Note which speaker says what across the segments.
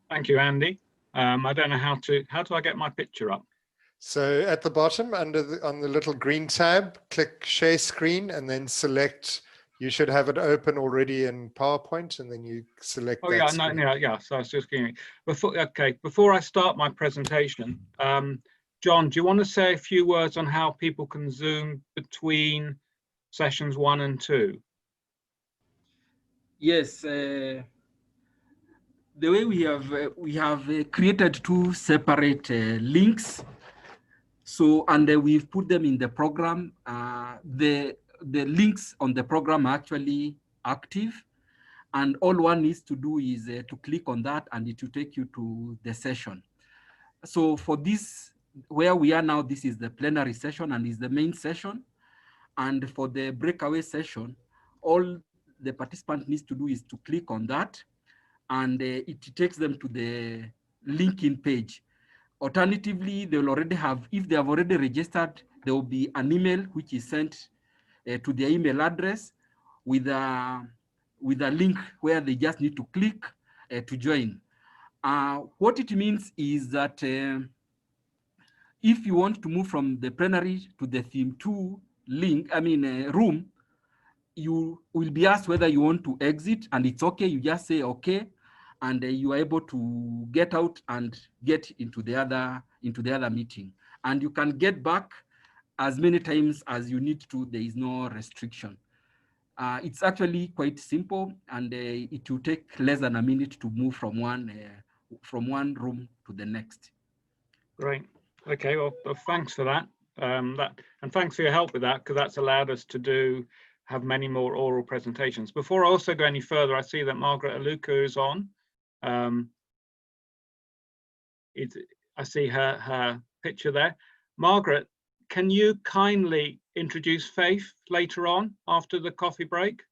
Speaker 1: Thank you, Andy. I don't know how do I get my picture up?
Speaker 2: So at the bottom on the little green tab, click share screen and then select, you should have it open already in PowerPoint, and then you select
Speaker 1: Oh
Speaker 2: that
Speaker 1: yeah,
Speaker 2: screen.
Speaker 1: yeah. So I was just getting before I start my presentation, John, do you want to say a few words on how people can Zoom between sessions 1 and 2?
Speaker 3: Yes, the way we have created two separate links. So, and we've put them in the program. The links on the program are actually active, and all one needs to do is to click on that, and it will take you to the session. So for this, where we are now, this is the plenary session and is the main session. And for the breakaway session, all the participant needs to do is to click on that, and it takes them to the linking page. Alternatively, they will already have, if they have already registered, there will be an email which is sent to their email address with a link where they just need to click to join. What it means is that if you want to move from the plenary to the theme 2 room, you will be asked whether you want to exit, and it's okay. You just say okay, and you are able to get out and get into the other meeting. And you can get back as many times as you need to. There is no restriction. It's actually quite simple, and it will take less than a minute to move from one room to the next.
Speaker 1: Great. Okay. Well, thanks for that. And thanks for your help with that, because that's allowed us to have many more oral presentations. Before I also go any further, I see that Margaret Aluka is on. I see her picture there. Margaret, can you kindly introduce Faith later on after the coffee break?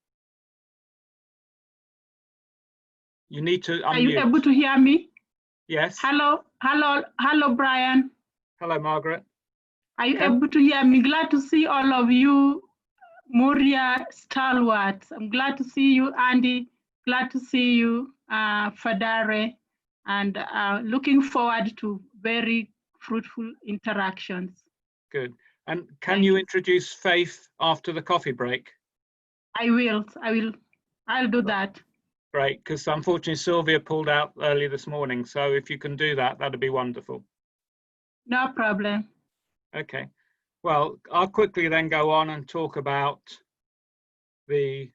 Speaker 1: You need to unmute.
Speaker 4: Are you able to hear me?
Speaker 1: Yes.
Speaker 4: Hello, Brian.
Speaker 1: Hello, Margaret.
Speaker 4: Are you able to hear me? Glad to see all of you, MURIA stalwarts. I'm glad to see you, Andy. Glad to see you, Fadare, and looking forward to very fruitful interactions.
Speaker 1: Good. And can you introduce Faith after the coffee break?
Speaker 4: I will. I'll do that.
Speaker 1: Great, because unfortunately Sylvia pulled out early this morning. So if you can do that, that'd be wonderful.
Speaker 4: No problem.
Speaker 1: Okay. Well, I'll quickly then go on and talk about the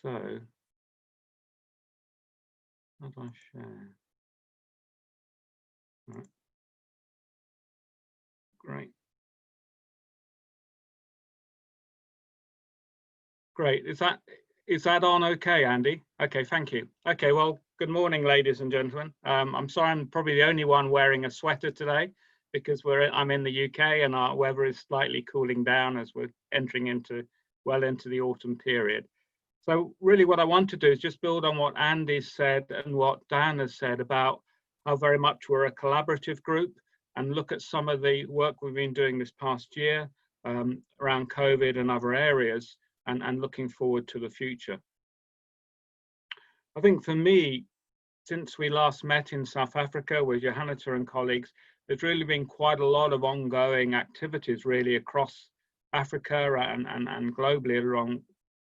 Speaker 1: so how do I share? Right. Great. Great. Is that on okay, Andy? Okay, thank you. Okay, well, good morning, ladies and gentlemen. I'm sorry I'm probably the only one wearing a sweater today, because I'm in the UK and our weather is slightly cooling down as we're entering well into the autumn period. So really what I want to do is just build on what Andy said and what Dan has said about how very much we're a collaborative group, and look at some of the work we've been doing this past year around COVID and other areas, and looking forward to the future. I think for me, since we last met in South Africa with Johannita and colleagues, there's really been quite a lot of ongoing activities really across Africa and globally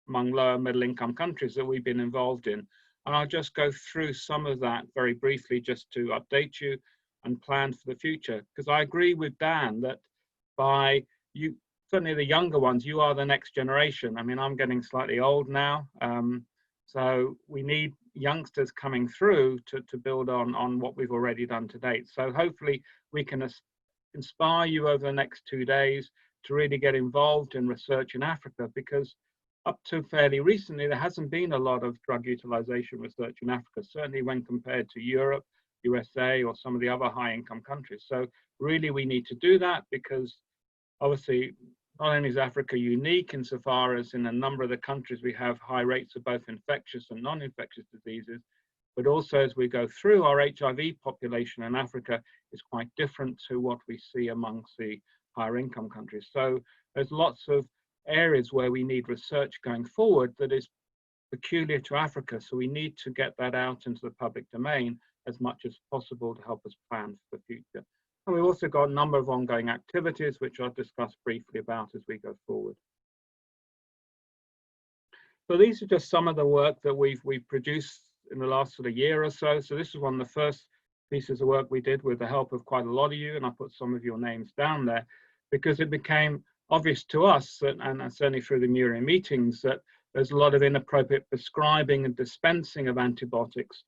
Speaker 1: among lower middle income countries that we've been involved in. And I'll just go through some of that very briefly just to update you and plan for the future. Because I agree with Dan that certainly the younger ones, you are the next generation. I mean, I'm getting slightly old now. So we need youngsters coming through to build on what we've already done to date. So hopefully we can inspire you over the next 2 days to really get involved in research in Africa, because up to fairly recently, there hasn't been a lot of drug utilization research in Africa, certainly when compared to Europe, USA, or some of the other high income countries. So really we need to do that, because obviously, not only is Africa unique insofar as in a number of the countries we have high rates of both infectious and non-infectious diseases, but also as we go through, our HIV population in Africa is quite different to what we see amongst the higher income countries. So there's lots of areas where we need research going forward that is peculiar to Africa. So we need to get that out into the public domain as much as possible to help us plan for the future. And we've also got a number of ongoing activities, which I'll discuss briefly about as we go forward. So these are just some of the work that we've produced in the last sort of year or so. So this is one of the first pieces of work we did with the help of quite a lot of you, and I put some of your names down there because it became obvious to us that, and certainly through the MURIA meetings, that there's a lot of inappropriate prescribing and dispensing of antibiotics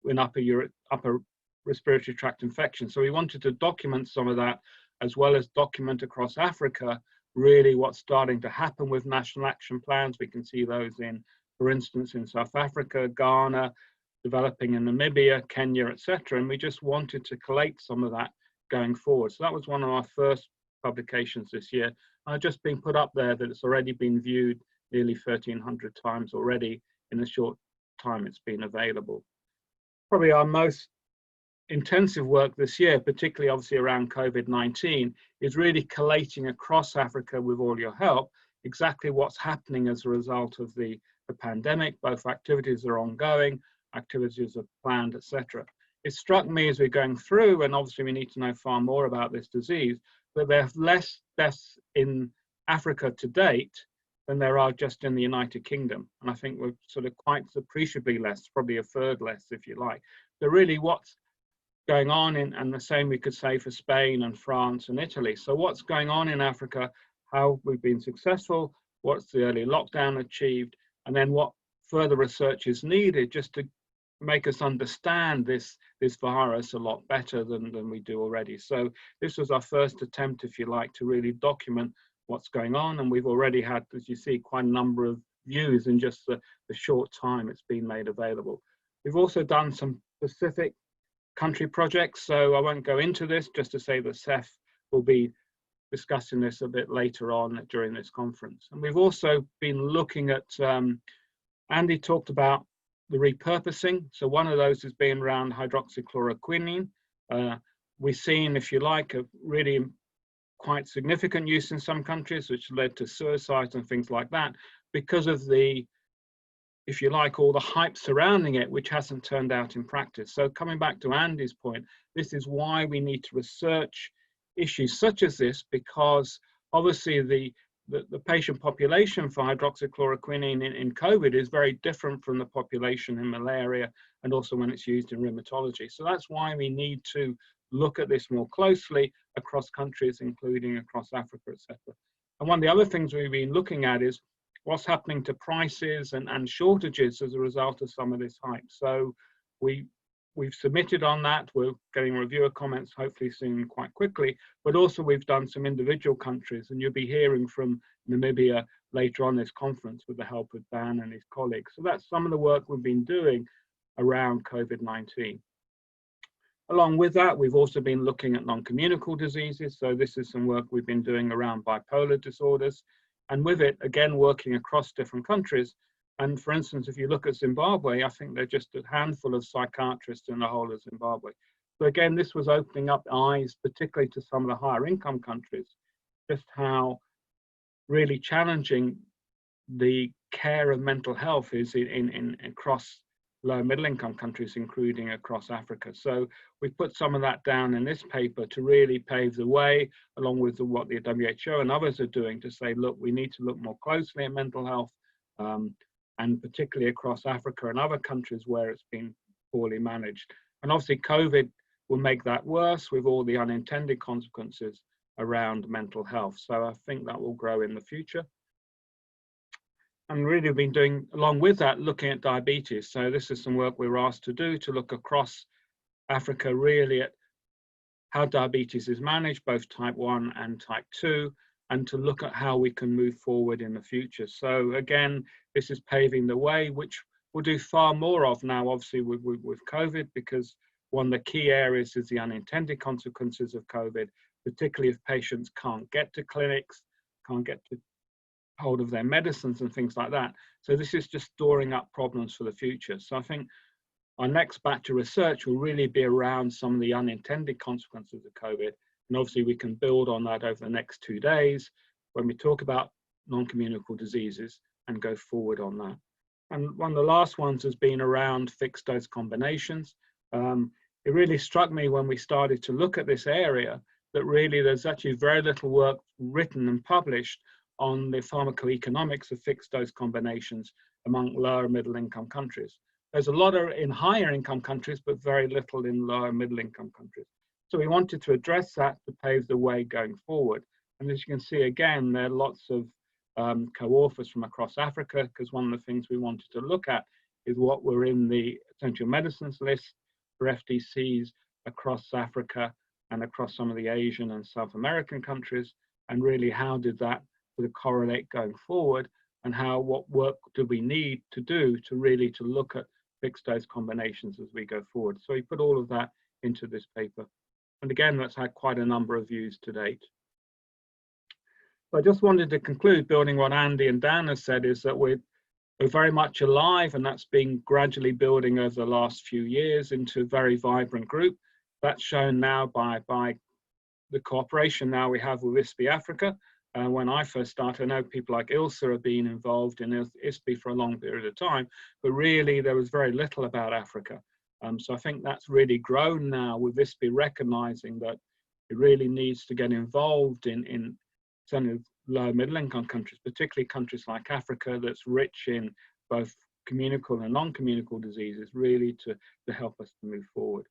Speaker 1: in upper respiratory tract infections. So we wanted to document some of that, as well as document across Africa really what's starting to happen with national action plans. We can see those in, for instance, in South Africa, Ghana, developing in Namibia, Kenya, etc. And we just wanted to collate some of that going forward. So that was one of our first publications this year. I've just been put up there that it's already been viewed nearly 1,300 times already in the short time it's been available. Probably our most intensive work this year, particularly obviously around COVID-19, is really collating across Africa with all your help exactly what's happening as a result of the pandemic. Both activities are ongoing, activities are planned, etc. It struck me as we're going through, and obviously we need to know far more about this disease, that there are less deaths in Africa to date than there are just in the United Kingdom. And I think we're sort of quite appreciably less, probably a third less if you like. So really what's going on and the same we could say for Spain and France and Italy. So what's going on in Africa, how we've been successful, what's the early lockdown achieved, and then what further research is needed just to make us understand this virus a lot better than we do already. So this was our first attempt, if you like, to really document what's going on. And we've already had, as you see, quite a number of views in just the short time it's been made available. We've also done some specific country projects, so I won't go into this, just to say that Seth will be discussing this a bit later on during this conference. And we've also been looking at, Andy talked about the repurposing. So one of those has been around hydroxychloroquine. We've seen, if you like, a really quite significant use in some countries, which led to suicides and things like that, because of the, if you like, all the hype surrounding it, which hasn't turned out in practice. So coming back to Andy's point, this is why we need to research issues such as this, because obviously the patient population for hydroxychloroquine in COVID is very different from the population in malaria and also when it's used in rheumatology. So that's why we need to look at this more closely across countries, including across Africa, etc. And one of the other things we've been looking at is what's happening to prices and shortages as a result of some of this hype. So we've submitted on that. We're getting reviewer comments hopefully soon, quite quickly, but also we've done some individual countries, and you'll be hearing from Namibia later on this conference with the help of Dan and his colleagues. So that's some of the work we've been doing around COVID-19. Along with that, we've also been looking at non-communicable diseases. So this is some work we've been doing around bipolar disorders, and with it, again, working across different countries. And for instance, if you look at Zimbabwe, I think there are just a handful of psychiatrists in the whole of Zimbabwe. So again, this was opening up eyes, particularly to some of the higher income countries, just how really challenging the care of mental health is across low middle income countries, including across Africa. So we put some of that down in this paper to really pave the way, along with what the WHO and others are doing, to say, look, we need to look more closely at mental health, and particularly across Africa and other countries where it's been poorly managed. And obviously COVID will make that worse with all the unintended consequences around mental health. So I think that will grow in the future. And really we've been doing, along with that, looking at diabetes. So this is some work we were asked to do, to look across Africa really at how diabetes is managed, both type 1 and type 2, and to look at how we can move forward in the future. So again, this is paving the way, which we'll do far more of now, obviously with COVID, because one of the key areas is the unintended consequences of COVID, particularly if patients can't get to clinics, can't get to hold of their medicines and things like that. So this is just storing up problems for the future. So I think our next batch of research will really be around some of the unintended consequences of COVID. And obviously we can build on that over the next 2 days when we talk about non-communicable diseases and go forward on that. And one of the last ones has been around fixed dose combinations. It really struck me when we started to look at this area that really there's actually very little work written and published on the pharmacoeconomics of fixed dose combinations among lower and middle income countries. There's a lot in higher income countries, but very little in lower and middle income countries. So we wanted to address that to pave the way going forward. And as you can see, again, there are lots of co-authors from across Africa, because one of the things we wanted to look at is what were in the essential medicines list for FDCs across Africa and across some of the Asian and South American countries, and really how did that sort of correlate going forward, and what work do we need to do to really to look at fixed dose combinations as we go forward. So we put all of that into this paper. And again, that's had quite a number of views to date. So I just wanted to conclude, building what Andy and Dan have said, is that we're very much alive, and that's been gradually building over the last few years into a very vibrant group. That's shown now by the cooperation now we have with ISPI Africa. When I first started, I know people like Ilsa have been involved in ISPI for a long period of time, but really there was very little about Africa. So I think that's really grown now with ISPI recognizing that it really needs to get involved in some of low middle income countries, particularly countries like Africa that's rich in both communicable and non-communicable diseases, really to help us to move forward.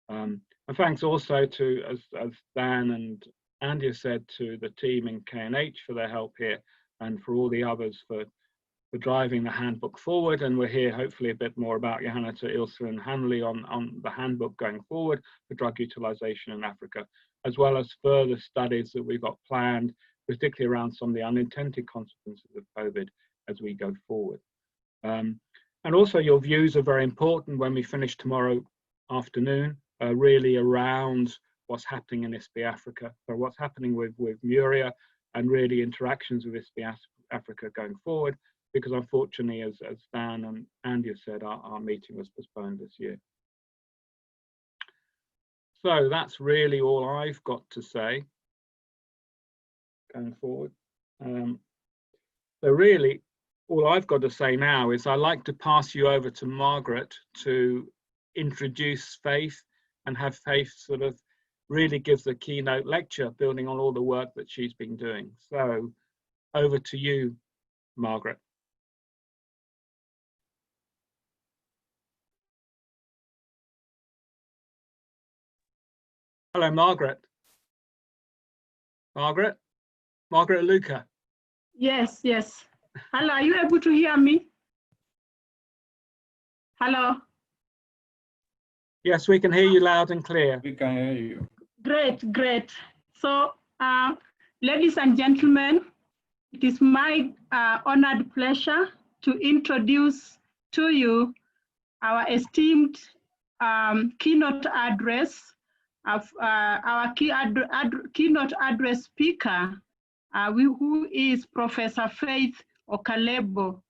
Speaker 1: And thanks also to, as Dan and Andy have said, to the team in KNH for their help here, and for all the others for driving the handbook forward. And we'll hear hopefully a bit more about Johanna, to Ilsa and Hanley on the handbook going forward for drug utilization in Africa, as well as further studies that we've got planned, particularly around some of the unintended consequences of COVID as we go forward. And also your views are very important when we finish tomorrow afternoon, really around what's happening in ISPI Africa, or what's happening with MURIA, and really interactions with ISPI Africa going forward, because unfortunately, as Dan and Andy have said, our meeting was postponed this year. So that's really all I've got to say going forward. So really, all I've got to say now is I'd like to pass you over to Margaret to introduce Faith, and have Faith sort of really give the keynote lecture, building on all the work that she's been doing. So over to you, Margaret. Hello, Margaret. Margaret? Margaret Luca.
Speaker 4: Yes, yes. Hello, are you able to hear me? Hello?
Speaker 1: Yes, we can hear you loud and clear.
Speaker 5: We can hear you.
Speaker 4: Great, great. So, ladies and gentlemen, it is my honored pleasure to introduce to you our esteemed keynote address of our keynote address speaker, who is Professor Faith Okalebo.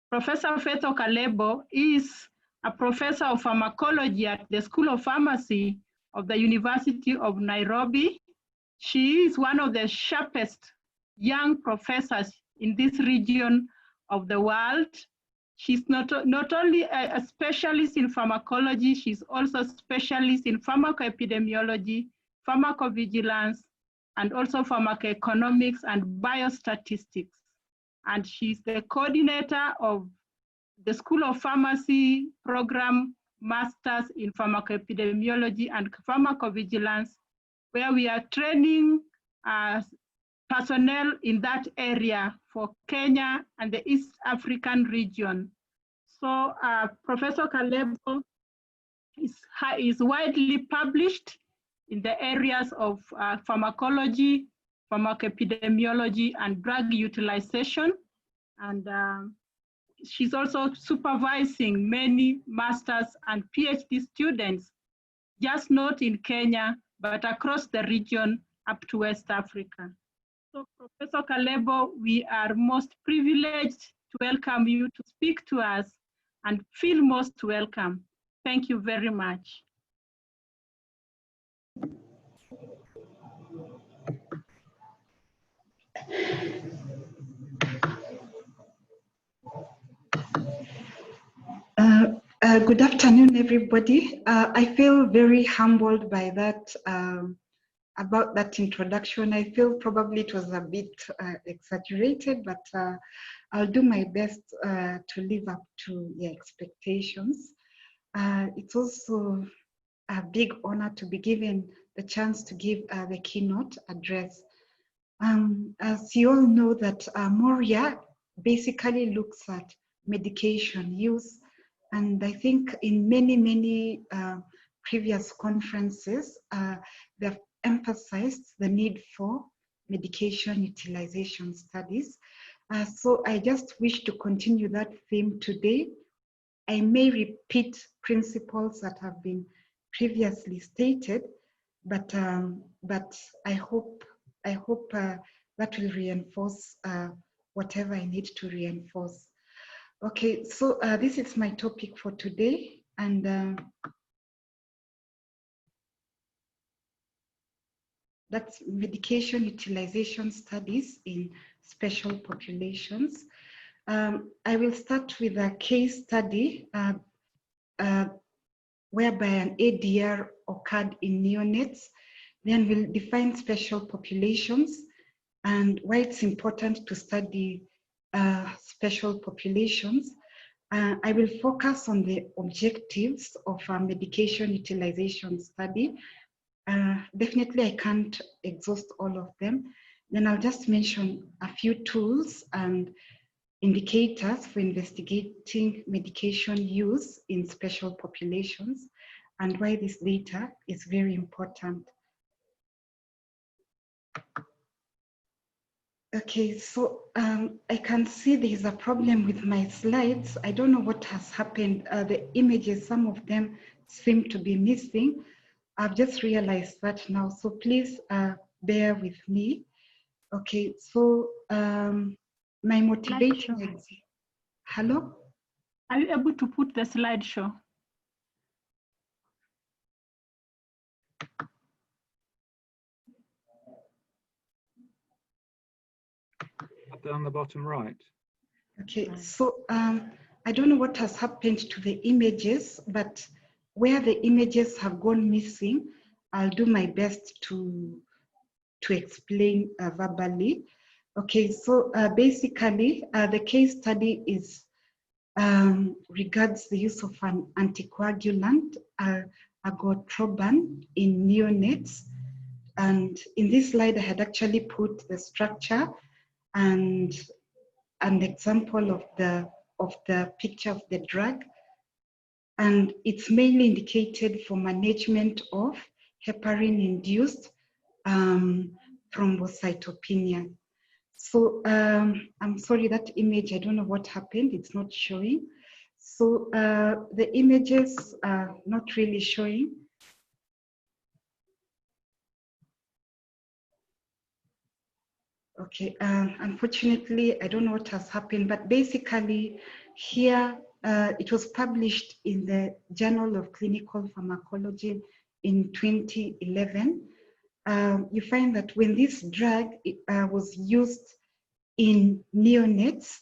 Speaker 4: Professor Faith Okalebo is a professor of pharmacology at the School of Pharmacy of the University of Nairobi. She is one of the sharpest young professors in this region of the world. She's not only a specialist in pharmacology, she's also a specialist in pharmacoepidemiology, pharmacovigilance, and also pharmacoeconomics and biostatistics. And she's the coordinator of the School of Pharmacy program, Masters in Pharmacoepidemiology and Pharmacovigilance, where we are training personnel in that area for Kenya and the East African region. So Professor Kalebo is widely published in the areas of pharmacology, pharmacoepidemiology, and drug utilization. And she's also supervising many master's and PhD students, just not in Kenya, but across the region up to West Africa. So Professor Kalebo, we are most privileged to welcome you to speak to us, and feel most welcome. Thank you very much.
Speaker 5: Good afternoon, everybody. I feel very humbled by that, about that introduction. I feel probably it was a bit exaggerated, but I'll do my best to live up to your expectations. It's also a big honor to be given the chance to give the keynote address. As you all know that MURIA basically looks at medication use, and I think in many previous conferences, they've emphasized the need for medication utilization studies. So I just wish to continue that theme today. I may repeat principles that have been previously stated, but I hope that will reinforce whatever I need to reinforce. Okay, so this is my topic for today, and that's medication utilization studies in special populations. I will start with a case study whereby an ADR occurred in neonates. Then we'll define special populations and why it's important to study special populations. I will focus on the objectives of a medication utilization study. Definitely, I can't exhaust all of them. Then I'll just mention a few tools and indicators for investigating medication use in special populations and why this data is very important. Okay, so I can see there is a problem with my slides. I don't know what has happened. The images, some of them seem to be missing. I've just realized that now, so please bear with me. Okay, so my motivation is, hello?
Speaker 4: Are you able to put the slideshow?
Speaker 1: Down the bottom right.
Speaker 5: Okay, so I don't know what has happened to the images, but where the images have gone missing, I'll do my best to explain verbally. Okay, so basically the case study is regards the use of an anticoagulant, agotroban, in neonates. And in this slide, I had actually put the structure and an example of the picture of the drug. And it's mainly indicated for management of heparin-induced thrombocytopenia. So I'm sorry, that image, I don't know what happened, it's not showing. So the images are not really showing. Okay, unfortunately, I don't know what has happened, but basically here, it was published in the Journal of Clinical Pharmacology in 2011. You find that when this drug was used in neonates,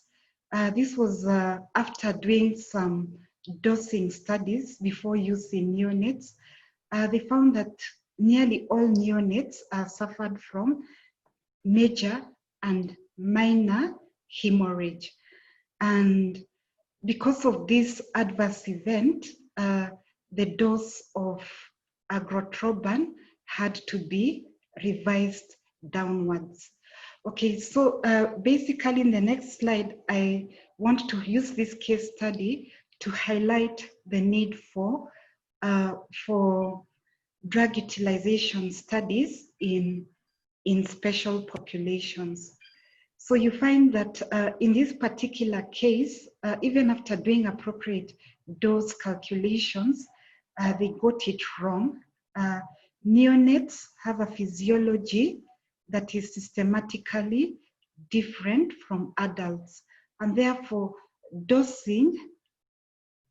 Speaker 5: this was after doing some dosing studies before use in neonates. They found that nearly all neonates suffered from major and minor hemorrhage. And because of this adverse event, the dose of agotroban had to be revised downwards. Okay, so basically in the next slide, I want to use this case study to highlight the need for drug utilization studies in special populations. So you find that in this particular case, even after doing appropriate dose calculations, they got it wrong. Neonates have a physiology that is systematically different from adults, and therefore dosing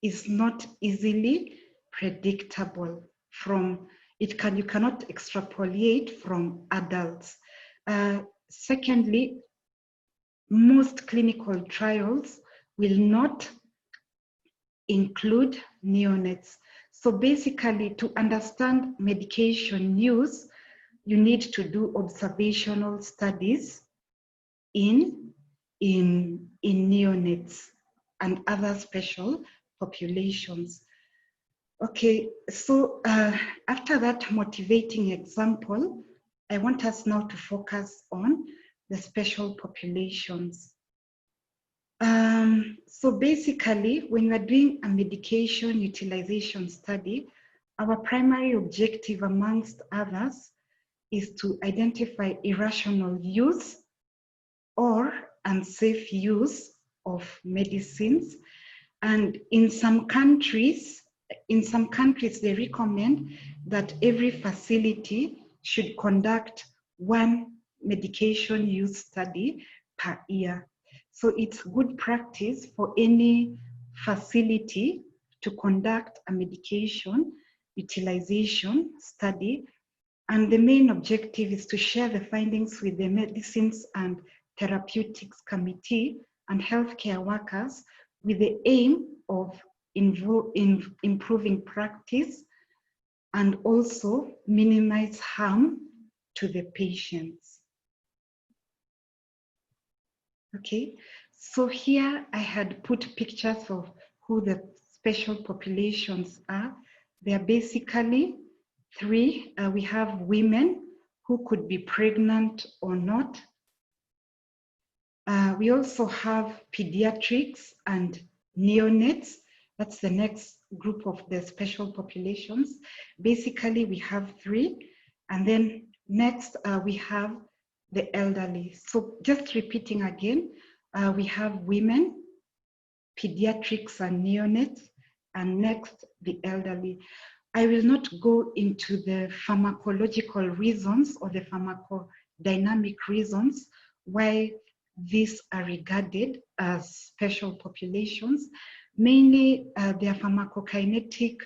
Speaker 5: is not easily predictable from you cannot extrapolate from adults. Secondly, most clinical trials will not include neonates. So basically, to understand medication use, you need to do observational studies in neonates and other special populations. Okay, so after that motivating example, I want us now to focus on the special populations. So basically, when we are doing a medication utilization study, our primary objective, amongst others, is to identify irrational use or unsafe use of medicines. And in some countries, they recommend that every facility should conduct one medication use study per year. So it's good practice for any facility to conduct a medication utilization study. And the main objective is to share the findings with the Medicines and Therapeutics Committee and healthcare workers with the aim of improving practice and also minimize harm to the patients. Okay, so here I had put pictures of who the special populations are. They are basically three. We have women who could be pregnant or not. We also have pediatrics and neonates. That's the next group of the special populations. Basically, we have three. And then next, we have the elderly. So just repeating again, we have women, pediatrics and neonates, and next, the elderly. I will not go into the pharmacological reasons or the pharmacodynamic reasons why these are regarded as special populations. Mainly, their pharmacokinetic,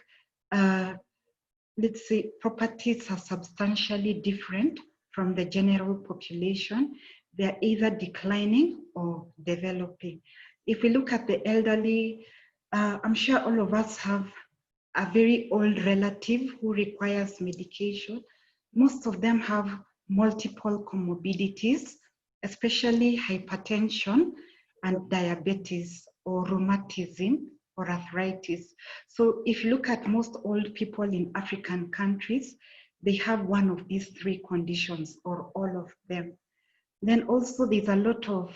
Speaker 5: let's say, properties are substantially different from the general population. They're either declining or developing. If we look at the elderly, I'm sure all of us have a very old relative who requires medication. Most of them have multiple comorbidities, especially hypertension and diabetes or rheumatism or arthritis. So if you look at most old people in African countries, they have one of these three conditions or all of them. Then also there's a lot of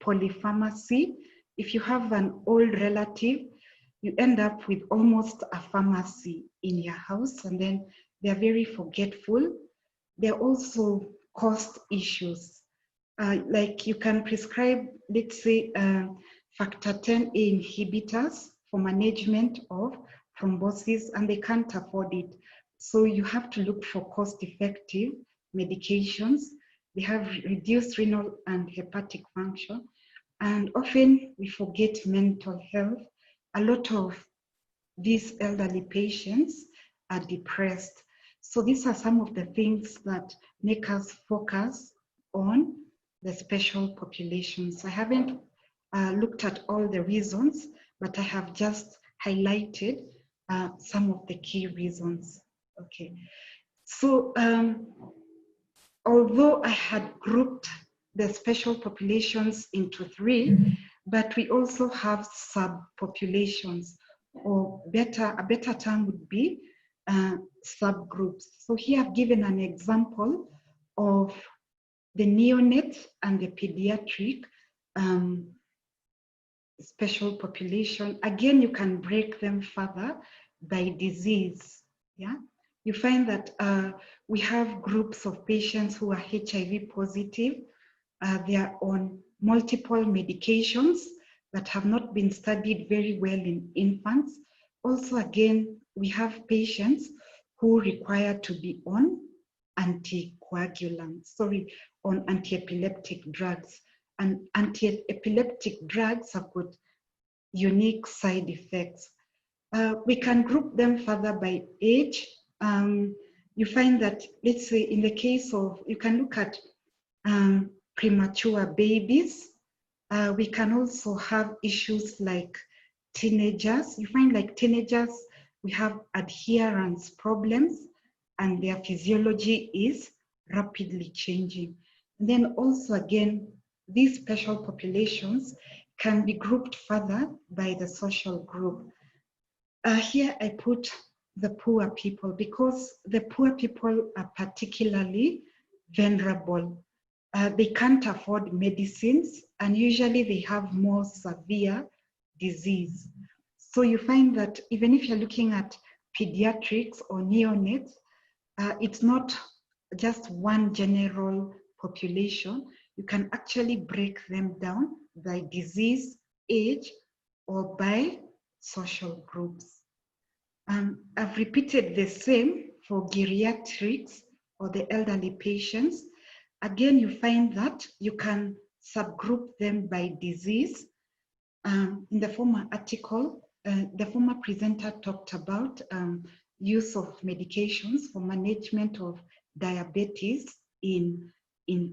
Speaker 5: polypharmacy. If you have an old relative, you end up with almost a pharmacy in your house, and then they're very forgetful. There are also cost issues. Like you can prescribe, let's say, factor 10A inhibitors for management of thrombosis, and they can't afford it. So you have to look for cost-effective medications. They have reduced renal and hepatic function. And often we forget mental health. A lot of these elderly patients are depressed. So these are some of the things that make us focus on the special populations. I haven't looked at all the reasons, but I have just highlighted some of the key reasons. Okay, so although I had grouped the special populations into three, but we also have subpopulations, or a better term would be subgroups. So here I've given an example of the neonate and the pediatric special population. Again, you can break them further by disease. Yeah, you find that we have groups of patients who are HIV positive. They are on multiple medications that have not been studied very well in infants. Also, again, we have patients who require to be on anticoagulants, on anti-epileptic drugs. And anti-epileptic drugs have got unique side effects. We can group them further by age. You find that, let's say, in the case of, you can look at premature babies. We can also have issues like teenagers, you find like teenagers, we have adherence problems and their physiology is rapidly changing. And then also again, these special populations can be grouped further by the social group. Here I put the poor people because the poor people are particularly vulnerable. They can't afford medicines and usually they have more severe disease. So you find that even if you're looking at pediatrics or neonates, it's not just one general population. You can actually break them down by disease, age, or by social groups. I've repeated the same for geriatrics or the elderly patients. Again, you find that you can subgroup them by disease. In the former article, the former presenter talked about use of medications for management of diabetes in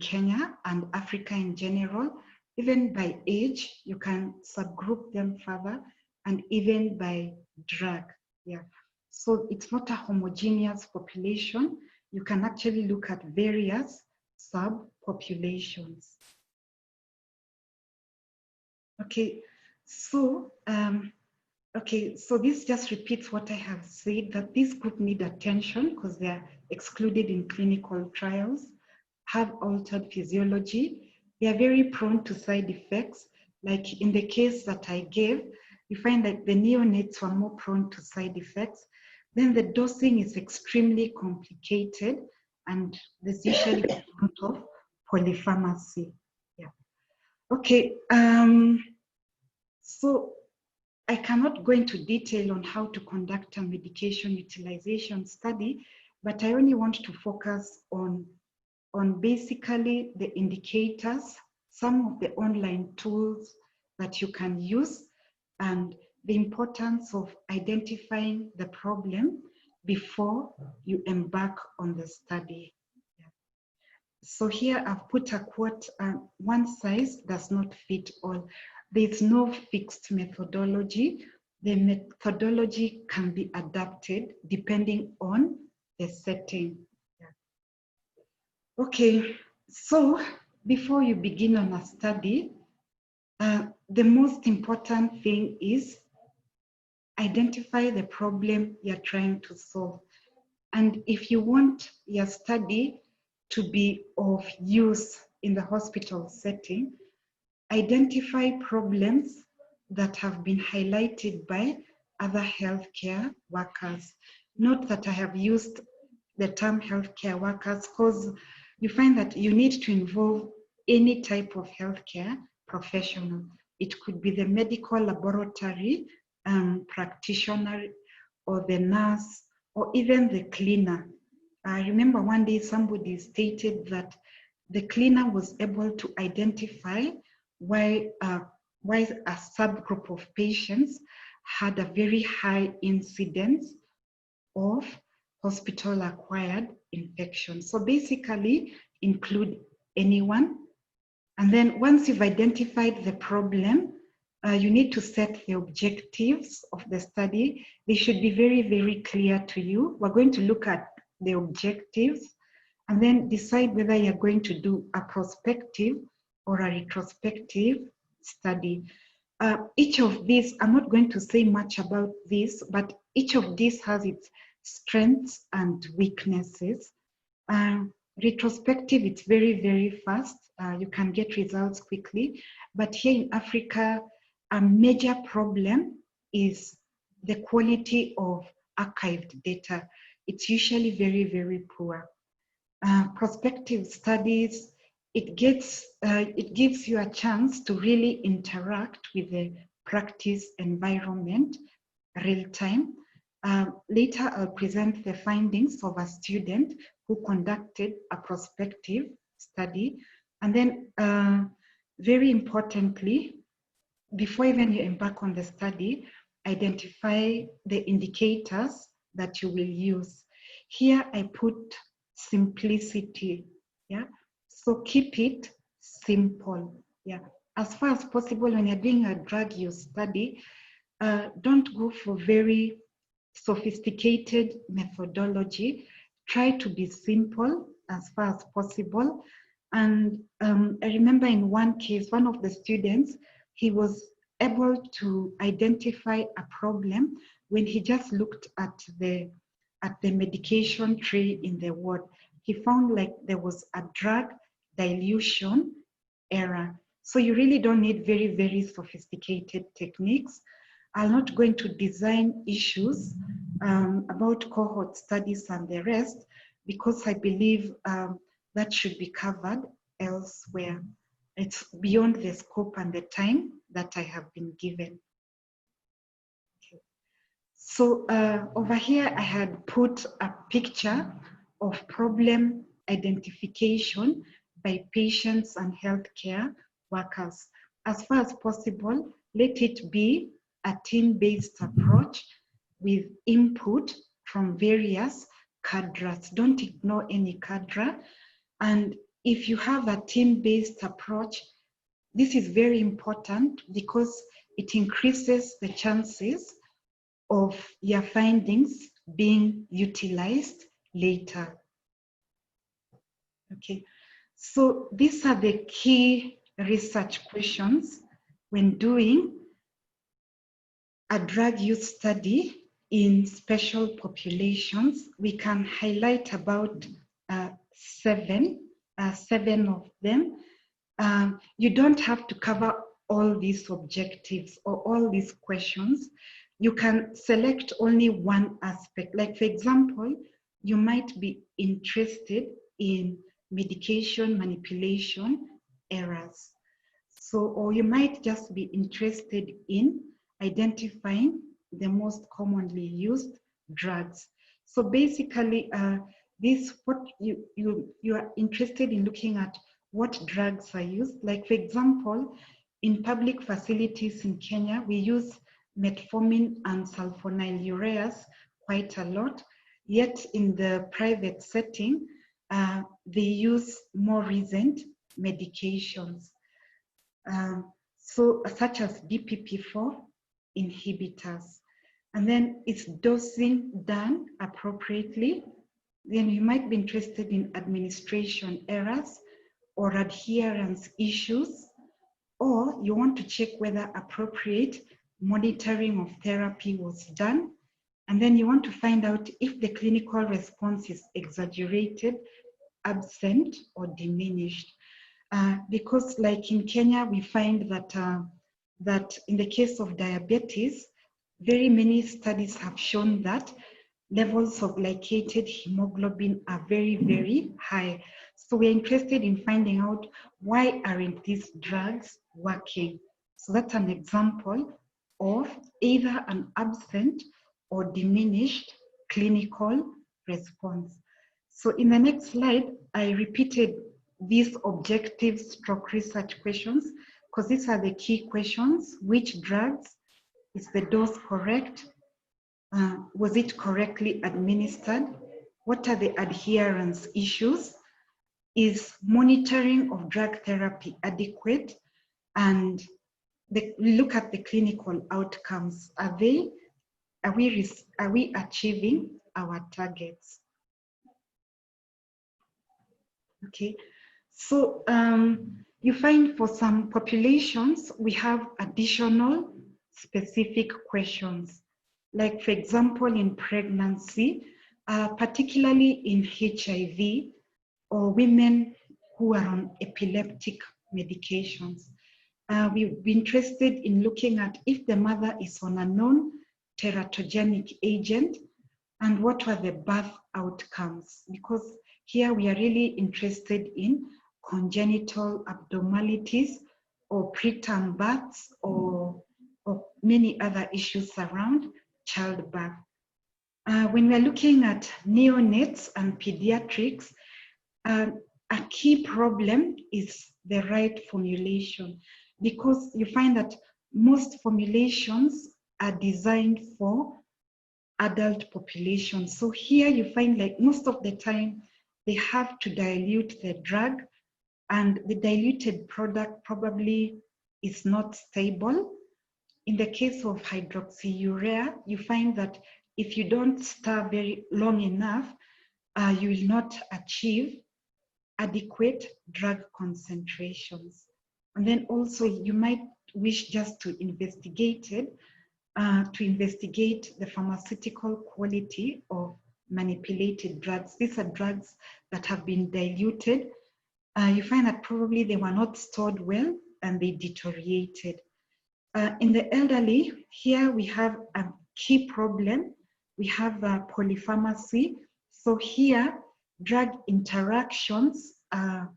Speaker 5: Kenya and Africa in general. Even by age, you can subgroup them further, and even by drug. Yeah. So it's not a homogeneous population. You can actually look at various subpopulations. Okay, so so this just repeats what I have said, that this group need attention because they are excluded in clinical trials, have altered physiology. They are very prone to side effects. Like in the case that I gave, you find that the neonates were more prone to side effects. Then the dosing is extremely complicated and there's usually a lot of polypharmacy. Yeah. Okay, so I cannot go into detail on how to conduct a medication utilization study, but I only want to focus on basically the indicators, some of the online tools that you can use, and the importance of identifying the problem before you embark on the study. So here I've put a quote, one size does not fit all. There's no fixed methodology. The methodology can be adapted depending on the setting. Okay, so before you begin on a study, the most important thing is identify the problem you're trying to solve. And if you want your study to be of use in the hospital setting, identify problems that have been highlighted by other healthcare workers. Note that I have used the term healthcare workers because you find that you need to involve any type of healthcare professional. It could be the medical laboratory practitioner or the nurse or even the cleaner. I remember one day somebody stated that the cleaner was able to identify why a subgroup of patients had a very high incidence of hospital-acquired infection. So basically, include anyone. And then once you've identified the problem, you need to set the objectives of the study. They should be very, very clear to you. We're going to look at the objectives and then decide whether you're going to do a prospective or a retrospective study. Each of these, I'm not going to say much about this, but each of these has its strengths and weaknesses. Retrospective, it's very, very fast. You can get results quickly. But here in Africa, a major problem is the quality of archived data. It's usually very, very poor. Prospective studies, it gives you a chance to really interact with the practice environment real time. Later, I'll present the findings of a student who conducted a prospective study. And then, very importantly, before even you embark on the study, identify the indicators that you will use. Here, I put simplicity, yeah? So keep it simple, yeah? As far as possible, when you're doing a drug use study, don't go for very sophisticated methodology. Try to be simple as far as possible. And I remember in one case, one of the students, he was able to identify a problem when he just looked at the medication tray in the ward. He found like there was a drug dilution error. So you really don't need very, very sophisticated techniques. I'm not going to design issues about cohort studies and the rest, because I believe that should be covered elsewhere. It's beyond the scope and the time that I have been given. Okay. So over here, I had put a picture of problem identification by patients and healthcare workers. As far as possible, let it be a team-based approach with input from various cadres. Don't ignore any cadre. And if you have a team-based approach, this is very important because it increases the chances of your findings being utilized later. Okay, so these are the key research questions when doing a drug use study in special populations. We can highlight about seven of them. You don't have to cover all these objectives or all these questions. You can select only one aspect. Like for example, you might be interested in medication manipulation errors. So, or you might just be interested in identifying the most commonly used drugs. So basically, what you are interested in looking at what drugs are used. Like for example, in public facilities in Kenya, we use metformin and sulfonylureas quite a lot. Yet in the private setting, they use more recent medications. So such as DPP-4 inhibitors. And then it's dosing done appropriately. Then you might be interested in administration errors or adherence issues, or you want to check whether appropriate monitoring of therapy was done. And then you want to find out if the clinical response is exaggerated, absent, or diminished. Because like in Kenya, we find that, that in the case of diabetes, very many studies have shown that levels of glycated hemoglobin are very, very high. So we're interested in finding out why aren't these drugs working? So that's an example of either an absent or diminished clinical response. So in the next slide, I repeated these objective stroke research questions because these are the key questions. Which drugs? Is the dose correct? Was it correctly administered? What are the adherence issues? Is monitoring of drug therapy adequate? And we look at the clinical outcomes. Are we achieving our targets? Okay, so you find for some populations, we have additional specific questions. Like for example, in pregnancy, particularly in HIV or women who are on epileptic medications. We've been interested in looking at if the mother is on a known teratogenic agent and what were the birth outcomes, because here we are really interested in congenital abnormalities or preterm births or many other issues around childbirth. When we're looking at neonates and pediatrics, a key problem is the right formulation, because you find that most formulations are designed for adult populations. So here you find like most of the time they have to dilute the drug, and the diluted product probably is not stable. in the case of hydroxyurea, you find that if you don't stir very long enough, you will not achieve adequate drug concentrations. And then also you might wish just to investigate the pharmaceutical quality of manipulated drugs. These are drugs that have been diluted. You find that probably they were not stored well and they deteriorated. In the elderly, here we have a key problem. We have polypharmacy. So here, drug interactions are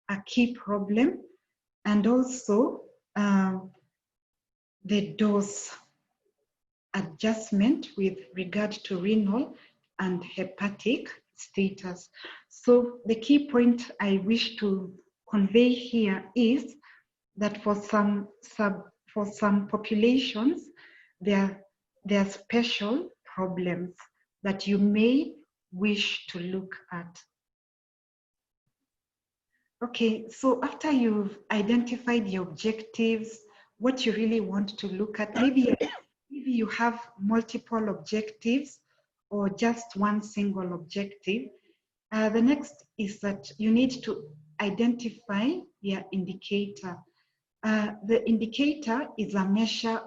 Speaker 5: a key problem, and also the dose adjustment with regard to renal and hepatic status. So the key point I wish to convey here is that for some populations, there are special problems that you may wish to look at. Okay, so after you've identified the objectives, what you really want to look at, maybe you have multiple objectives or just one single objective. The next is that you need to identify your indicator. The indicator is a measure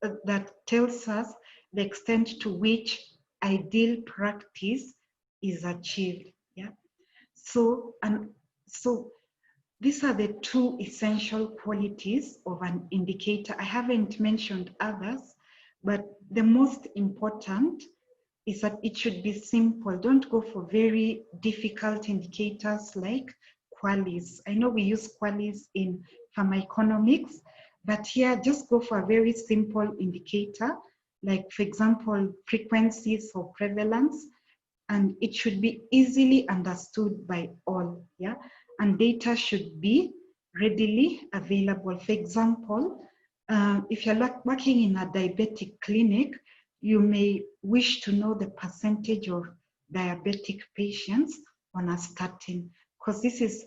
Speaker 5: that tells us the extent to which ideal practice is achieved. Yeah. So these are the two essential qualities of an indicator. I haven't mentioned others, but the most important is that it should be simple. Don't go for very difficult indicators like QALYs. I know we use QALYs in pharmacoeconomics, but here just go for a very simple indicator, like for example, frequencies or prevalence, and it should be easily understood by all, yeah? And data should be readily available. For example, if you're working in a diabetic clinic, you may wish to know the percentage of diabetic patients on a statin, because this is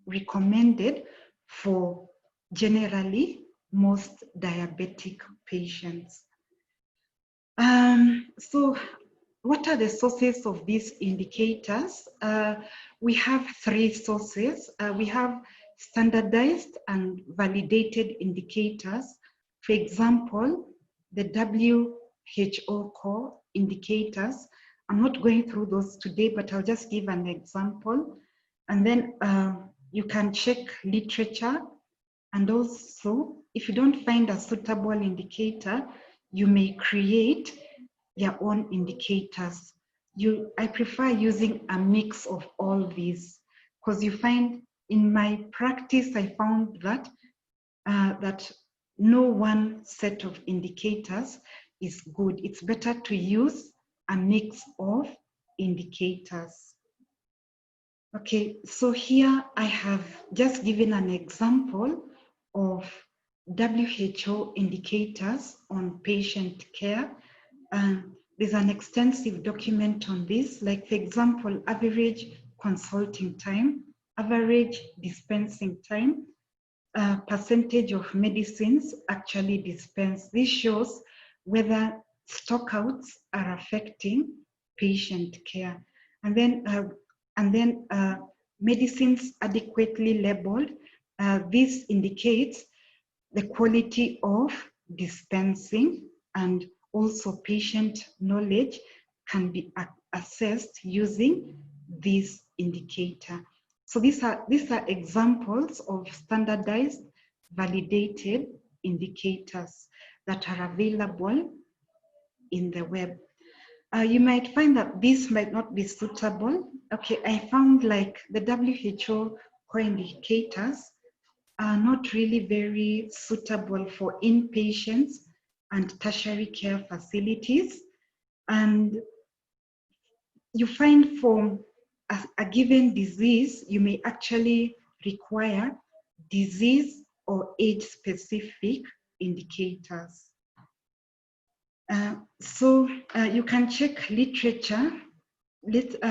Speaker 5: recommended for generally most diabetic patients. So what are the sources of these indicators? We have three sources. We have standardized and validated indicators. For example, the WHO core indicators. I'm not going through those today, but I'll just give an example. And then you can check literature. And also, if you don't find a suitable indicator, you may create your own indicators. I prefer using a mix of all these, because you find in my practice, I found that that no one set of indicators is good. It's better to use a mix of indicators. Okay, so here I have just given an example of WHO indicators on patient care. There's an extensive document on this, like for example, average consulting time, average dispensing time, percentage of medicines actually dispensed. This shows whether stockouts are affecting patient care. And then medicines adequately labeled. This indicates the quality of dispensing, and also patient knowledge can be assessed using this indicator. So these are examples of standardized, validated indicators that are available in the web. You might find that this might not be suitable. Okay, I found like the WHO core indicators are not really very suitable for inpatients and tertiary care facilities. And you find for a given disease, you may actually require disease or age-specific indicators. So you can check literature.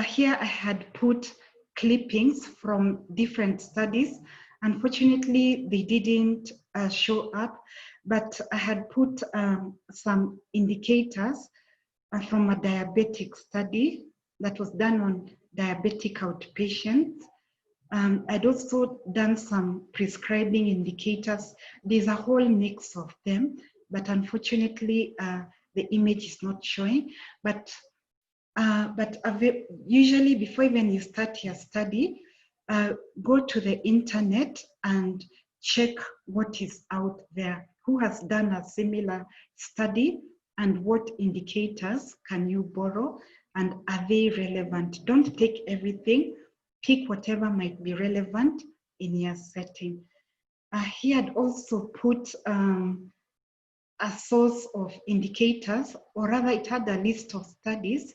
Speaker 5: Here I had put clippings from different studies. Unfortunately, they didn't show up, but I had put some indicators from a diabetic study that was done on diabetic outpatients. I'd also done some prescribing indicators. There's a whole mix of them, but unfortunately, the image is not showing. But usually, before even you start your study, go to the internet and check what is out there. Who has done a similar study, and what indicators can you borrow, and are they relevant? Don't take everything. Pick whatever might be relevant in your setting. He had also put a source of indicators, or rather it had a list of studies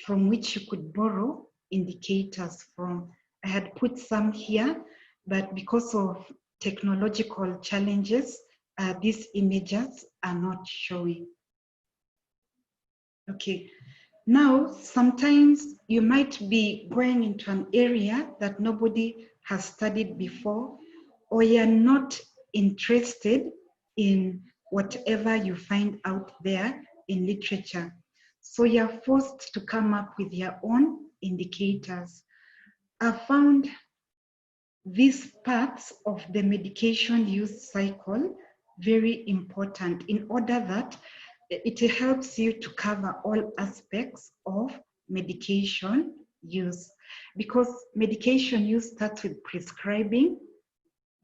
Speaker 5: from which you could borrow indicators from. I had put some here, but because of technological challenges, these images are not showing. Okay. Now, sometimes you might be going into an area that nobody has studied before, or you're not interested in whatever you find out there in literature. So you're forced to come up with your own indicators. I found these parts of the medication use cycle very important in order that it helps you to cover all aspects of medication use, because medication use starts with prescribing,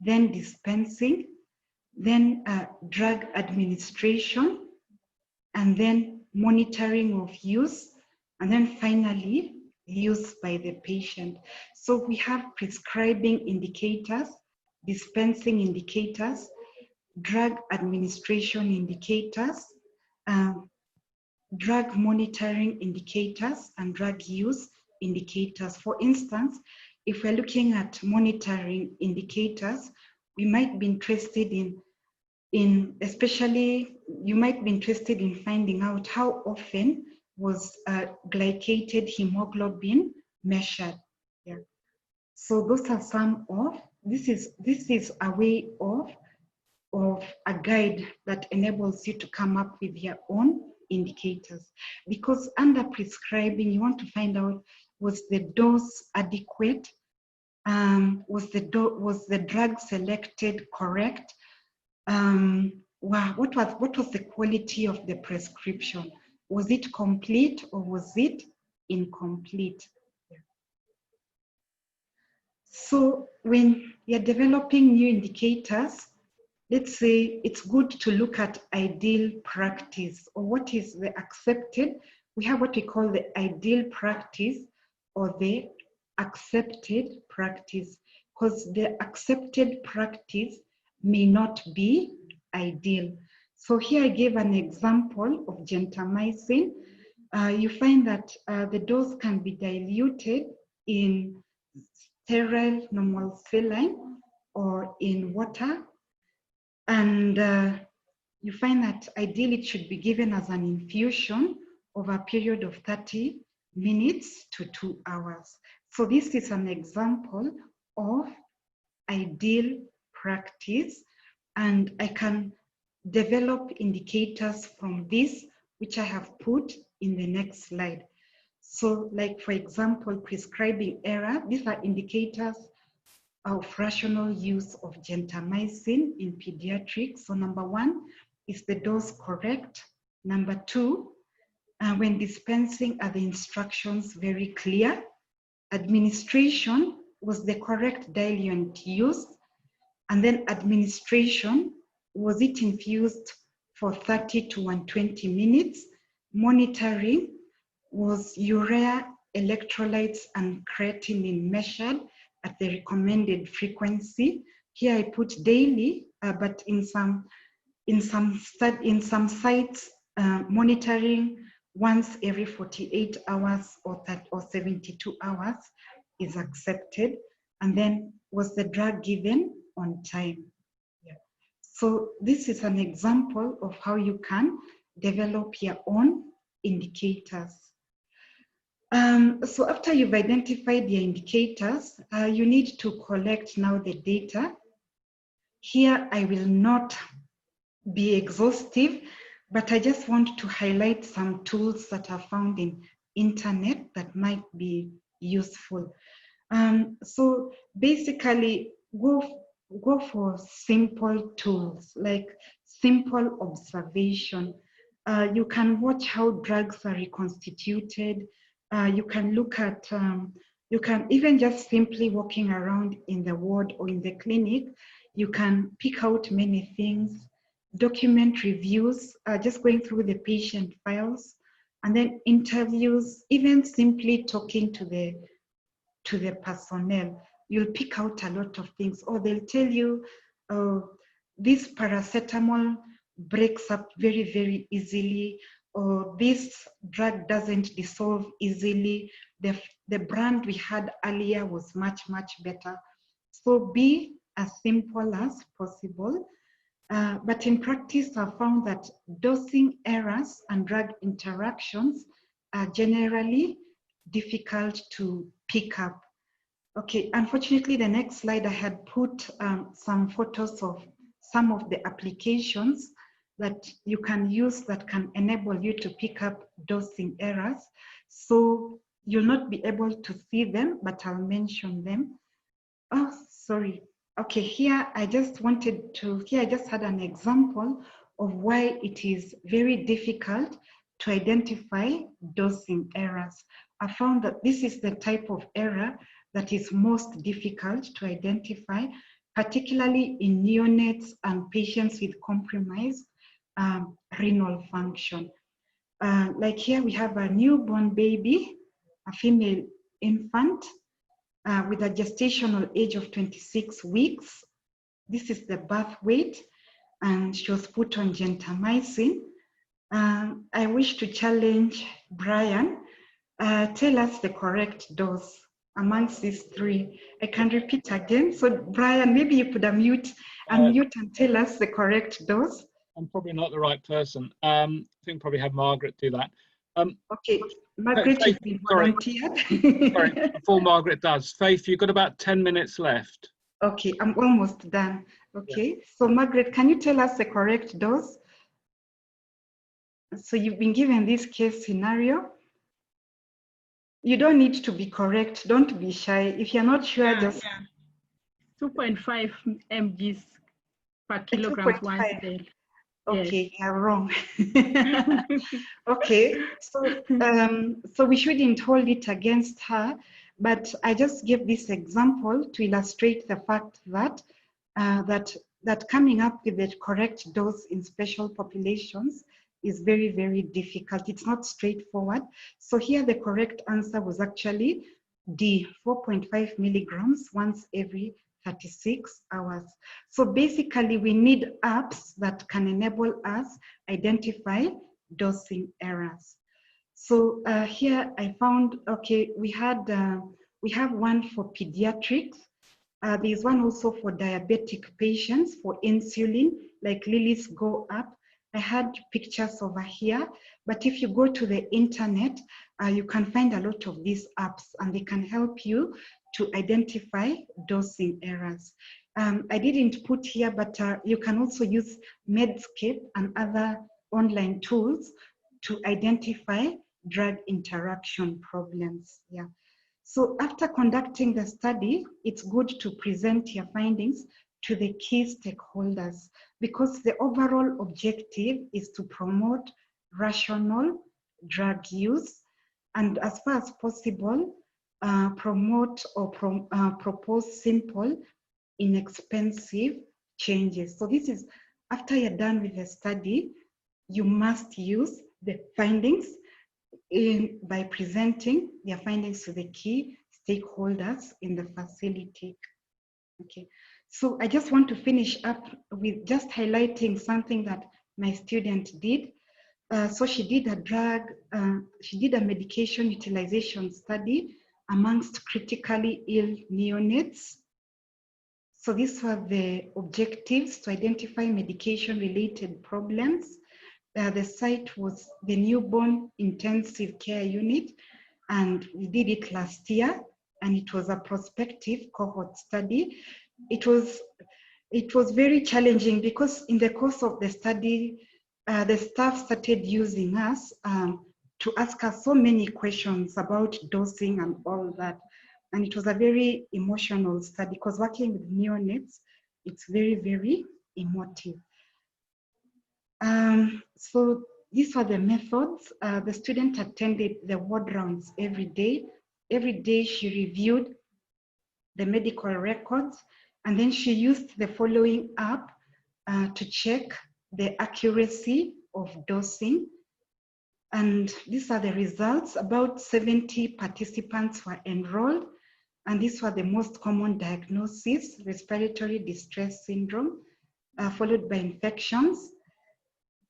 Speaker 5: then dispensing, then drug administration, and then monitoring of use, and then finally use by the patient. So we have prescribing indicators, dispensing indicators, drug administration indicators, drug monitoring indicators, and drug use indicators. For instance, if we're looking at monitoring indicators, we might be interested especially, you might be interested in finding out how often was glycated hemoglobin measured. Yeah. So those are some of, this is a way of a guide that enables you to come up with your own indicators. Because under prescribing, you want to find out, was the dose adequate? Was the drug selected correct? What was the quality of the prescription? Was it complete or was it incomplete? Yeah. So when you're developing new indicators, let's say it's good to look at ideal practice, or what is the accepted. We have what we call the ideal practice or the accepted practice, because the accepted practice may not be ideal. So here I gave an example of gentamicin. You find that the dose can be diluted in sterile normal saline or in water. And you find that ideally it should be given as an infusion over a period of 30 minutes to 2 hours. So this is an example of ideal practice, and I can develop indicators from this, which I have put in the next slide. So like, for example, prescribing error, these are indicators of rational use of gentamicin in pediatrics. So number 1, is the dose correct? Number 2, when dispensing, are the instructions very clear? Administration, was the correct diluent used? And then administration, was it infused for 30 to 120 minutes? Monitoring, was urea, electrolytes, and creatinine measured at the recommended frequency? Here I put daily, but in some sites, monitoring once every 48 hours or 72 hours is accepted. And then, was the drug given on time? Yeah. So this is an example of how you can develop your own indicators. So after you've identified your indicators, you need to collect now the data. Here I will not be exhaustive, but I just want to highlight some tools that are found in internet that might be useful. So basically, go for simple tools like simple observation. You can watch how drugs are reconstituted. You can look at, you can even just simply walking around in the ward or in the clinic, you can pick out many things, document reviews, just going through the patient files, and then interviews, even simply talking to the personnel. You'll pick out a lot of things, or they'll tell you, this paracetamol breaks up very, very easily, or this drug doesn't dissolve easily. The brand we had earlier was much, much better. So be as simple as possible. But in practice, I've found that dosing errors and drug interactions are generally difficult to pick up. Okay, unfortunately, the next slide I had put some photos of some of the applications that you can use that can enable you to pick up dosing errors. So you'll not be able to see them, but I'll mention them. Oh, sorry. Okay, here I just had an example of why it is very difficult to identify dosing errors. I found that this is the type of error that is most difficult to identify, particularly in neonates and patients with compromised renal function. Like here we have a newborn baby, a female infant, with a gestational age of 26 weeks. This is the birth weight, and she was put on gentamicin. I wish to challenge Brian. Tell us the correct dose amongst these three. I can repeat again. So Brian, maybe you could unmute and tell us the correct dose.
Speaker 1: I'm probably not the right person. I think probably have Margaret do that.
Speaker 5: Okay, Margaret, you've been volunteered.
Speaker 1: Sorry, before Margaret does. Faith, you've got about 10 minutes left.
Speaker 5: Okay, I'm almost done. Okay, yeah. So Margaret, can you tell us the correct dose? So you've been given this case scenario. You don't need to be correct. Don't be shy. If you're not sure, just
Speaker 4: 2.5 mgs per kilogram once daily.
Speaker 5: Okay, yes. You're wrong. Okay, so we shouldn't hold it against her, but I just gave this example to illustrate the fact that that coming up with the correct dose in special populations is very, very difficult. It's not straightforward. So here the correct answer was actually D, 4.5 milligrams once every 36 hours. So basically we need apps that can enable us identify dosing errors. So here I found, okay, we have one for pediatrics. There's one also for diabetic patients for insulin, like Lily's Go Up. I had pictures over here, but if you go to the internet, you can find a lot of these apps and they can help you to identify dosing errors. I didn't put here, but you can also use Medscape and other online tools to identify drug interaction problems. Yeah. So after conducting the study, it's good to present your findings to the key stakeholders because the overall objective is to promote rational drug use and as far as possible, promote or propose simple, inexpensive changes. So this is after you're done with the study, you must use the findings by presenting their findings to the key stakeholders in the facility. Okay, so I just want to finish up with just highlighting something that my student did. So she did a medication utilization study amongst critically ill neonates. So these were the objectives to identify medication-related problems. The site was the Newborn Intensive Care Unit, and we did it last year, and it was a prospective cohort study. It was it was very challenging because in the course of the study, the staff started using us to ask us so many questions about dosing and all that. And it was a very emotional study because working with neonates, it's very, very emotive. So these were the methods. The student attended the ward rounds every day. Every day she reviewed the medical records, and then she used the following app to check the accuracy of dosing. And these are the results. About 70 participants were enrolled, and these were the most common diagnoses: respiratory distress syndrome, followed by infections.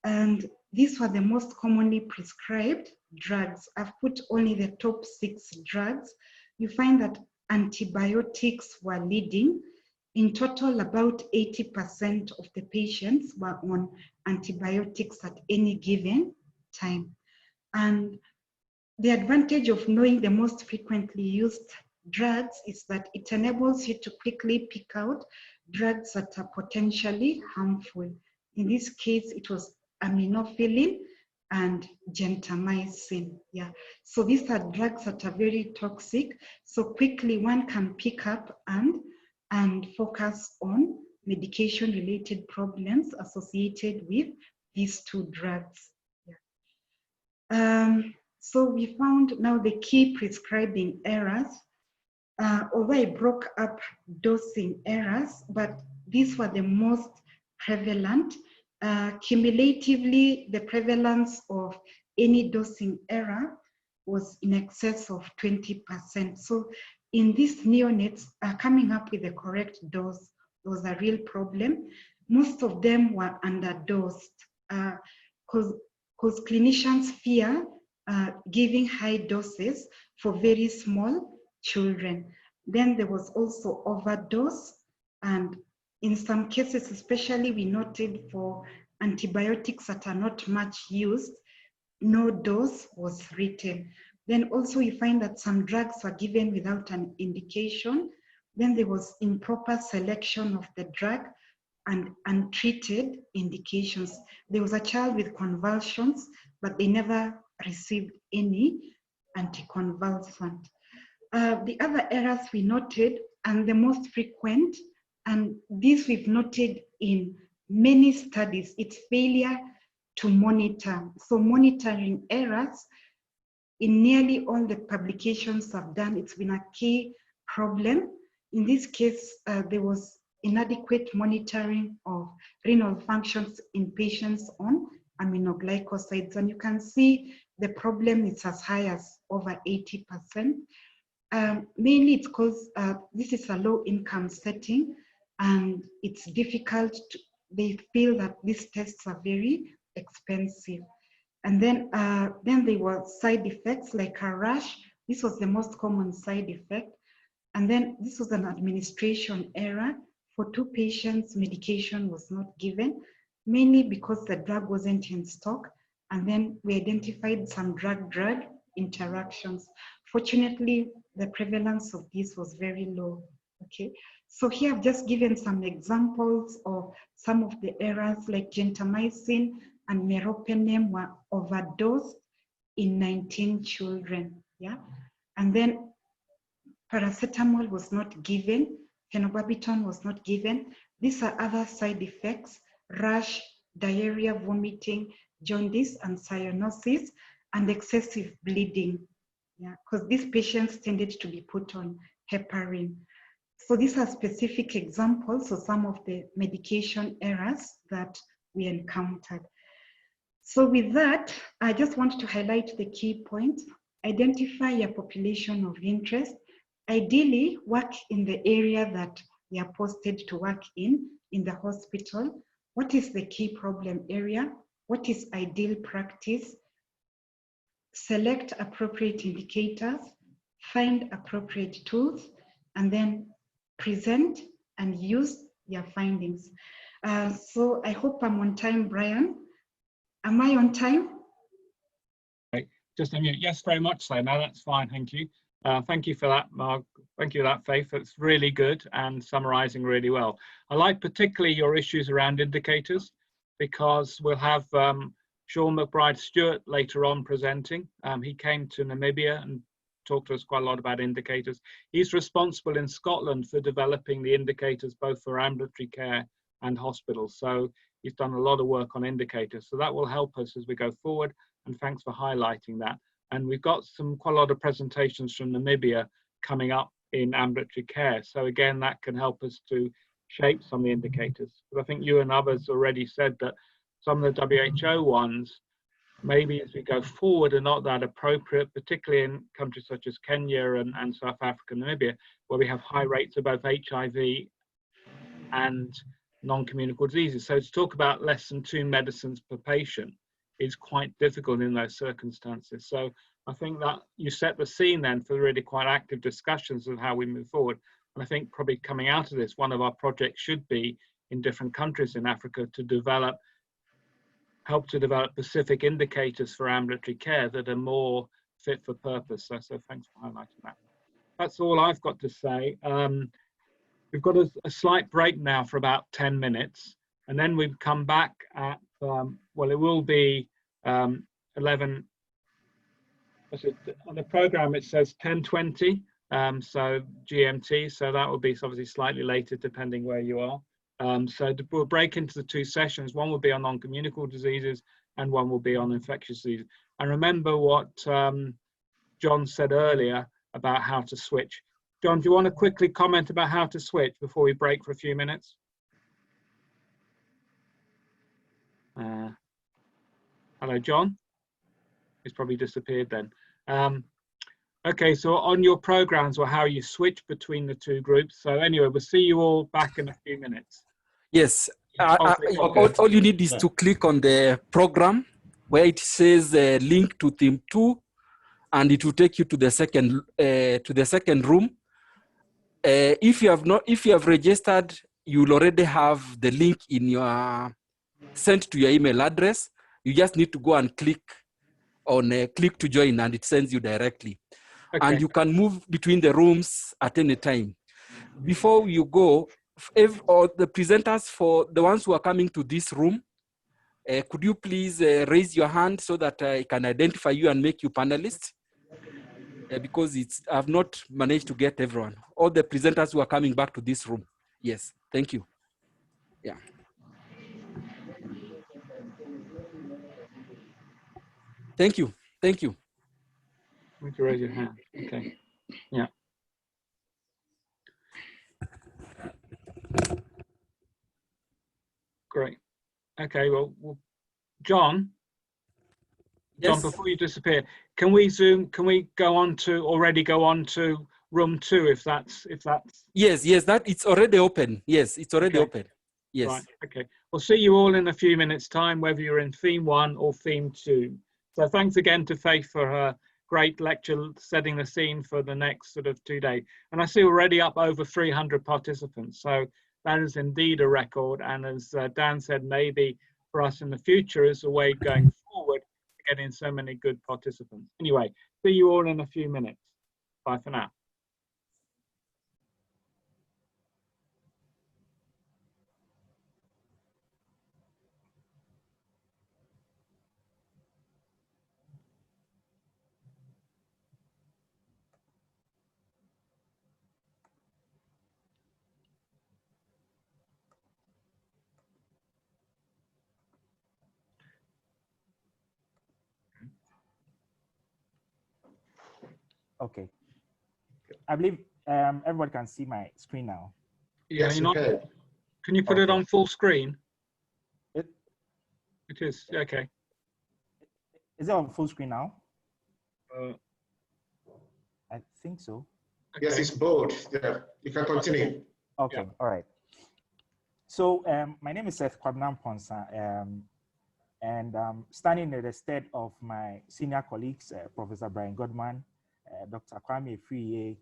Speaker 5: And these were the most commonly prescribed drugs. I've put only the top 6 drugs. You find that antibiotics were leading. In total, about 80% of the patients were on antibiotics at any given time. And the advantage of knowing the most frequently used drugs is that it enables you to quickly pick out drugs that are potentially harmful. In this case, it was aminophylline and gentamicin. Yeah. So these are drugs that are very toxic. So quickly one can pick up and focus on medication-related problems associated with these 2 drugs. Yeah. So we found now the key prescribing errors. Although I broke up dosing errors, but these were the most prevalent. Cumulatively, the prevalence of any dosing error was in excess of 20%. So in these neonates, coming up with the correct dose was a real problem. Most of them were underdosed because clinicians fear giving high doses for very small children. Then there was also overdose, and in some cases, especially we noted for antibiotics that are not much used, no dose was written. Then also you find that some drugs were given without an indication. Then there was improper selection of the drug and untreated indications. There was a child with convulsions, but they never received any anticonvulsant. The other errors we noted, and the most frequent, and this we've noted in many studies, it's failure to monitor. So monitoring errors, in nearly all the publications I've done, it's been a key problem. In this case, there was inadequate monitoring of renal functions in patients on aminoglycosides. And you can see the problem is as high as over 80%. Mainly it's because this is a low income setting and it's difficult to, they feel that these tests are very expensive. And then there were side effects like a rash. This was the most common side effect. And then this was an administration error. For 2 patients, medication was not given, mainly because the drug wasn't in stock. And then we identified some drug-drug interactions. Fortunately, the prevalence of this was very low. Okay, so here I've just given some examples of some of the errors, like gentamicin and meropenem were overdosed in 19 children. Yeah, and then paracetamol was not given, phenobarbital was not given. These are other side effects: rash, diarrhea, vomiting, jaundice, and cyanosis, and excessive bleeding. Yeah, because these patients tended to be put on heparin. So these are specific examples of some of the medication errors that we encountered. So with that, I just want to highlight the key points. Identify your population of interest. Ideally, work in the area that you are posted to work in the hospital. What is the key problem area? What is ideal practice? Select appropriate indicators, find appropriate tools, and then present and use your findings. So I hope I'm on time, Brian. Am I on time?
Speaker 1: Just a minute. Yes, very much so. No, that's fine. Thank you. Thank you for that, Mark. Thank you for that, Faith. It's really good and summarizing really well. I like particularly your issues around indicators, because we'll have Sean McBride-Stewart later on presenting. He came to Namibia and talked to us quite a lot about indicators. He's responsible in Scotland for developing the indicators both for ambulatory care and hospitals. So he's done a lot of work on indicators. So that will help us as we go forward. And thanks for highlighting that. And we've got quite a lot of presentations from Namibia coming up in ambulatory care. So again, that can help us to shape some of the indicators. But I think you and others already said that some of the WHO ones, maybe as we go forward, are not that appropriate, particularly in countries such as Kenya and South Africa and Namibia, where we have high rates of both HIV and non-communicable diseases. So to talk about less than 2 medicines per patient is quite difficult in those circumstances. So I think that you set the scene then for really quite active discussions of how we move forward. And I think probably coming out of this, one of our projects should be in different countries in Africa to help to develop specific indicators for ambulatory care that are more fit for purpose. So thanks for highlighting that. That's all I've got to say. We've got a slight break now for about 10 minutes, and then we've come back at, well, it will be 11, on the program it says 10:20, so GMT, so that will be obviously slightly later depending where you are. So we'll break into the 2 sessions. One will be on non-communicable diseases and one will be on infectious diseases. And remember what John said earlier about how to switch. John, do you want to quickly comment about how to switch before we break for a few minutes? Hello, John. He's probably disappeared then. Okay, so on your programs or how you switch between the 2 groups. So anyway, we'll see you all back in a few minutes.
Speaker 3: Yes, all you need is to click on the program where it says link to theme 2, and it will take you to the second room. If you have registered, you will already have the link in your sent to your email address. You just need to go and click on click to join, and it sends you directly. Okay. And you can move between the rooms at any time. Before you go, or the presenters, for the ones who are coming to this room, could you please raise your hand so that I can identify you and make you panelists? Because I've not managed to get everyone. All the presenters who are coming back to this room. Yes, thank you. Yeah. Thank you. Thank you.
Speaker 1: You can raise your hand. Okay. Yeah. Great. Okay. Well, John.
Speaker 3: Yes.
Speaker 1: John, before you disappear, can we zoom? Can we already go on to room 2 if that's?
Speaker 3: Yes. That it's already open. Yes, it's already open. Yes.
Speaker 1: Right. Okay. We'll see you all in a few minutes' time, whether you're in theme 1 or theme 2. So thanks again to Faith for her great lecture, setting the scene for the next sort of 2 days. And I see already up over 300 participants. So that is indeed a record. And as Dan said, maybe for us in the future is a way going forward to getting so many good participants. Anyway, see you all in a few minutes. Bye for now.
Speaker 6: Okay. I believe everyone can see my screen now.
Speaker 1: Yeah,
Speaker 2: Yes,
Speaker 1: okay. Can you put it on full screen? It is, okay.
Speaker 6: Is it on full screen now? I think so.
Speaker 7: Okay. Yes, it's bold. Yeah, you can continue.
Speaker 6: Okay, yeah. All right. So my name is Seth Kwabena Ponsa, and standing in the stead of my senior colleagues, Professor Brian Godman, Dr. Kwame Friye,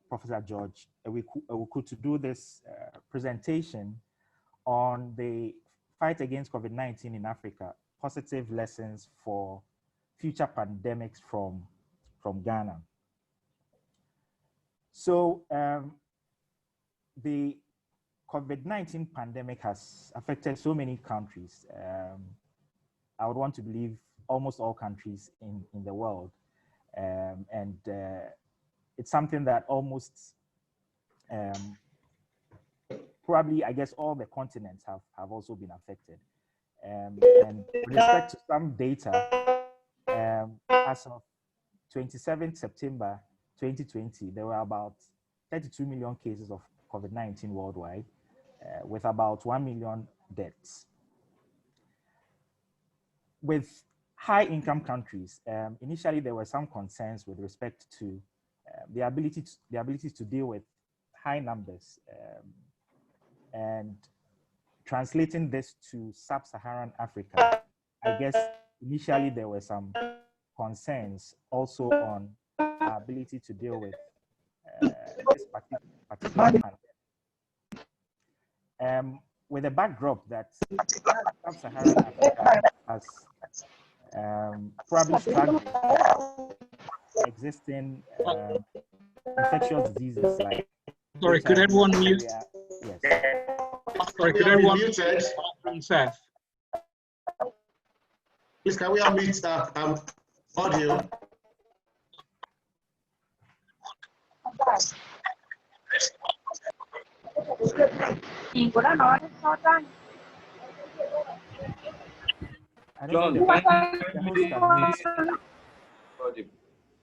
Speaker 6: Professor George Ewuku, to do this presentation on the fight against COVID-19 in Africa, positive lessons for future pandemics from Ghana. So the COVID-19 pandemic has affected so many countries. I would want to believe almost all countries in the world. It's something that almost probably, I guess, all the continents have also been affected. And with respect to some data, as of 27 September 2020, there were about 32 million cases of COVID-19 worldwide, with about 1 million deaths. With high-income countries, initially there were some concerns with respect to the ability to deal with high numbers, and translating this to sub-Saharan Africa. I guess initially there were some concerns also on our ability to deal with this particular pandemic. With the backdrop that sub-Saharan Africa has probably struggled with existing infectious diseases like
Speaker 1: Sorry, could everyone mute?
Speaker 6: Yes.
Speaker 1: Sorry, could everyone mute Seth?
Speaker 7: Please, can we unmute audio?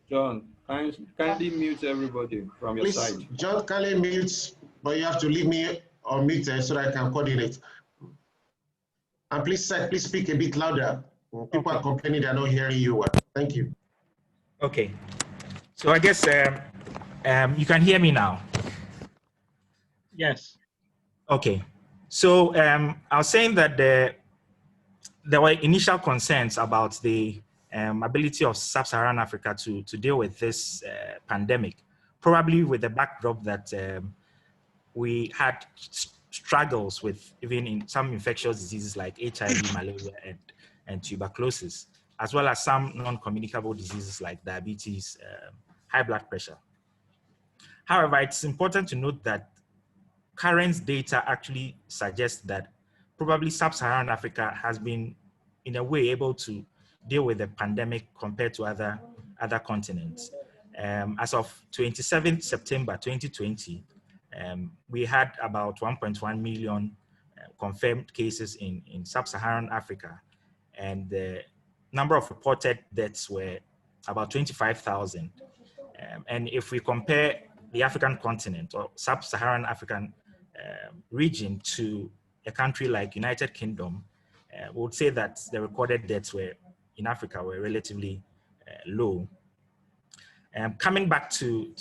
Speaker 8: John, kindly mute everybody from your side.
Speaker 7: John, kindly mute, but you have to leave me unmuted so that I can coordinate. And please, Seth, please speak a bit louder. People are complaining they're not hearing you well. Thank you.
Speaker 9: Okay. So I guess you can hear me now.
Speaker 1: Yes.
Speaker 9: Okay. So I was saying that there were initial concerns about the ability of sub-Saharan Africa to deal with this pandemic, probably with the backdrop that we had struggles with even in some infectious diseases like HIV, malaria, and tuberculosis, as well as some non-communicable diseases like diabetes, high blood pressure. However, it's important to note that current data actually suggests that probably sub-Saharan Africa has been, in a way, able to deal with the pandemic compared to other continents. As of 27 September 2020, we had about 1.1 million confirmed cases in sub-Saharan Africa, and the number of reported deaths were about 25,000. And if we compare the African continent or sub-Saharan African region to a country like United Kingdom, we would say that the recorded deaths in Africa were relatively low. Coming back to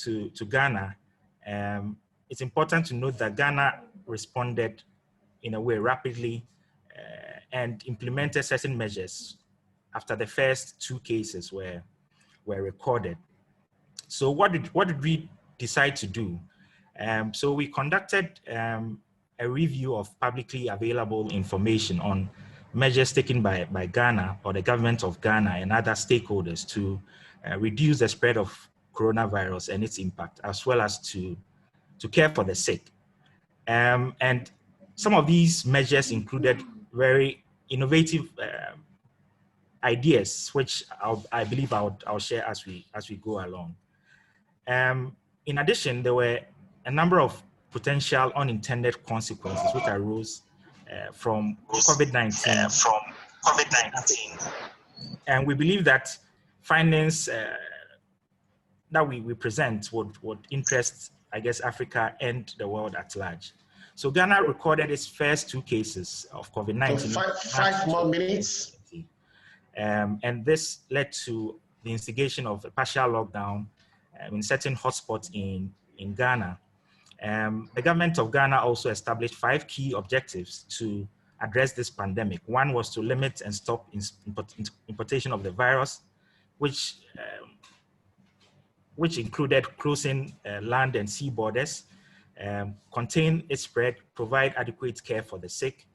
Speaker 9: Ghana, it's important to note that Ghana responded in a way rapidly and implemented certain measures after the first 2 cases were recorded. So what did we decide to do? So we conducted a review of publicly available information on measures taken by Ghana or the government of Ghana and other stakeholders to reduce the spread of coronavirus and its impact, as well as to care for the sick. And some of these measures included very innovative ideas, which I believe I'll share as we go along. In addition, there were a number of potential unintended consequences which arose from COVID-19. And we believe that findings that we present would interest, I guess, Africa and the world at large. So Ghana recorded its first 2 cases of COVID-19.
Speaker 7: So five more minutes.
Speaker 9: And this led to the instigation of a partial lockdown in certain hotspots in Ghana. The government of Ghana also established 5 key objectives to address this pandemic. One was to limit and stop importation of the virus, which included closing land and sea borders, contain its spread, provide adequate care for the sick,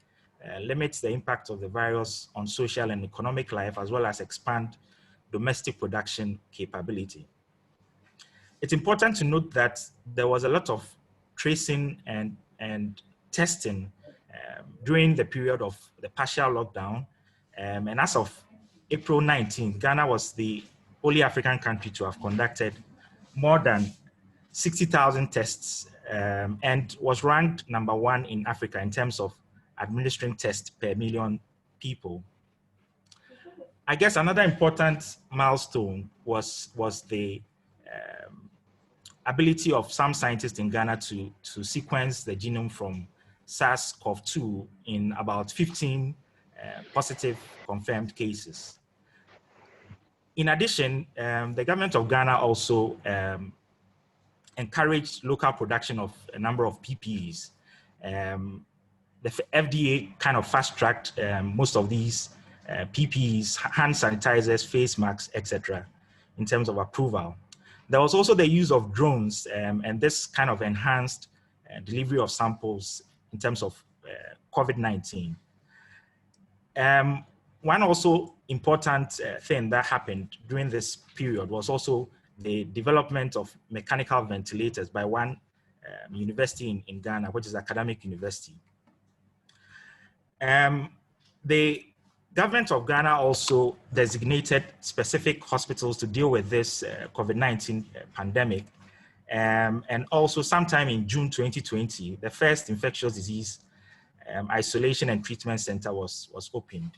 Speaker 9: limit the impact of the virus on social and economic life, as well as expand domestic production capability. it's important to note that there was a lot of tracing and testing during the period of the partial lockdown. And as of April 19th, Ghana was the only African country to have conducted more than 60,000 tests and was ranked #1 in Africa in terms of administering tests per million people. I guess another important milestone was the ability of some scientists in Ghana to sequence the genome from SARS-CoV-2 in about 15 positive confirmed cases. In addition, the government of Ghana also encouraged local production of a number of PPEs. The FDA kind of fast-tracked most of these PPEs, hand sanitizers, face masks, etc., in terms of approval. There was also the use of drones, and this kind of enhanced delivery of samples in terms of COVID-19. One also important thing that happened during this period was also the development of mechanical ventilators by one university in Ghana, which is Academic University. The government of Ghana also designated specific hospitals to deal with this COVID-19 pandemic. And also sometime in June 2020, the first infectious disease isolation and treatment center was opened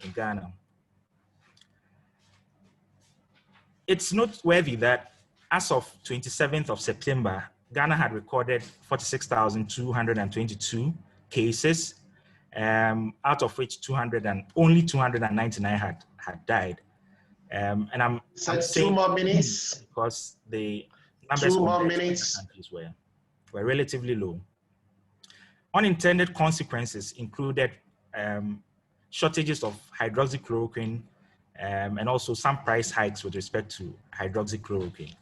Speaker 9: in Ghana. It's noteworthy that as of 27th of September, Ghana had recorded 46,222 cases, out of which only 299 had died. And I'm saying
Speaker 7: 2 more minutes
Speaker 9: because the numbers
Speaker 7: 2 more
Speaker 9: compared to
Speaker 7: minutes
Speaker 9: other countries were relatively low. Unintended consequences included shortages of hydroxychloroquine and also some price hikes with respect to hydroxychloroquine.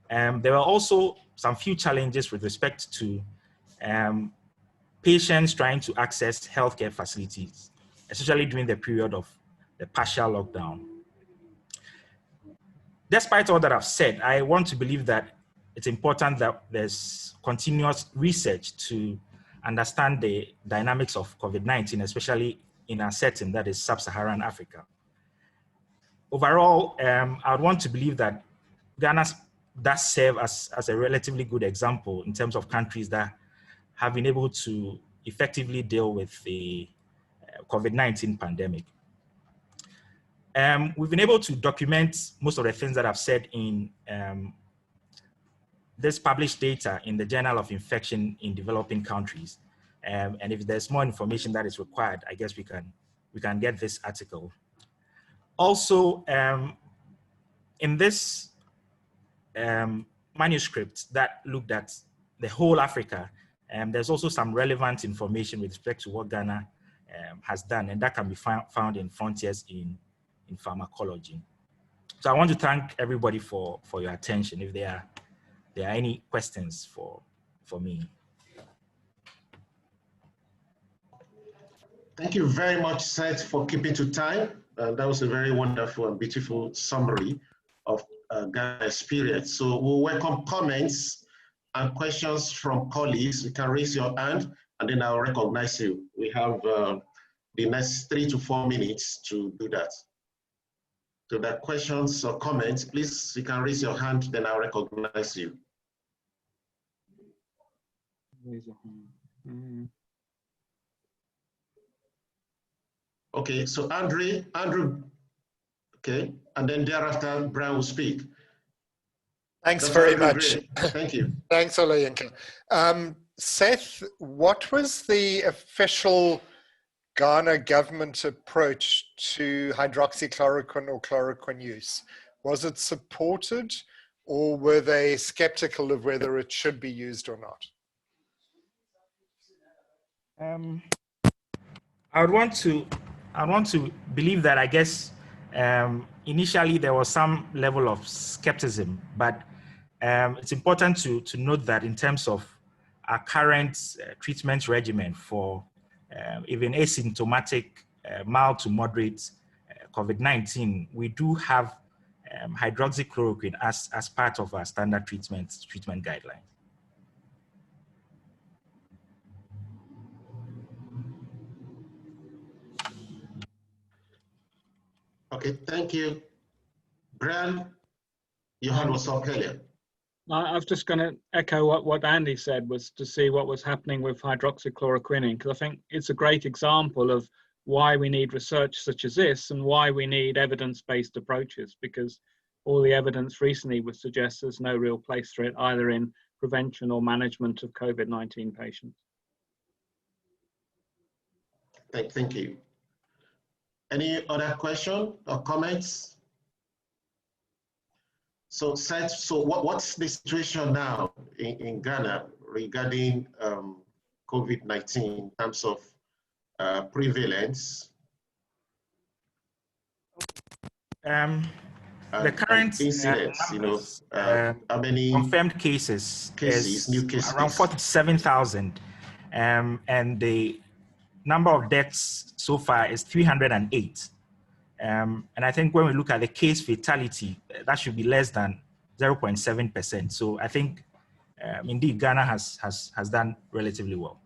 Speaker 9: There were also some few challenges with respect to patients trying to access healthcare facilities, especially during the period of the partial lockdown. Despite all that I've said, I want to believe that it's important that there's continuous research to understand the dynamics of COVID-19, especially in a setting that is sub-Saharan Africa. Overall, I would want to believe that Ghana does serve as a relatively good example in terms of countries that have been able to effectively deal with the COVID-19 pandemic. We've been able to document most of the things that I've said in this published data in the Journal of Infection in Developing Countries. And if there's more information that is required, I guess we can get this article. Also, in this manuscript that looked at the whole Africa, there's also some relevant information with respect to what Ghana has done, and that can be found in Frontiers in Pharmacology. So I want to thank everybody for your attention. If there are any questions for me.
Speaker 7: Thank you very much, Seth, for keeping to time. That was a very wonderful and beautiful summary of Ghana experience. So we'll welcome comments and questions from colleagues. You can raise your hand and then I'll recognize you. We have the next 3 to 4 minutes to do that. So that questions or comments, please, you can raise your hand, then I'll recognize you.
Speaker 1: Raise your hand.
Speaker 7: Okay, so Andrew, okay, and then thereafter Brian will speak.
Speaker 2: Thanks very much.
Speaker 7: Great. Thank you.
Speaker 2: Thanks, Olayinka. Seth, what was the official Ghana government approach to hydroxychloroquine or chloroquine use? Was it supported, or were they skeptical of whether it should be used or not?
Speaker 9: I want to believe that, I guess, initially there was some level of skepticism, but it's important to note that in terms of our current treatment regimen for even asymptomatic, mild to moderate COVID-19, we do have hydroxychloroquine as part of our standard treatment guidelines.
Speaker 7: Okay, thank you. Brian, your hand was up earlier.
Speaker 1: I was just going to echo what Andy said, was to see what was happening with hydroxychloroquine, because I think it's a great example of why we need research such as this and why we need evidence-based approaches, because all the evidence recently would suggest there's no real place for it either in prevention or management of COVID-19 patients.
Speaker 7: Thank you. Any other question or comments? So, Seth, so what's the situation now in Ghana regarding COVID-19 in terms of prevalence?
Speaker 9: The current
Speaker 7: incidents,
Speaker 9: numbers,
Speaker 7: how many
Speaker 9: confirmed cases
Speaker 7: new cases?
Speaker 9: Around 47,000, and the number of deaths so far is 308. And I think when we look at the case fatality, that should be less than 0.7%. So I think indeed Ghana has done relatively well.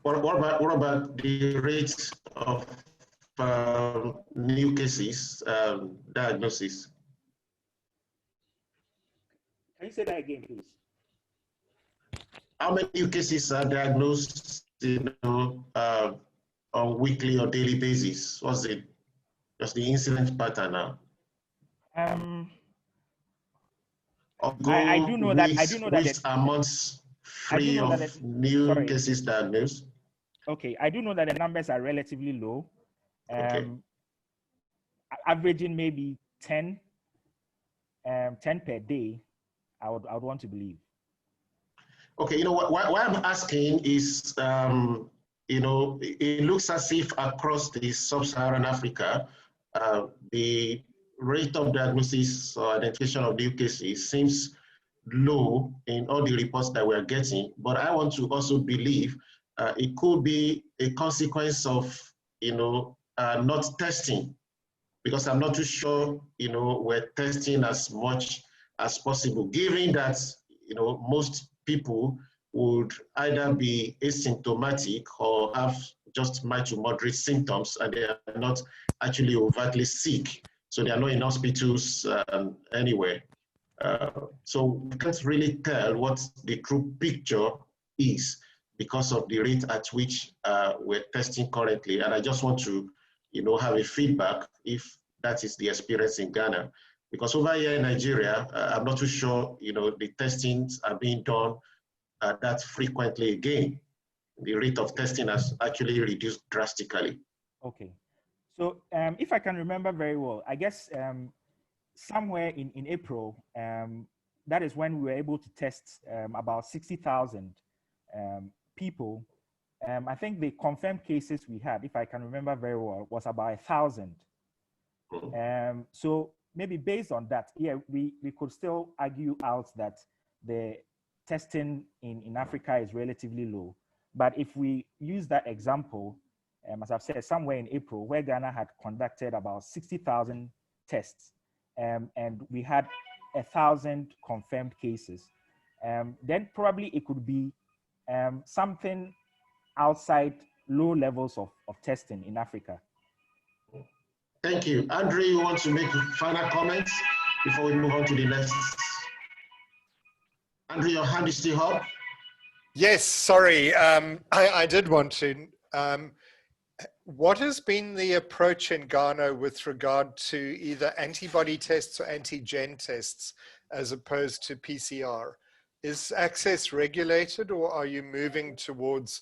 Speaker 7: What about the rates of new cases, diagnosis?
Speaker 6: Can you say that again, please?
Speaker 7: How many new cases are diagnosed, on weekly or daily basis? What's the incident pattern now?
Speaker 6: I do know that. I do know that.
Speaker 7: Weeks and months free of new cases diagnosed.
Speaker 6: Okay, I do know that the numbers are relatively low. Averaging maybe 10 per day, I would want to believe.
Speaker 7: Okay, you know why I'm asking is, it looks as if across the sub-Saharan Africa, the rate of diagnosis or identification of new cases seems low in all the reports that we're getting. But I want to also believe it could be a consequence of, not testing, because I'm not too sure, we're testing as much as possible, given that, most people would either be asymptomatic or have just mild to moderate symptoms, and they are not actually overtly sick. So they are not in hospitals anywhere. So we can't really tell what the true picture is because of the rate at which we're testing currently. And I just want to, have a feedback if that is the experience in Ghana. Because over here in Nigeria, I'm not too sure, the testings are being done that frequently again. The rate of testing has actually reduced drastically.
Speaker 6: Okay. So if I can remember very well, I guess somewhere in April, that is when we were able to test about 60,000 people. I think the confirmed cases we had, if I can remember very well, was about 1,000. So maybe based on that, yeah, we could still argue out that the testing in Africa is relatively low. But if we use that example, as I've said, somewhere in April, where Ghana had conducted about 60,000 tests, and we had 1,000 confirmed cases, then probably it could be something outside low levels of testing in Africa.
Speaker 7: Thank you. Andrew, you want to make final comments before we move on to the next? Andrew, your hand is still up.
Speaker 2: Yes, sorry. I did want to. What has been the approach in Ghana with regard to either antibody tests or antigen tests as opposed to PCR? Is access regulated, or are you moving towards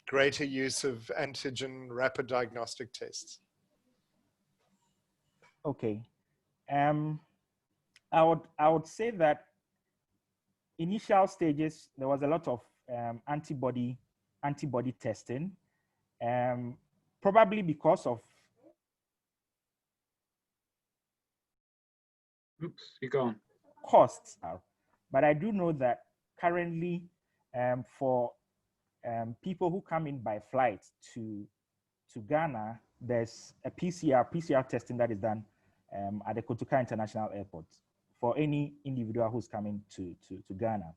Speaker 2: greater use of antigen rapid diagnostic tests?
Speaker 6: Okay. I would say that initial stages, there was a lot of antibody testing, probably because of.
Speaker 1: Oops, you're gone.
Speaker 6: Costs. But I do know that currently for people who come in by flight to Ghana, there's a PCR testing that is done at the Kotoka International Airport for any individual who's coming to Ghana.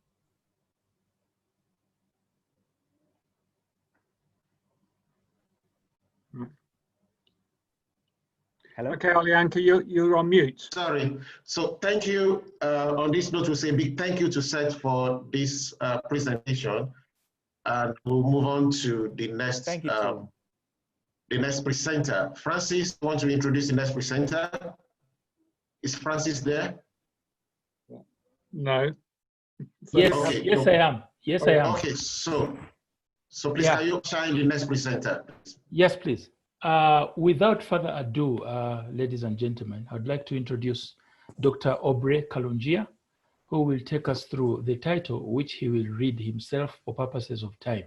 Speaker 6: Hello?
Speaker 1: Okay, Olianka, you're on mute.
Speaker 7: Sorry. So thank you. On this note, we'll say a big thank you to Seth for this presentation. And we'll move on to the next,
Speaker 6: Thank you,
Speaker 7: the next presenter. Francis, want to introduce the next presenter? Is Francis there?
Speaker 1: No.
Speaker 10: Yes,
Speaker 7: okay,
Speaker 10: yes,
Speaker 7: no.
Speaker 10: I am. Yes, I am.
Speaker 7: Okay, so please,
Speaker 10: Yeah.
Speaker 7: can you shine the next presenter?
Speaker 10: Yes, please. Without further ado, ladies and gentlemen, I'd like to introduce Dr. Aubrey Kalonjia, who will take us through the title, which he will read himself for purposes of time.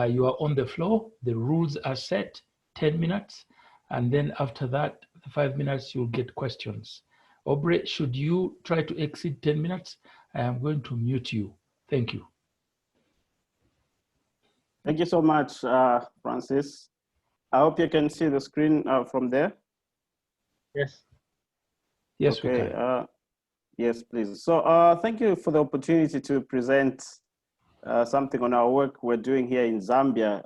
Speaker 10: You are on the floor. The rules are set, 10 minutes. And then after that, the 5 minutes, you'll get questions. Aubrey, should you try to exceed 10 minutes, I am going to mute you. Thank you.
Speaker 11: Thank you so much, Francis. I hope you can see the screen from there.
Speaker 1: Yes.
Speaker 10: Yes,
Speaker 11: okay,
Speaker 10: we can.
Speaker 11: Yes, please. So thank you for the opportunity to present something on our work we're doing here in Zambia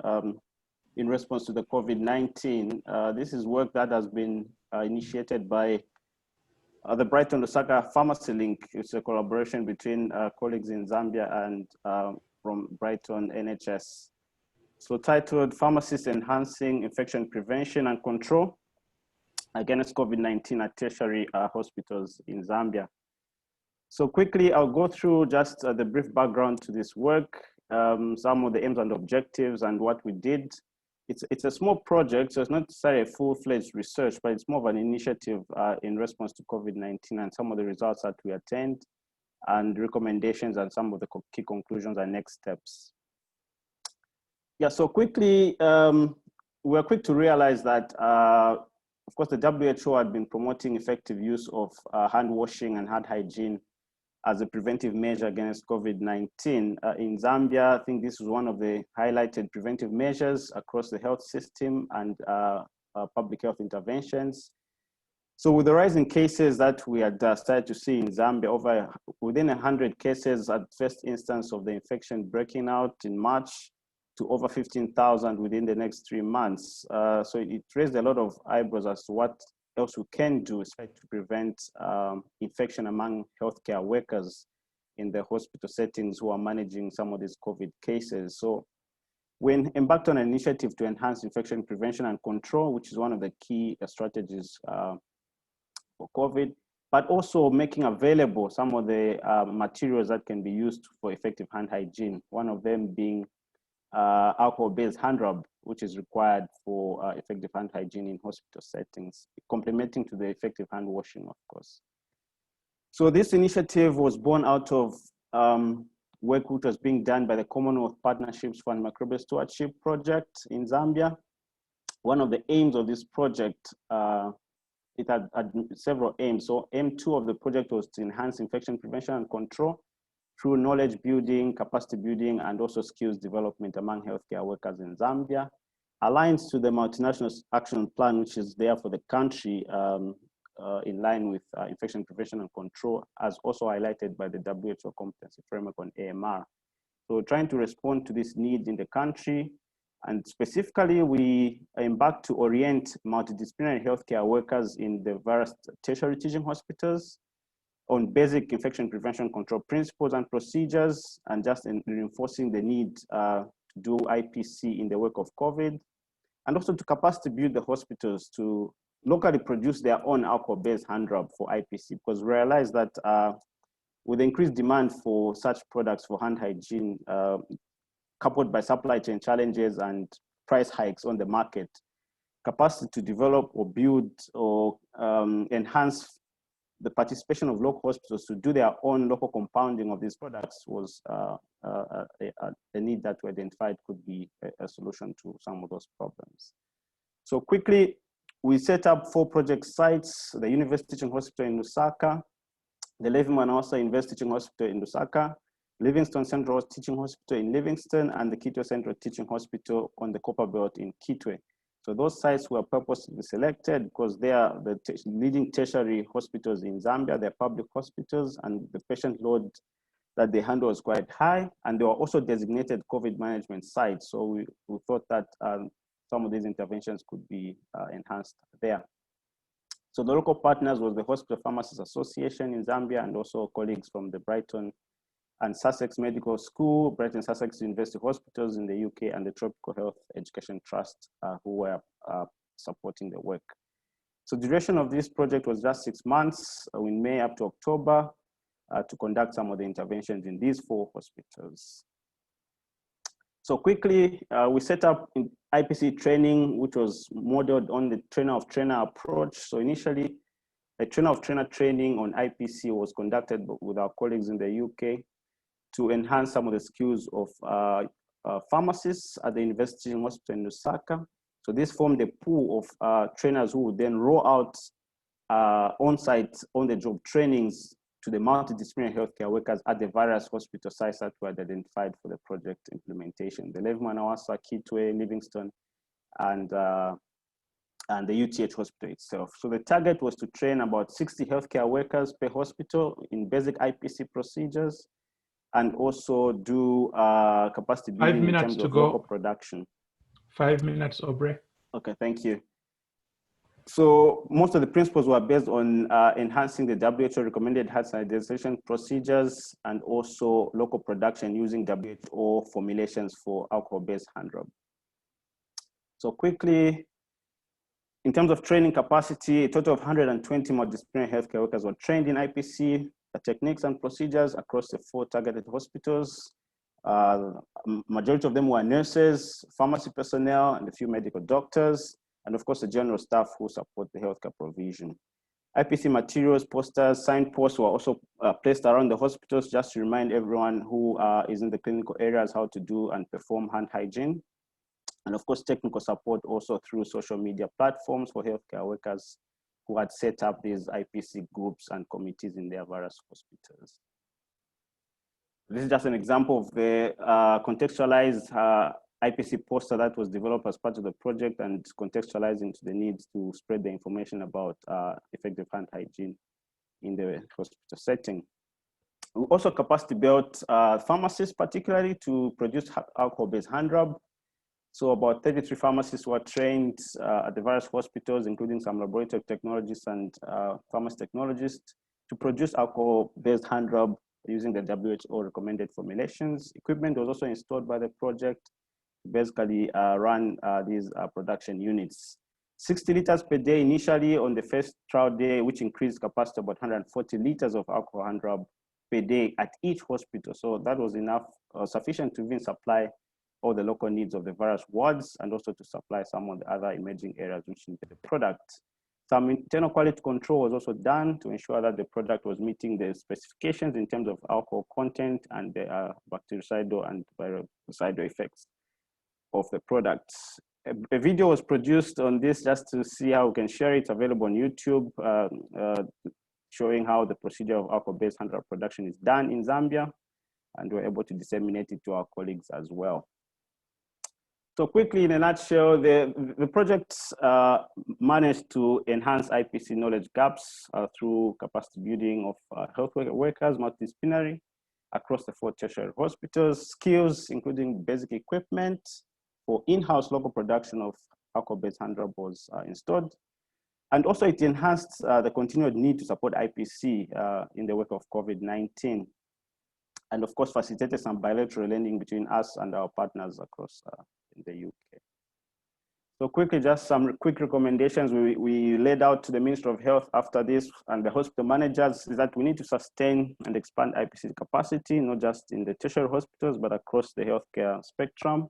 Speaker 11: in response to the COVID-19. This is work that has been initiated by the Brighton-Lusaka Pharmacy Link. It's a collaboration between colleagues in Zambia and from Brighton NHS. So titled Pharmacists Enhancing Infection Prevention and Control Against COVID-19 at Tertiary Hospitals in Zambia. So quickly, I'll go through just the brief background to this work, some of the aims and objectives and what we did. It's a small project, so it's not necessarily a full-fledged research, but it's more of an initiative in response to COVID-19 and some of the results that we attained and recommendations and some of the key conclusions and next steps. Yeah, so quickly, we're quick to realize that, of course, the WHO had been promoting effective use of hand washing and hand hygiene as a preventive measure against COVID-19. In Zambia, I think this is one of the highlighted preventive measures across the health system and public health interventions. So with the rising cases that we had started to see in Zambia, within 100 cases at first instance of the infection breaking out in March, to over 15,000 within the next 3 months. So it raised a lot of eyebrows as to what else we can do to prevent infection among healthcare workers in the hospital settings who are managing some of these COVID cases. So we embarked on an initiative to enhance infection prevention and control, which is one of the key strategies for COVID, but also making available some of the materials that can be used for effective hand hygiene, one of them being alcohol-based hand rub, which is required for effective hand hygiene in hospital settings, complementing to the effective hand washing, of course. So this initiative was born out of work which was being done by the Commonwealth Partnerships for Antimicrobial Stewardship project in Zambia. One of the aims of this project, it had several aims. So aim 2 of the project was to enhance infection prevention and control through knowledge building, capacity building, and also skills development among healthcare workers in Zambia. Aligns to the multinational action plan, which is there for the country in line with infection prevention and control, as also highlighted by the WHO competency framework on AMR. So trying to respond to this need in the country, and specifically we embarked to orient multidisciplinary healthcare workers in the various tertiary teaching hospitals on basic infection prevention control principles and procedures, and just in reinforcing the need to do IPC in the wake of COVID, and also to capacity build the hospitals to locally produce their own alcohol-based hand rub for IPC, because we realize that with increased demand for such products for hand hygiene, coupled by supply chain challenges and price hikes on the market, capacity to develop or build or enhance the participation of local hospitals to do their own local compounding of these products was a need that we identified could be a solution to some of those problems. So quickly, we set up 4 project sites: the University Teaching Hospital in Lusaka, the Levi Manasseh University Teaching Hospital in Lusaka, Livingstone Central Teaching Hospital in Livingstone, and the Kitwe Central Teaching Hospital on the Copper Belt in Kitwe. So those sites were purposely selected because they are the leading tertiary hospitals in Zambia. They're public hospitals, and the patient load that they handle was quite high. And they were also designated COVID management sites. So we thought that some of these interventions could be enhanced there. So the local partners was the Hospital Pharmacists Association in Zambia, and also colleagues from the Brighton and Sussex Medical School, Brighton Sussex University Hospitals in the UK, and the Tropical Health Education Trust, who were supporting the work. So the duration of this project was just 6 months, in May up to October, to conduct some of the interventions in these 4 hospitals. So quickly, we set up IPC training, which was modeled on the trainer of trainer approach. So initially, a trainer of trainer training on IPC was conducted with our colleagues in the UK to enhance some of the skills of pharmacists at the University Hospital in Lusaka. So this formed a pool of trainers who would then roll out on-site, on-the-job trainings to the multidisciplinary healthcare workers at the various hospital sites that were identified for the project implementation: the Levi Manawasa, Kitwe, Livingston, and the UTH hospital itself. So the target was to train about 60 healthcare workers per hospital in basic IPC procedures, and also do capacity building in terms of local production.
Speaker 10: 5 minutes, Aubrey.
Speaker 11: Okay, thank you. So most of the principles were based on enhancing the WHO recommended hand sanitization procedures, and also local production using WHO formulations for alcohol-based hand rub. So quickly, in terms of training capacity, a total of 120 multidisciplinary healthcare workers were trained in IPC techniques and procedures across the 4 targeted hospitals. Majority of them were nurses, pharmacy personnel, and a few medical doctors, and of course the general staff who support the healthcare provision. IPC materials, posters, signposts were also placed around the hospitals just to remind everyone who is in the clinical areas how to do and perform hand hygiene. And of course, technical support also through social media platforms for healthcare workers who had set up these IPC groups and committees in their various hospitals. This is just an example of the contextualized IPC poster that was developed as part of the project and contextualized into the needs to spread the information about effective hand hygiene in the hospital setting. We also capacity built pharmacists, particularly to produce alcohol-based hand rub. So about 33 pharmacists were trained at the various hospitals, including some laboratory technologists and pharmacy technologists, to produce alcohol-based hand rub using the WHO recommended formulations. Equipment was also installed by the project to basically run these production units. 60 liters per day initially on the first trial day, which increased capacity about 140 liters of alcohol hand rub per day at each hospital. So that was enough, sufficient to even supply all the local needs of the various wards, and also to supply some of the other emerging areas which needed the product. Some internal quality control was also done to ensure that the product was meeting the specifications in terms of alcohol content and the bactericidal and virucidal effects of the products. A video was produced on this just to see how we can share it. It's available on YouTube, showing how the procedure of alcohol-based hand rub production is done in Zambia, and we're able to disseminate it to our colleagues as well. So quickly, in a nutshell, the project managed to enhance IPC knowledge gaps through capacity building of health workers, multidisciplinary, across the 4 tertiary hospitals, skills including basic equipment for in-house local production of alcohol-based hand rub was installed. And also it enhanced the continued need to support IPC in the wake of COVID-19. And of course, facilitated some bilateral lending between us and our partners across in the UK. So quickly, just some quick recommendations we laid out to the Ministry of Health after this and the hospital managers is that we need to sustain and expand IPC capacity, not just in the tertiary hospitals, but across the healthcare spectrum,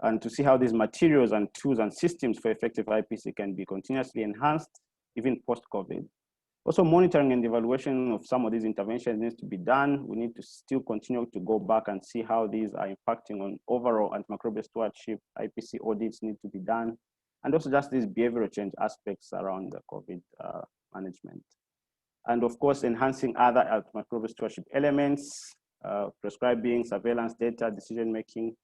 Speaker 11: and to see how these materials and tools and systems for effective IPC can be continuously enhanced, even post-COVID. Also, monitoring and evaluation of some of these interventions needs to be done. We need to still continue to go back and see how these are impacting on overall antimicrobial stewardship. IPC audits need to be done. And also just these behavioral change aspects around the COVID management. And of course, enhancing other antimicrobial stewardship elements, prescribing, surveillance data, decision-making,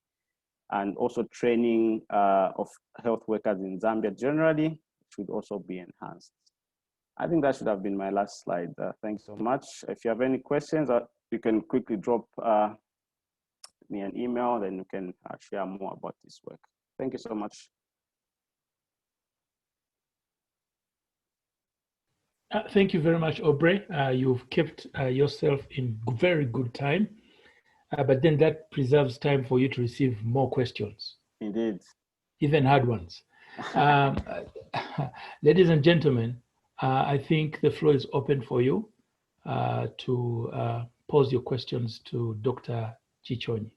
Speaker 11: and also training of health workers in Zambia generally should also be enhanced. I think that should have been my last slide. Thanks so much. If you have any questions, you can quickly drop me an email, then you can share more about this work. Thank you so much.
Speaker 10: Thank you very much, Aubrey. You've kept yourself in very good time, but then that preserves time for you to receive more questions.
Speaker 11: Indeed.
Speaker 10: Even hard ones. Ladies and gentlemen, I think the floor is open for you to pose your questions to Dr. Chichonyi.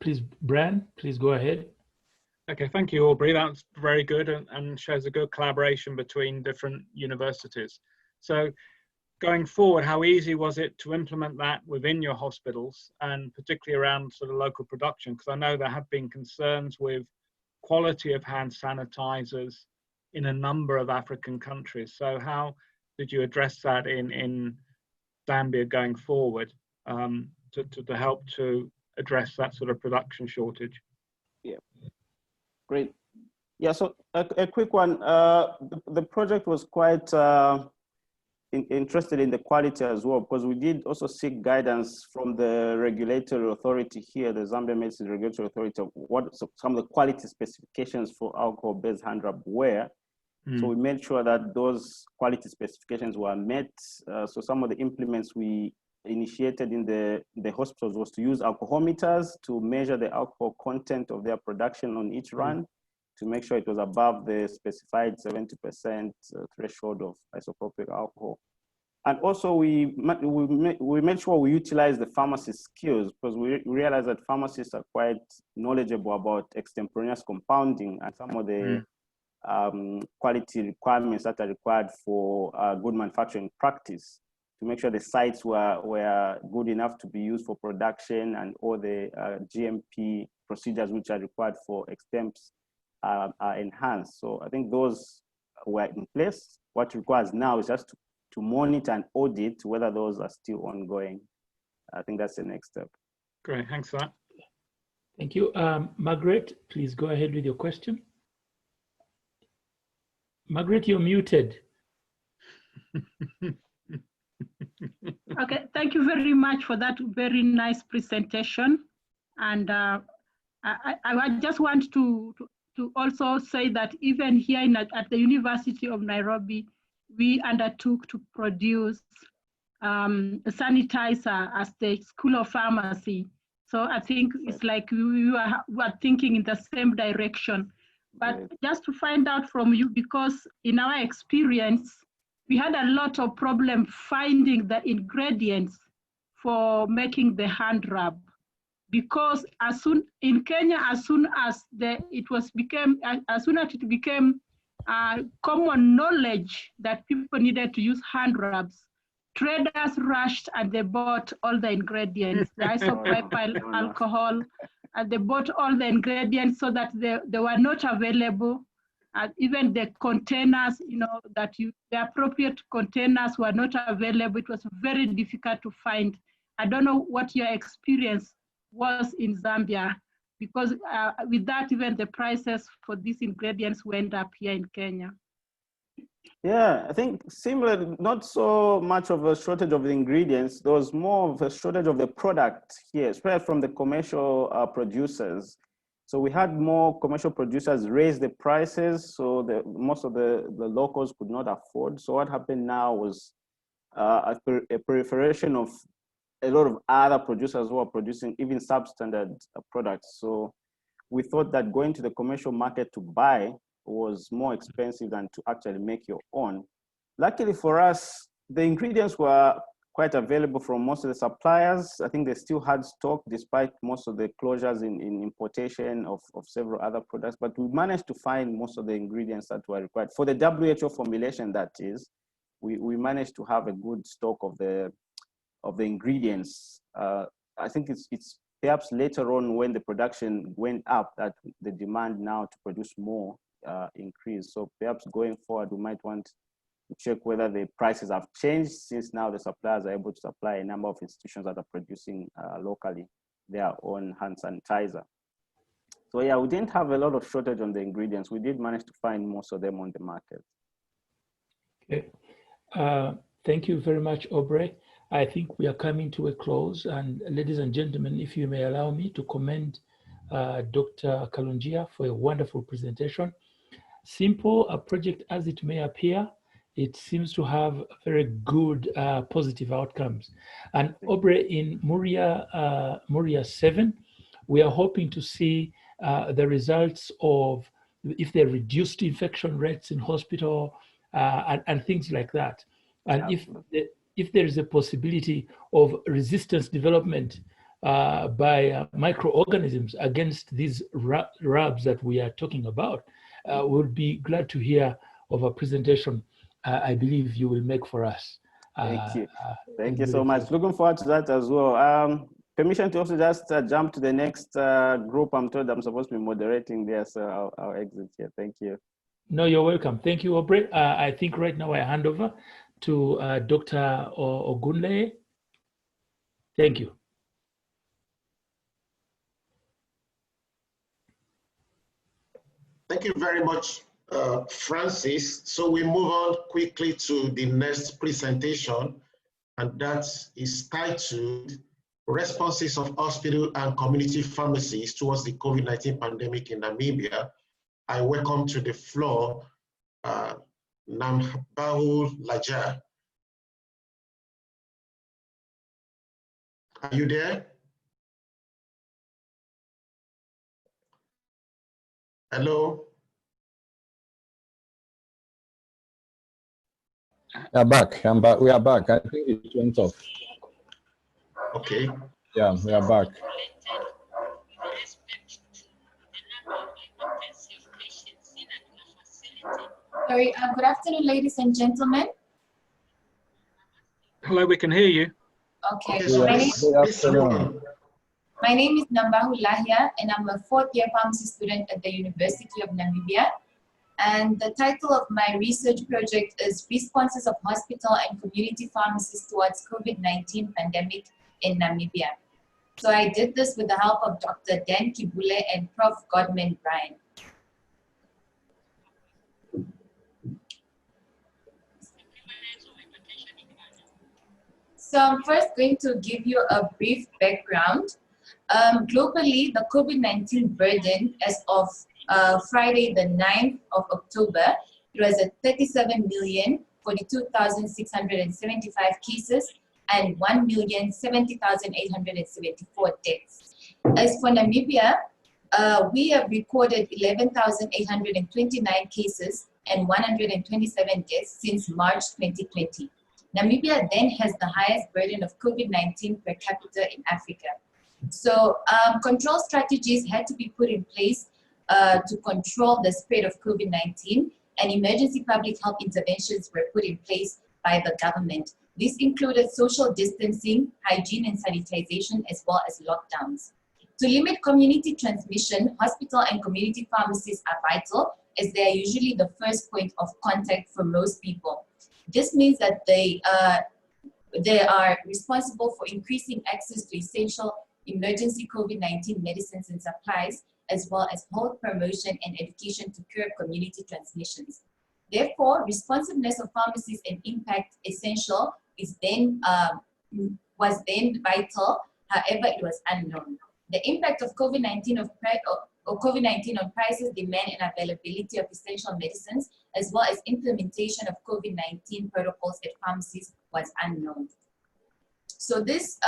Speaker 10: Please, Brian, please go ahead.
Speaker 1: Okay, thank you, Aubrey. That's very good and shows a good collaboration between different universities. So going forward, how easy was it to implement that within your hospitals, and particularly around sort of local production? Because I know there have been concerns with quality of hand sanitizers in a number of African countries. So how did you address that in Zambia going forward to help to address that sort of production shortage?
Speaker 11: Yeah, great. Yeah, so a quick one. The project was quite interested in the quality as well, because we did also seek guidance from the regulatory authority here, the Zambia Medicine Regulatory Authority, of what some of the quality specifications for alcohol-based hand rub were. So we made sure that those quality specifications were met. So some of the implements we initiated in the hospitals was to use alcohometers to measure the alcohol content of their production on each run, to make sure it was above the specified 70% threshold of isopropyl alcohol. And also we made sure we utilize the pharmacist skills, because we realized that pharmacists are quite knowledgeable about extemporaneous compounding and some of the quality requirements that are required for good manufacturing practice, to make sure the sites were good enough to be used for production, and all the GMP procedures which are required for extemps are enhanced. So I think those were in place. What requires now is just to monitor and audit whether those are still ongoing. I think that's the next step.
Speaker 1: Great, thanks for that.
Speaker 10: Thank you. Margaret, please go ahead with your question. Margaret, you're muted.
Speaker 4: Okay, thank you very much for that very nice presentation. And I just want to also say that even here at the University of Nairobi, we undertook to produce a sanitizer as the School of Pharmacy. So I think it's like we are thinking in the same direction. But just to find out from you, because in our experience, we had a lot of problem finding the ingredients for making the hand rub, because in Kenya, as soon as it became common knowledge that people needed to use hand rubs, traders rushed and they bought all the ingredients, the isopropyl alcohol, and they bought all the ingredients so that they were not available. Even the containers, the appropriate containers were not available. It was very difficult to find. I don't know what your experience was in Zambia, because with that, even the prices for these ingredients went up here in Kenya.
Speaker 11: Yeah, I think similar, not so much of a shortage of the ingredients. There was more of a shortage of the product here, especially from the commercial producers. So we had more commercial producers raise the prices, so most of the locals could not afford. So what happened now was a proliferation of a lot of other producers who are producing even substandard products. So we thought that going to the commercial market to buy was more expensive than to actually make your own. Luckily for us, the ingredients were quite available from most of the suppliers. I think they still had stock despite most of the closures in importation of several other products, but we managed to find most of the ingredients that were required. For the WHO formulation, that is, we managed to have a good stock of the ingredients. I think it's perhaps later on when the production went up that the demand now to produce more increased. So perhaps going forward, we might want check whether the prices have changed, since now the suppliers are able to supply a number of institutions that are producing locally their own hand sanitizer. So yeah, we didn't have a lot of shortage on the ingredients. We did manage to find most of them on the market.
Speaker 10: Okay. Thank you very much, Aubrey. I think we are coming to a close, and ladies and gentlemen, if you may allow me to commend Dr. Kalonjia for a wonderful presentation. Simple a project as it may appear, it seems to have very good positive outcomes. And Aubrey, in MURIA 7, we are hoping to see the results of if they reduced infection rates in hospital and things like that. And if there is a possibility of resistance development by microorganisms against these RABs that we are talking about, we'll be glad to hear of a presentation I believe you will make for us.
Speaker 11: Thank you. Thank you so much. Looking forward to that as well. Permission to also just jump to the next group. I'm told I'm supposed to be moderating there, so I'll exit here. Thank you.
Speaker 10: No, you're welcome. Thank you, Aubrey. I think right now I hand over to Dr. Ogunleye. Thank you.
Speaker 7: Thank you very much, Francis. So we move on quickly to the next presentation, and that is titled Responses of Hospital and Community Pharmacies Towards the COVID-19 Pandemic in Namibia. I welcome to the floor Nambahu Laja. Are you there? Hello?
Speaker 12: I'm back. We are back. I think it went off.
Speaker 7: Okay.
Speaker 12: Yeah, we are back.
Speaker 13: Sorry, good afternoon, ladies and gentlemen.
Speaker 1: Hello, we can hear you.
Speaker 13: Okay,
Speaker 7: my
Speaker 13: name is Nambahu Lahia, and I'm a fourth-year pharmacy student at the University of Namibia. And the title of my research project is Responses of Hospital and Community Pharmacies Towards COVID-19 Pandemic in Namibia. So I did this with the help of Dr. Dan Kibule and Prof. Godman Bryan. So I'm first going to give you a brief background. Globally, the COVID-19 burden as of Friday, the 9th of October, it was at 37,042,675 cases and 1,070,874 deaths. As for Namibia, we have recorded 11,829 cases and 127 deaths since March 2020. Namibia then has the highest burden of COVID-19 per capita in Africa. So control strategies had to be put in place to control the spread of COVID-19, and emergency public health interventions were put in place by the government. This included social distancing, hygiene and sanitization, as well as lockdowns. To limit community transmission, hospital and community pharmacies are vital, as they are usually the first point of contact for most people. This means that they are responsible for increasing access to essential emergency COVID-19 medicines and supplies, as well as health promotion and education to curb community transmissions. Therefore, responsiveness of pharmacies and impact essential was then vital, however, it was unknown. The impact of COVID-19 on prices, demand, and availability of essential medicines, as well as implementation of COVID-19 protocols at pharmacies was unknown. So this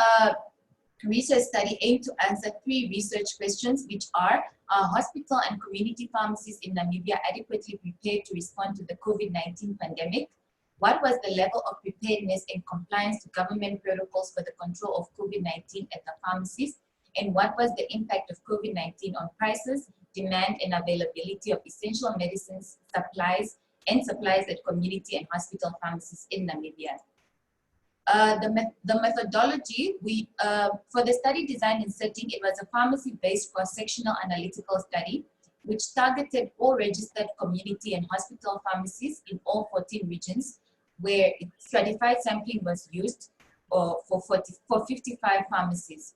Speaker 13: research study aimed to answer 3 research questions, which are hospital and community pharmacies in Namibia adequately prepared to respond to the COVID-19 pandemic? What was the level of preparedness and compliance to government protocols for the control of COVID-19 at the pharmacies? And what was the impact of COVID-19 on prices, demand, and availability of essential medicines, supplies at community and hospital pharmacies in Namibia? The methodology, for the study design and setting, it was a pharmacy-based cross-sectional analytical study, which targeted all registered community and hospital pharmacies in all 14 regions where stratified sampling was used for 55 pharmacies.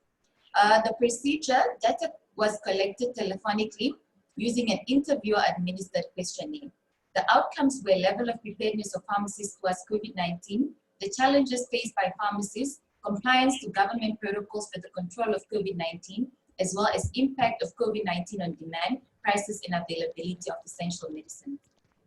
Speaker 13: The procedure, data was collected telephonically using an interviewer-administered questionnaire. The outcomes were level of preparedness of pharmacists towards COVID-19, the challenges faced by pharmacists, compliance to government protocols for the control of COVID-19, as well as impact of COVID-19 on demand, prices, and availability of essential medicines.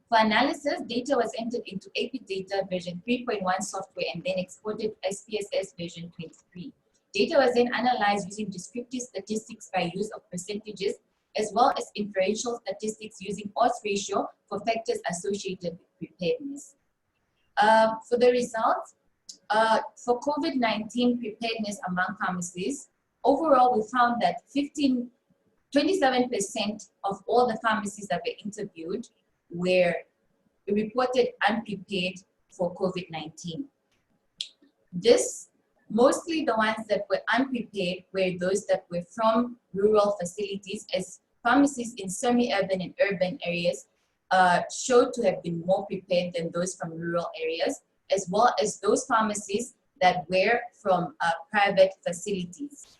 Speaker 13: For analysis, data was entered into AP Data version 3.1 software and then exported SPSS version 23. Data was then analyzed using descriptive statistics by use of percentages, as well as inferential statistics using odds ratio for factors associated with preparedness. For the results, for COVID-19 preparedness among pharmacies, overall we found that 27% of all the pharmacies that were interviewed were reported unprepared for COVID-19. Mostly the ones that were unprepared were those that were from rural facilities, as pharmacies in semi-urban and urban areas showed to have been more prepared than those from rural areas, as well as those pharmacies that were from private facilities.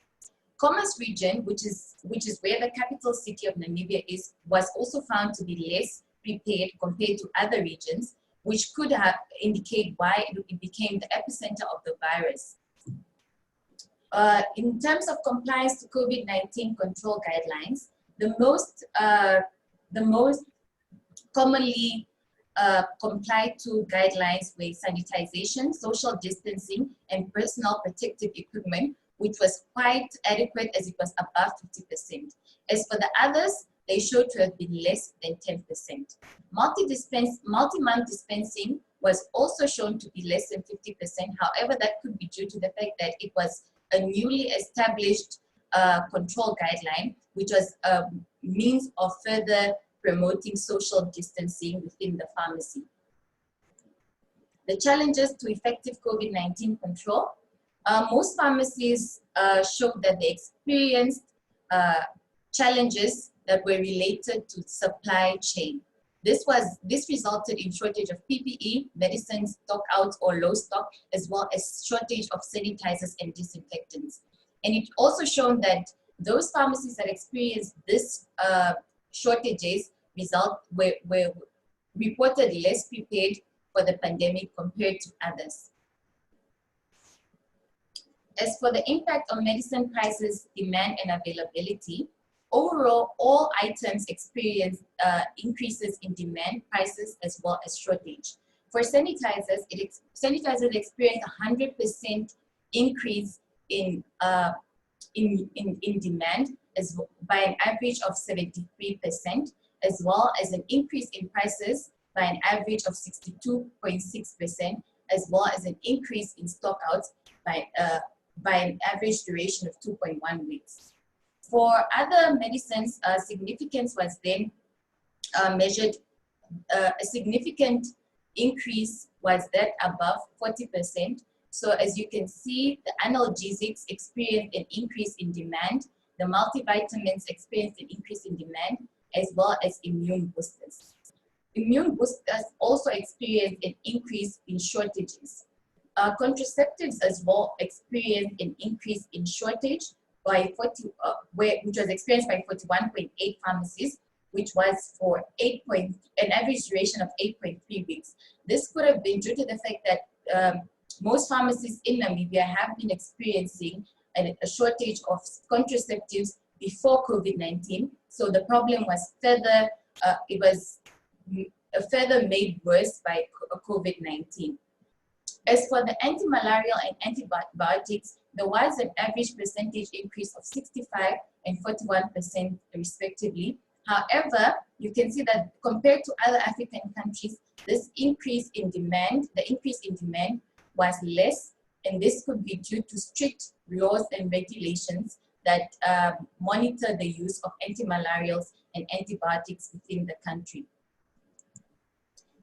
Speaker 13: Commerce region, which is where the capital city of Namibia is, was also found to be less prepared compared to other regions, which could indicate why it became the epicenter of the virus. In terms of compliance to COVID-19 control guidelines, the most commonly complied to guidelines were sanitization, social distancing, and personal protective equipment, which was quite adequate as it was above 50%. As for the others, they showed to have been less than 10%. Multi-month dispensing was also shown to be less than 50%. However, that could be due to the fact that it was a newly established control guideline, which was a means of further promoting social distancing within the pharmacy. The challenges to effective COVID-19 control. Most pharmacies showed that they experienced challenges that were related to supply chain. This resulted in shortage of PPE, medicines, stock outs or low stock, as well as shortage of sanitizers and disinfectants. And it also shown that those pharmacies that experienced this shortages were reported less prepared for the pandemic compared to others. As for the impact on medicine prices, demand, and availability, overall, all items experienced increases in demand, prices, as well as shortage. For sanitizers, sanitizers experienced 100% increase in demand, by an average of 73%, as well as an increase in prices by an average of 62.6%, as well as an increase in stockouts by an average duration of 2.1 weeks. For other medicines, significance was then measured. A significant increase was that above 40%. So as you can see, the analgesics experienced an increase in demand, the multivitamins experienced an increase in demand, as well as immune boosters. Immune boosters also experienced an increase in shortages. Contraceptives as well experienced an increase in shortage by which was experienced by 41.8 pharmacies, which was for an average duration of 8.3 weeks. This could have been due to the fact that most pharmacies in Namibia have been experiencing a shortage of contraceptives before COVID-19. So the problem was further made worse by COVID-19. As for the anti-malarial and antibiotics, there was an average percentage increase of 65 and 41% respectively. However, you can see that compared to other African countries, the increase in demand was less, and this could be due to strict laws and regulations that monitor the use of antimalarials and antibiotics within the country.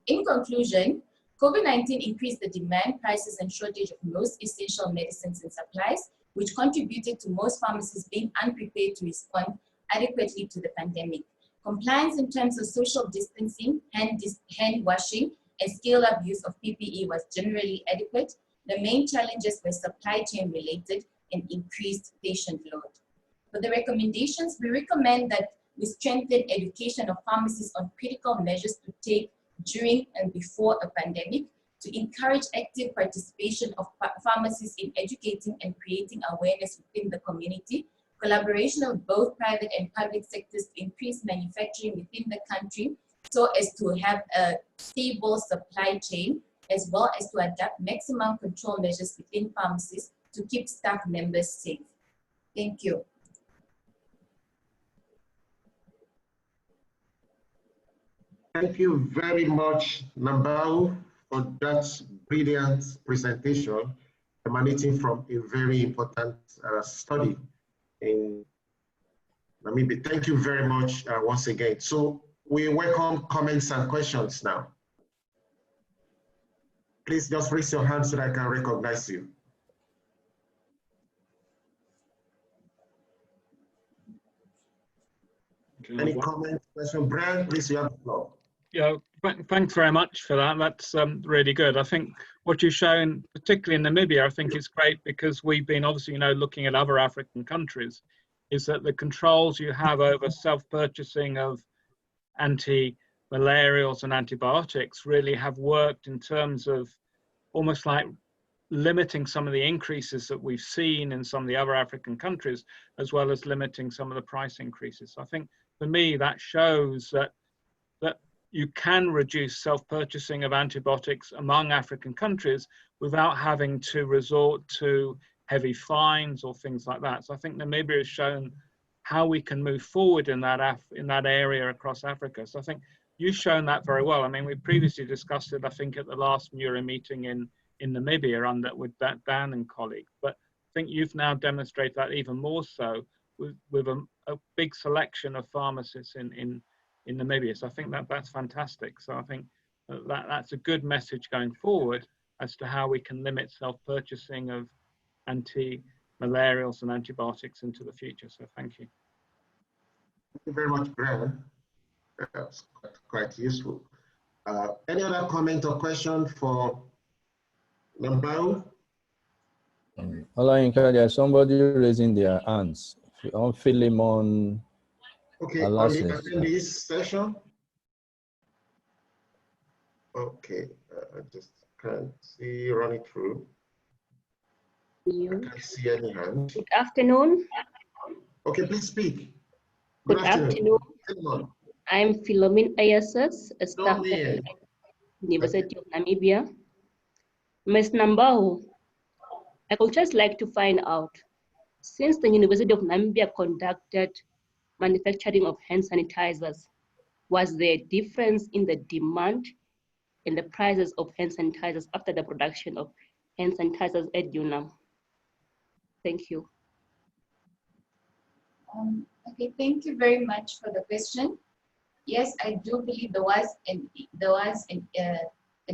Speaker 13: In conclusion, COVID-19 increased the demand, prices, and shortage of most essential medicines and supplies, which contributed to most pharmacies being unprepared to respond adequately to the pandemic. Compliance in terms of social distancing, hand washing, and scale-up use of PPE was generally adequate, the main challenges were supply chain related and increased patient load. For the recommendations, we recommend that we strengthen education of pharmacists on critical measures to take during and before a pandemic, to encourage active participation of pharmacists in educating and creating awareness within the community, collaboration of both private and public sectors to increase manufacturing within the country so as to have a stable supply chain, as well as to adapt maximum control measures within pharmacies to keep staff members safe. Thank you.
Speaker 7: Thank you very much, Nambao, for that brilliant presentation emanating from a very important study in Namibia. Thank you very much once again. So we welcome comments and questions now. Please just raise your hand so that I can recognize you. Any comments, question? Brian, please, you have the floor.
Speaker 1: Yeah, thanks very much for that. That's really good. I think what you've shown, particularly in Namibia, I think it's great because we've been obviously, looking at other African countries, is that the controls you have over self-purchasing of anti-malarials and antibiotics really have worked in terms of almost like limiting some of the increases that we've seen in some of the other African countries, as well as limiting some of the price increases. So I think for me, that shows that you can reduce self-purchasing of antibiotics among African countries without having to resort to heavy fines or things like that. So I think Namibia has shown how we can move forward in that area across Africa. So I think you've shown that very well. I mean, we previously discussed it, I think, at the last MURIA meeting in Namibia with Dan and colleagues. But I think you've now demonstrated that even more so with a big selection of pharmacists in Namibia. So I think that's fantastic. So I think that's a good message going forward as to how we can limit self-purchasing of anti-malarials and antibiotics into the future. So thank you.
Speaker 7: Thank you very much, Brian. That's quite useful. Any other comment or question for Nambao?
Speaker 12: Hello, there's somebody raising their hands. On Philemon.
Speaker 7: Okay, on the attendees session. Okay, I just can't see running through. I can't see any hand.
Speaker 14: Good afternoon.
Speaker 7: Okay, please speak.
Speaker 14: Good afternoon. I'm Philomene Ayasus, a staff at the University of Namibia. Ms. Nambao, I would just like to find out, since the University of Namibia conducted manufacturing of hand sanitizers, was there a difference in the demand and the prices of hand sanitizers after the production of hand sanitizers at UNAM? Thank you.
Speaker 13: Okay, thank you very much for the question. Yes, I do believe there was a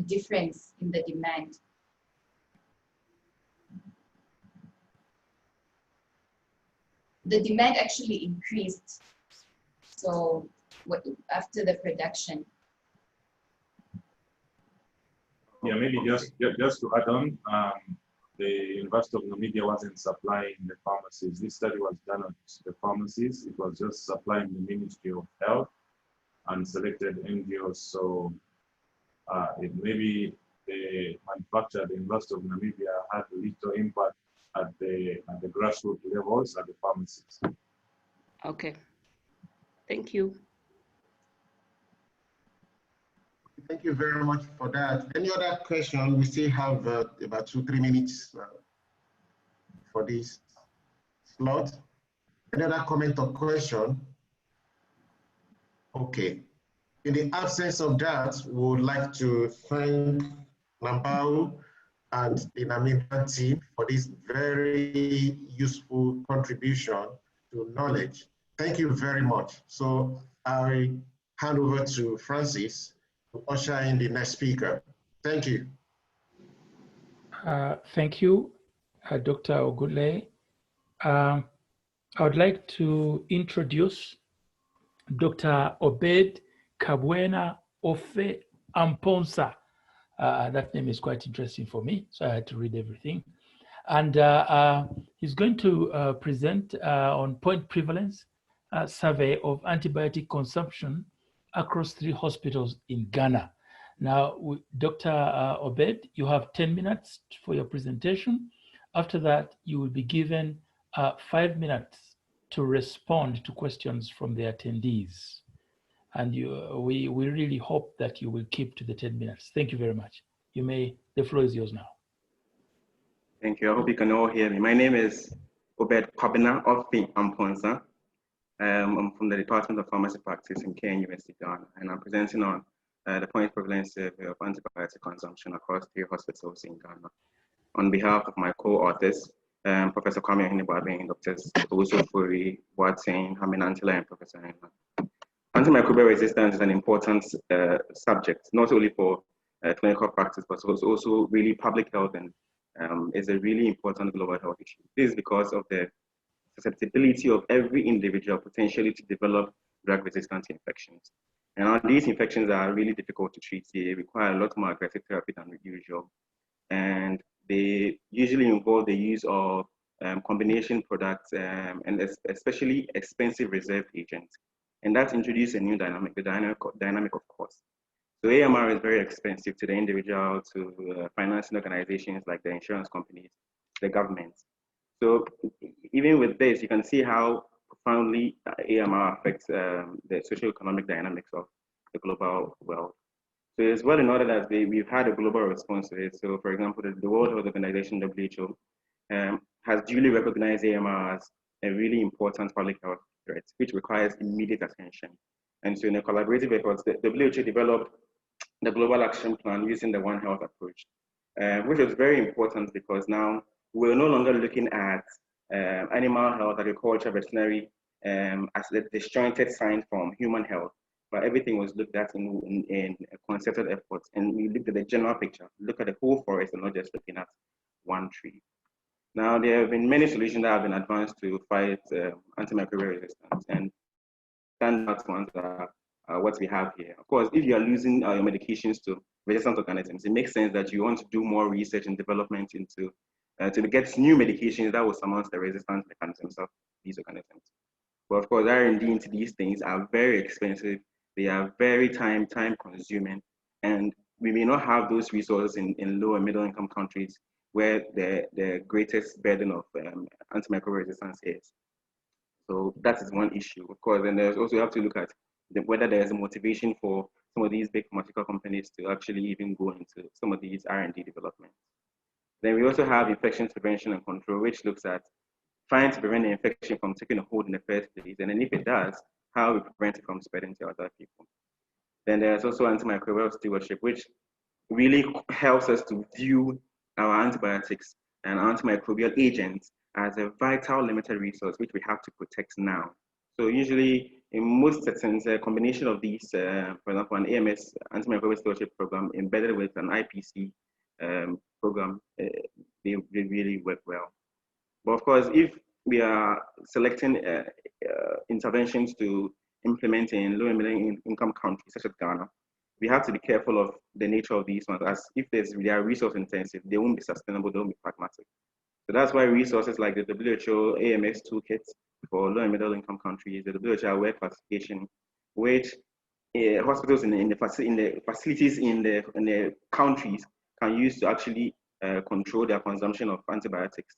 Speaker 13: difference in the demand. The demand actually increased. So after the production.
Speaker 15: Yeah, maybe just to add on, the University of Namibia wasn't supplying the pharmacies. This study was done at the pharmacies. It was just supplying the Ministry of Health and selected NGOs. So maybe the manufacturer, the University of Namibia, had little impact at the grassroots levels at the pharmacies.
Speaker 14: Okay, thank you.
Speaker 7: Thank you very much for that. Any other question? We still have about 2-3 minutes for this slot. Any other comment or question? Okay. In the absence of that, we would like to thank Nambao and the Namibian team for this very useful contribution to knowledge. Thank you very much. So I hand over to Francis to usher in the next speaker. Thank you.
Speaker 10: Thank you, Dr. Ogule. I would like to introduce Dr. Obed Kabwena Ofe Amponsa, That name is quite interesting for me, so I had to read everything. And he's going to present on point prevalence survey of antibiotic consumption across 3 hospitals in Ghana. Now, Dr. Obed, you have 10 minutes for your presentation. After that, you will be given 5 minutes to respond to questions from the attendees. And we really hope that you will keep to the 10 minutes. Thank you very much. The floor is yours now.
Speaker 16: Thank you. I hope you can all hear me. My name is Obed Kwabena Ofi Amponsa. I'm from the Department of Pharmacy Practice in KN University, Ghana, and I'm presenting on the point prevalence survey of antibiotic consumption across 3 hospitals in Ghana. On behalf of my co-authors, Professor Kwame Ahinibabe, Drs. Owusu Furi, Watson, Haminantila, and Professor Henna. Antimicrobial resistance is an important subject, not only for clinical practice, but also really public health, and is a really important global health issue. This is because of the susceptibility of every individual potentially to develop drug-resistant infections. And these infections are really difficult to treat. They require a lot more aggressive therapy than usual. And they usually involve the use of combination products and especially expensive reserve agents. And that introduces a new dynamic, the dynamic of cost. So AMR is very expensive to the individual, to financing organizations like the insurance companies, the government. So even with this, you can see how profoundly AMR affects the socioeconomic dynamics of the global world. So it's well in order that we've had a global response to it. So for example, the World Health Organization, WHO, has duly recognized AMR as a really important public health threat, which requires immediate attention. And so in a collaborative effort, the WHO developed the Global Action Plan using the One Health approach, which was very important because now we're no longer looking at animal health, agriculture, veterinary as the disjointed sign from human health, but everything was looked at in a concerted effort. And we looked at the general picture, look at the whole forest and not just looking at one tree. Now, there have been many solutions that have been advanced to fight antimicrobial resistance, and standout ones are what we have here. Of course, if you are losing your medications to resistant organisms, it makes sense that you want to do more research and development into to get new medications that will surmount the resistance mechanisms of these organisms. But of course, R&D into these things are very expensive. They are very time consuming, and we may not have those resources in low and middle income countries where the greatest burden of antimicrobial resistance is. So that is one issue, of course. And there's also, you have to look at whether there's a motivation for some of these big pharmaceutical companies to actually even go into some of these R&D developments. Then we also have infection prevention and control, which looks at trying to prevent the infection from taking a hold in the first place. And then if it does, how we prevent it from spreading to other people. Then there's also antimicrobial stewardship, which really helps us to view our antibiotics and antimicrobial agents as a vital limited resource, which we have to protect now. So usually in most settings, a combination of these, for example, an AMS antimicrobial stewardship program embedded with an IPC program, they really work well. But of course, if we are selecting interventions to implement in low and middle income countries such as Ghana, we have to be careful of the nature of these ones, as if they are resource intensive, they won't be sustainable, they won't be pragmatic. So that's why resources like the WHO AMS toolkit for low and middle income countries, the WHO aware classification, which hospitals in the facilities in the countries can use to actually control their consumption of antibiotics,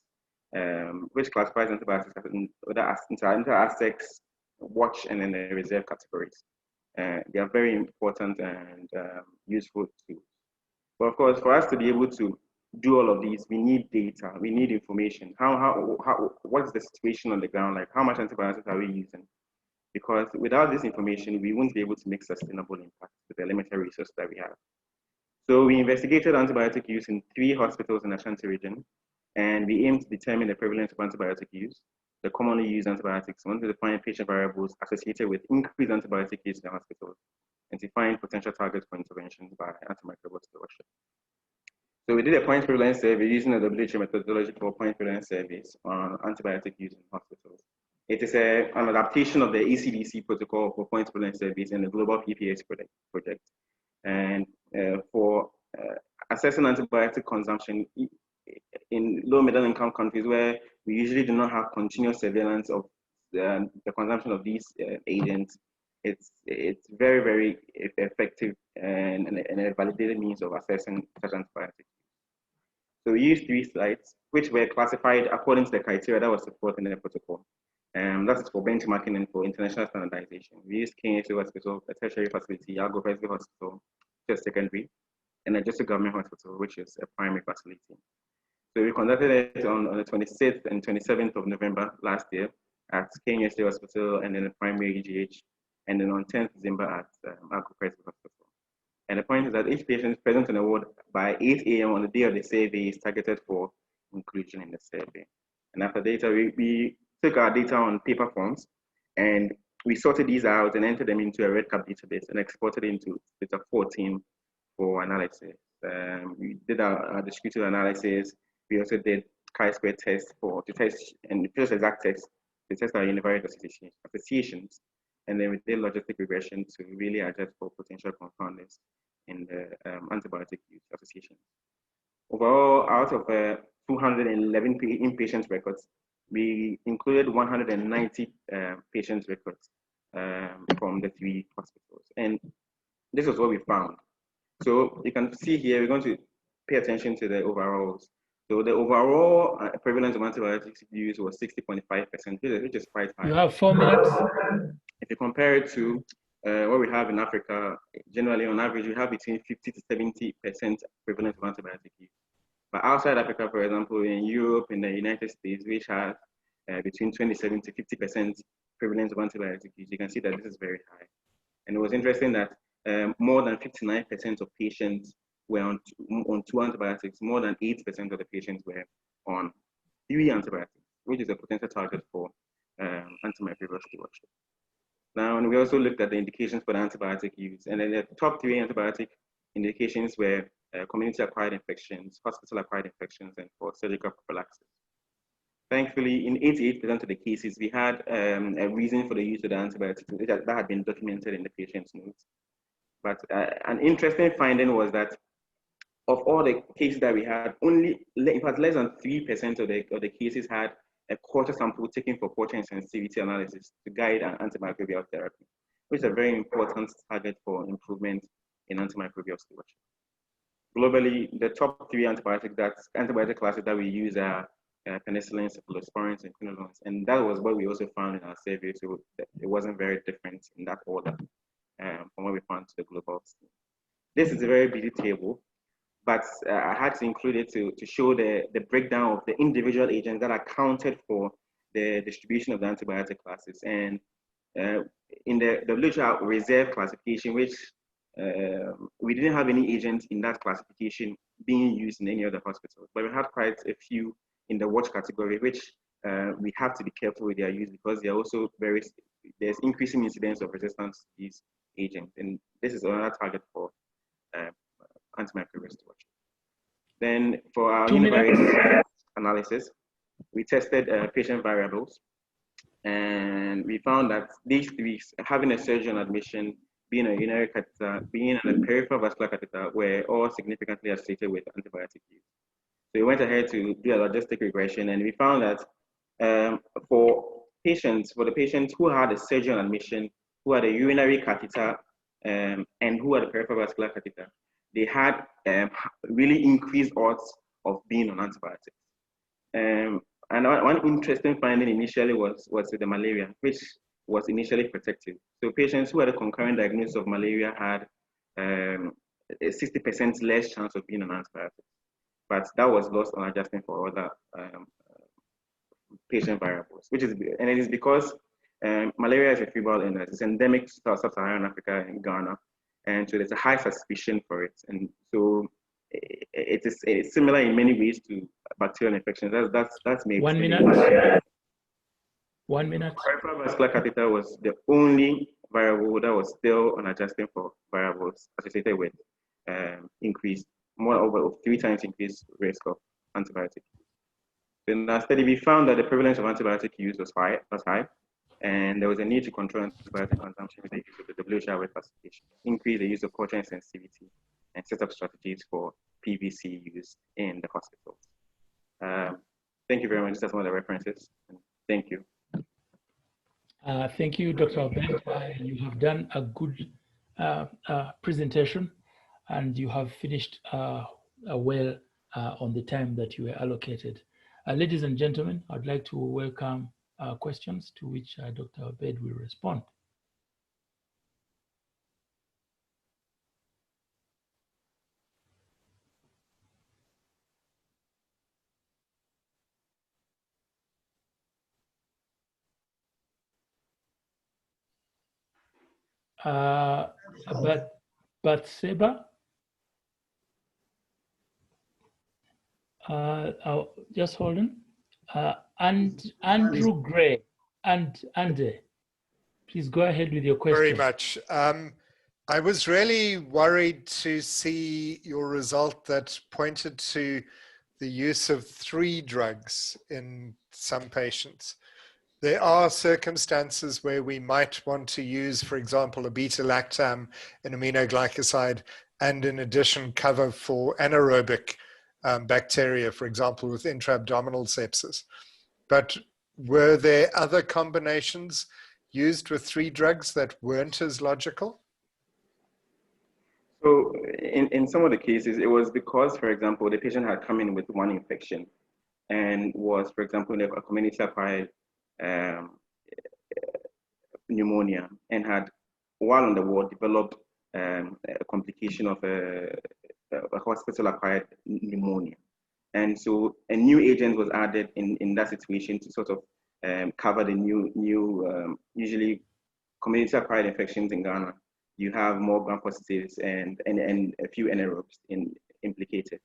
Speaker 16: which classifies antibiotics in other inter-aspects, watch, and then the reserve categories. They are very important and useful tools. But of course, for us to be able to do all of these, we need data, we need information. What's the situation on the ground like? How much antibiotics are we using? Because without this information, we won't be able to make sustainable impact with the limited resources that we have. So we investigated antibiotic use in 3 hospitals in the Ashanti region, and we aimed to determine the prevalence of antibiotic use, the commonly used antibiotics, we want to define patient variables associated with increased antibiotic use in the hospitals, and define potential targets for intervention by antimicrobial stewardship. So we did a point prevalence survey using a WHO methodology for point prevalence surveys on antibiotic use in hospitals. It is an adaptation of the ECDC protocol for point prevalence surveys in the global PPS project. And for assessing antibiotic consumption in low middle income countries where we usually do not have continuous surveillance of the consumption of these agents, it's very, very effective and a validated means of assessing such antibiotics. So we used 3 sites, which were classified according to the criteria that was set forth in the protocol. That is for benchmarking and for international standardization. We used KNSA Hospital, a tertiary facility, Algo Presley Hospital, which is secondary, and just a government hospital, which is a primary facility. So we conducted it on the 26th and 27th of November last year at KNSA Hospital and then the primary EGH, and then on 10th December at Algo Presley Hospital. And the point is that each patient present in the ward by 8 a.m. on the day of the survey is targeted for inclusion in the survey. And after data, we took our data on paper forms and we sorted these out and entered them into a REDCap database and exported into data 14 for analysis. We did our descriptive analysis. We also did chi-square tests to test and just exact tests to test our univariate associations. And then we did logistic regression to really adjust for potential confounders in the antibiotic use associations. Overall, out of 211 inpatient records, we included 190 patients' records from the 3 hospitals. And this is what we found. So you can see here, we're going to pay attention to the overalls. So the overall prevalence of antibiotics use was 60.5%, which is quite high.
Speaker 10: You have 4 minutes.
Speaker 16: If you compare it to what we have in Africa, generally on average, we have between 50 to 70% prevalence of antibiotic use. But outside Africa, for example, in Europe, in the United States, which have between 27 to 50% prevalence of antibiotic use, you can see that this is very high. And it was interesting that more than 59% of patients were on 2 antibiotics, more than 8% of the patients were on 3 antibiotics, which is a potential target for antimicrobial stewardship. Now, and we also looked at the indications for the antibiotic use, and then the top 3 antibiotic indications were community-acquired infections, hospital-acquired infections, and for surgical prophylaxis. Thankfully, in 88% of the cases, we had a reason for the use of the antibiotics that had been documented in the patient's notes. But an interesting finding was that of all the cases that we had, only, in fact, less than 3% of the cases had a culture sample taken for culture and sensitivity analysis to guide an antimicrobial therapy, which is a very important target for improvement in antimicrobial stewardship. Globally, the top 3 antibiotic classes that we use are penicillin, cephalosporins, and quinolones, and that was what we also found in our survey, so it wasn't very different in that order from what we found to the global scheme. This is a very busy table, but I had to include it to show the breakdown of the individual agents that accounted for the distribution of the antibiotic classes. And in the WHO reserve classification, which we didn't have any agents in that classification being used in any other hospitals, but we had quite a few in the watch category, which we have to be careful with their use because they're also there's increasing incidence of resistance to these agents. And this is another target for antimicrobial stewardship. Then for our univariate analysis, we tested patient variables, and we found that these 3, having a surgeon admission, being a urinary catheter, being a peripheral vascular catheter, were all significantly associated with antibiotic use. So we went ahead to do a logistic regression, and we found that for the patients who had a surgeon admission, who had a urinary catheter, and who had a peripheral vascular catheter, they had really increased odds of being on antibiotics. And one interesting finding initially was the malaria, which was initially protective. So patients who had a concurrent diagnosis of malaria had a 60% less chance of being on antibiotics. But that was lost on adjusting for other patient variables, and it is because malaria is a febrile illness. It's endemic to sub-Saharan Africa and Ghana. And so there's a high suspicion for it. And so it's similar in many ways to bacterial infections. That's maybe
Speaker 10: 1 minute. 1 minute.
Speaker 16: Peripheral vascular catheter was the only variable that was still on adjusting for variables associated with increased, more over 3 times increased risk of antibiotic use. In our study, we found that the prevalence of antibiotic use was high, and there was a need to control antibiotic consumption with the use of the WHO classification, increase the use of culture and sensitivity, and set up strategies for PVC used in the hospitals. Thank you very much. That's one of the references. Thank you.
Speaker 10: Thank you, Dr. Obed. You have done a good presentation, and you have finished well on the time that you were allocated. Ladies and gentlemen, I'd like to welcome questions to which Dr. Obed will respond. But Seba, just hold on. And Andrew Gray and Andy, please go ahead with your question.
Speaker 2: Very much. I was really worried to see your result that pointed to the use of 3 drugs in some patients. There are circumstances where we might want to use, for example, a beta-lactam, an aminoglycoside, and in addition cover for anaerobic bacteria, for example, with intra-abdominal sepsis. But were there other combinations used with 3 drugs that weren't as logical?
Speaker 16: So in some of the cases, it was because, for example, the patient had come in with one infection and was, for example, a community-acquired pneumonia, and had, while on the ward, developed a complication of a hospital-acquired pneumonia. And so a new agent was added in that situation to sort of cover the usually community-acquired infections in Ghana. You have more gram-positives and a few anaerobes implicated.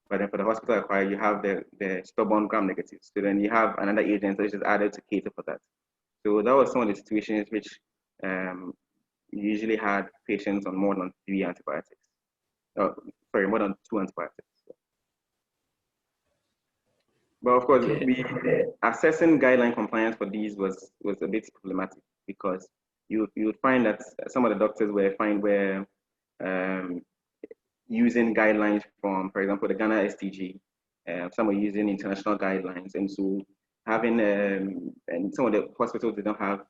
Speaker 16: But then for the hospital-acquired, you have the stubborn gram-negatives. So then you have another agent that is added to cater for that. So that was some of the situations which usually had patients on more than 3 antibiotics. Sorry, more than 2 antibiotics. But of course, assessing guideline compliance for these was a bit problematic, because you would find that some of the doctors were using guidelines from, for example, the Ghana STG. Some are using international guidelines, and so having and some of the hospitals, they don't have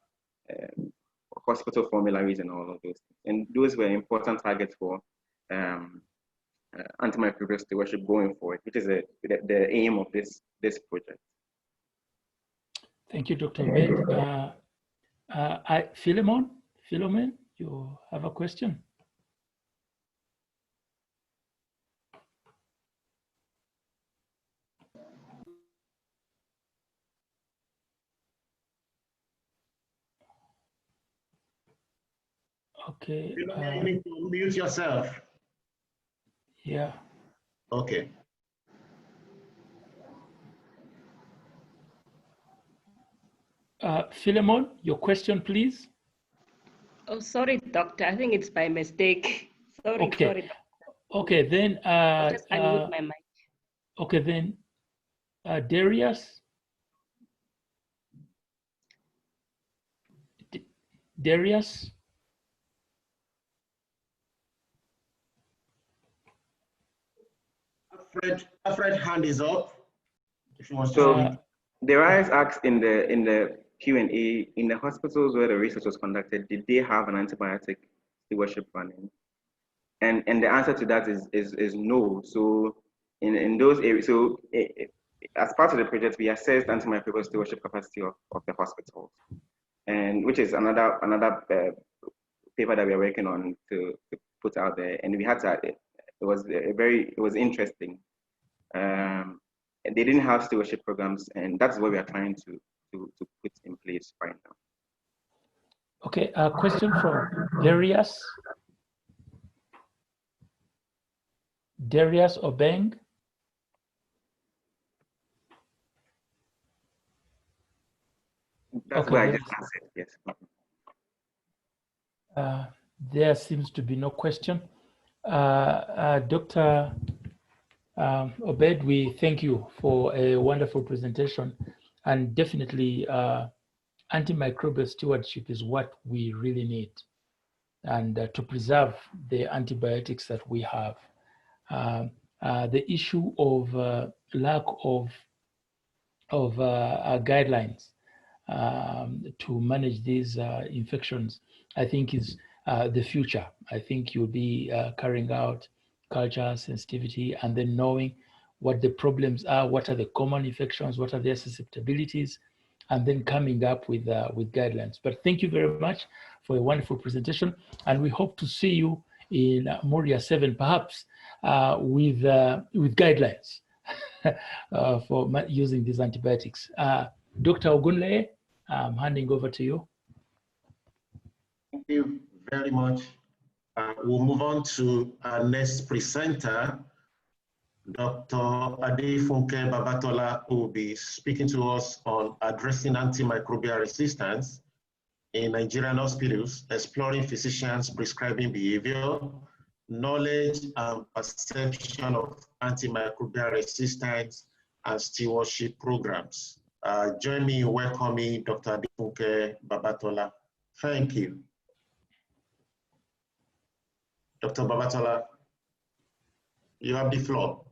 Speaker 16: hospital formularies and all of those things. And those were important targets for antimicrobial stewardship going forward, which is the aim of this project.
Speaker 10: Thank you, Dr. Obed. Philemon, you have a question? Okay.
Speaker 7: You need to mute yourself.
Speaker 10: Yeah.
Speaker 7: Okay.
Speaker 10: Philemon, your question, please.
Speaker 14: Oh, sorry, doctor. I think it's by mistake. Sorry,
Speaker 10: okay.
Speaker 14: Sorry.
Speaker 10: Okay, then.
Speaker 14: I'll just unmute my mic.
Speaker 10: Okay, then. Darius. Darius.
Speaker 7: Alfred hand is up. If you want
Speaker 16: So
Speaker 7: to
Speaker 16: Darius asked in the Q&A, in the hospitals where the research was conducted, did they have an antibiotic stewardship running? And the answer to that is no. So in those areas, so as part of the project, we assessed antimicrobial stewardship capacity of the hospitals, and which is another paper that we are working on to put out there. And we had to, it was interesting. They didn't have stewardship programs, and that's what we are trying to put in place right now.
Speaker 10: Okay, a question from Darius. Darius Obeng.
Speaker 16: That's what I just answered, yes.
Speaker 10: There seems to be no question. Dr. Obed, we thank you for a wonderful presentation, and definitely antimicrobial stewardship is what we really need, and to preserve the antibiotics that we have. the issue of lack of guidelines to manage these infections, I think is the future. I think you'll be carrying out culture sensitivity and then knowing what the problems are, what are the common infections, what are their susceptibilities, and then coming up with guidelines. But thank you very much for a wonderful presentation, and we hope to see you in MURIA 7, perhaps with guidelines for using these antibiotics. Dr. Ogunleye, I'm handing over to you.
Speaker 7: Thank you very much. We'll move on to our next presenter, Dr. Adefunke Babatola, who will be speaking to us on addressing antimicrobial resistance in Nigerian hospitals, exploring physicians' prescribing behavior, knowledge and perception of antimicrobial resistance, and stewardship programs. Join me in welcoming Dr. Adefunke Babatola. Thank you. Dr. Babatola, you have the floor.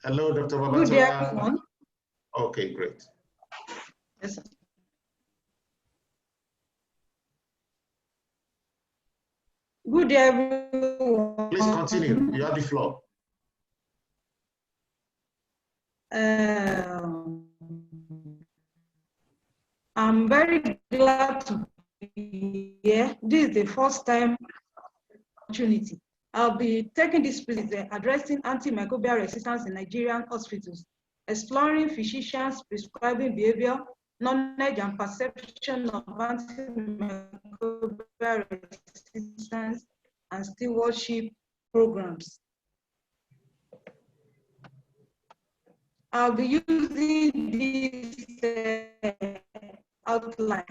Speaker 7: Hello, Dr. Babatola.
Speaker 17: Good day, everyone.
Speaker 7: Okay, great.
Speaker 17: Yes. Good day, everyone.
Speaker 7: Please continue. You have the floor.
Speaker 17: I'm very glad to be here. This is the first time opportunity. I'll be taking this presentation addressing antimicrobial resistance in Nigerian hospitals, exploring physicians' prescribing behavior, knowledge and perception of antimicrobial resistance, and stewardship programs. I'll be using this outline.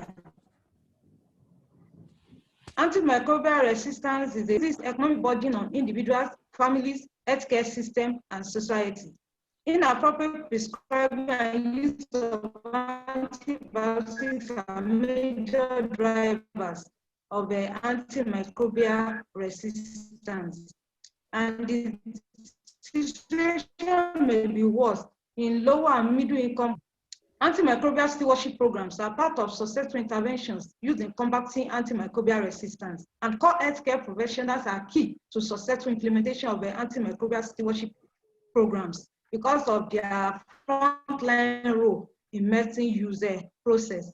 Speaker 17: Antimicrobial resistance is an economic burden on individuals, families, healthcare system, and society. Inappropriate prescribing and use of antibiotics are major drivers of the antimicrobial resistance. And the situation may be worse in lower and middle income. Antimicrobial stewardship programs are part of successful interventions used in combating antimicrobial resistance, and core healthcare professionals are key to successful implementation of the antimicrobial stewardship programs because of their frontline role in medicine user process.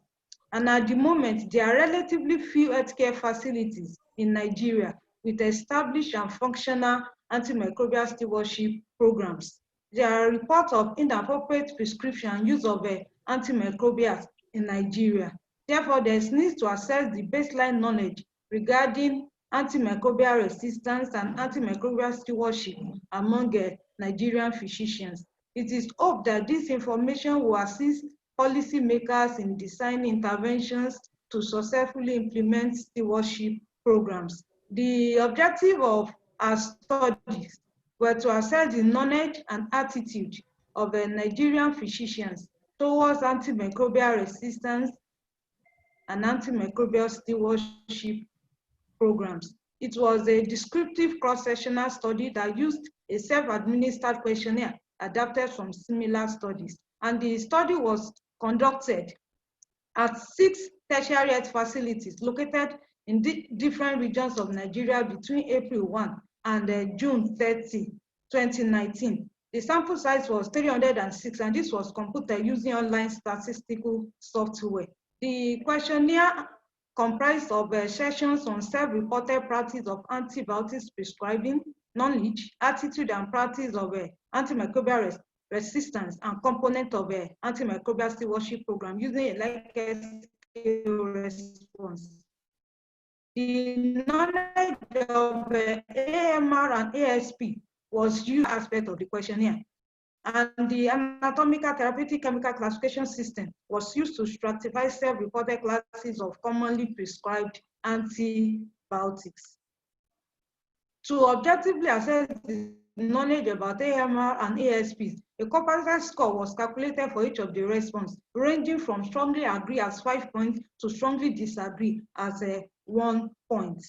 Speaker 17: And at the moment, there are relatively few healthcare facilities in Nigeria with established and functional antimicrobial stewardship programs. There are reports of inappropriate prescription and use of antimicrobials in Nigeria. Therefore, there is need to assess the baseline knowledge regarding antimicrobial resistance and antimicrobial stewardship among Nigerian physicians. It is hoped that this information will assist policymakers in designing interventions to successfully implement stewardship programs. The objective of our studies were to assess the knowledge and attitude of Nigerian physicians towards antimicrobial resistance and antimicrobial stewardship programs. It was a descriptive cross-sectional study that used a self-administered questionnaire adapted from similar studies. And the study was conducted at 6 tertiary health facilities located in different regions of Nigeria between April 1 and June 30, 2019. The sample size was 306, and this was computed using online statistical software. The questionnaire comprised of sessions on self-reported practice of antibiotics prescribing, knowledge, attitude, and practice of antimicrobial resistance, and component of antimicrobial stewardship program using a like response. The knowledge of AMR and ASP was used aspect of the questionnaire, and the anatomical therapeutic chemical classification system was used to stratify self-reported classes of commonly prescribed antibiotics. To objectively assess the knowledge about AMR and ASPs, A competence score was calculated for each of the response, ranging from strongly agree as 5 points to strongly disagree as 1 point.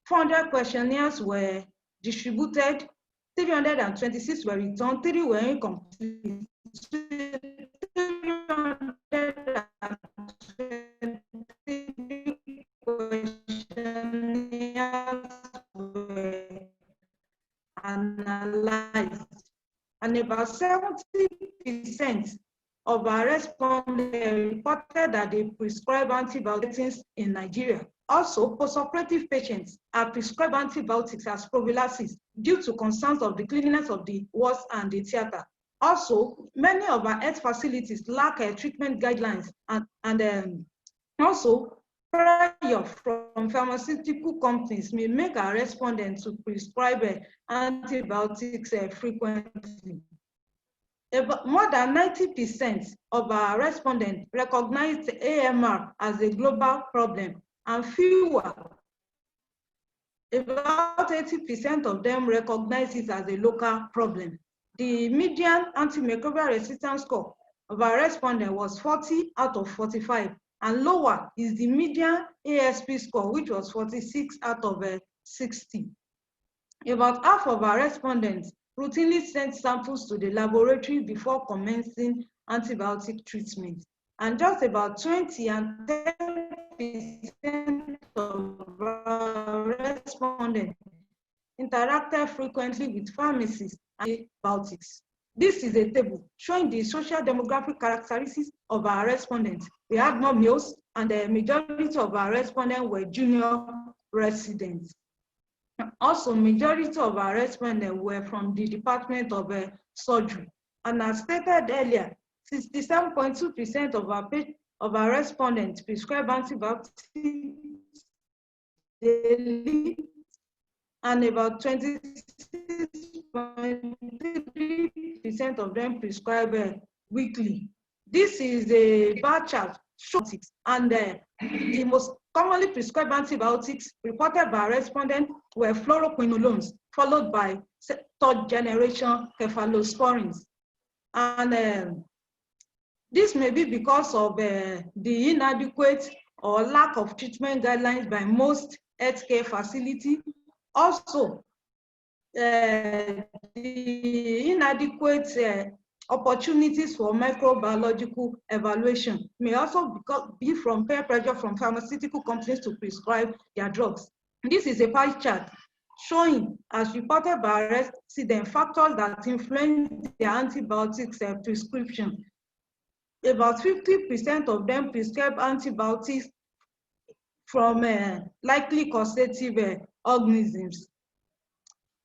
Speaker 17: 400 questionnaires were distributed, 326 were returned, 3 were incomplete. 323 questionnaires were analyzed, and about 70% of our respondents reported that they prescribe antibiotics in Nigeria. Also, postoperative patients are prescribed antibiotics as prophylaxis due to concerns of the cleanliness of the wards and the theater. Also, many of our health facilities lack treatment guidelines and also pressure from pharmaceutical companies may make our respondents to prescribe antibiotics frequently. More than 90% of our respondents recognize AMR as a global problem, and fewer, about 80% of them recognize it as a local problem. The median antimicrobial resistance score of our respondent was 40 out of 45, and lower is the median ASP score, which was 46 out of 60. About half of our respondents routinely sent samples to the laboratory before commencing antibiotic treatment, and just about 20 and 10% of our respondents interacted frequently with pharmacists and antibiotics. This is a table showing the social demographic characteristics of our respondents. We had more males, and the majority of our respondents were junior residents. Also, majority of our respondents were from the Department of Surgery. And as stated earlier, 67.2% of our respondents prescribe antibiotics daily, and about 26.3% of them prescribe weekly. This is a bar chart showing, and the most commonly prescribed antibiotics reported by respondents were fluoroquinolones, followed by third generation cephalosporins. And this may be because of the inadequate or lack of treatment guidelines by most healthcare facilities. Also, the inadequate opportunities for microbiological evaluation may also be from peer pressure from pharmaceutical companies to prescribe their drugs. This is a pie chart showing, as reported by resident, factors that influence their antibiotics prescription. About 50% of them prescribe antibiotics from likely causative organisms.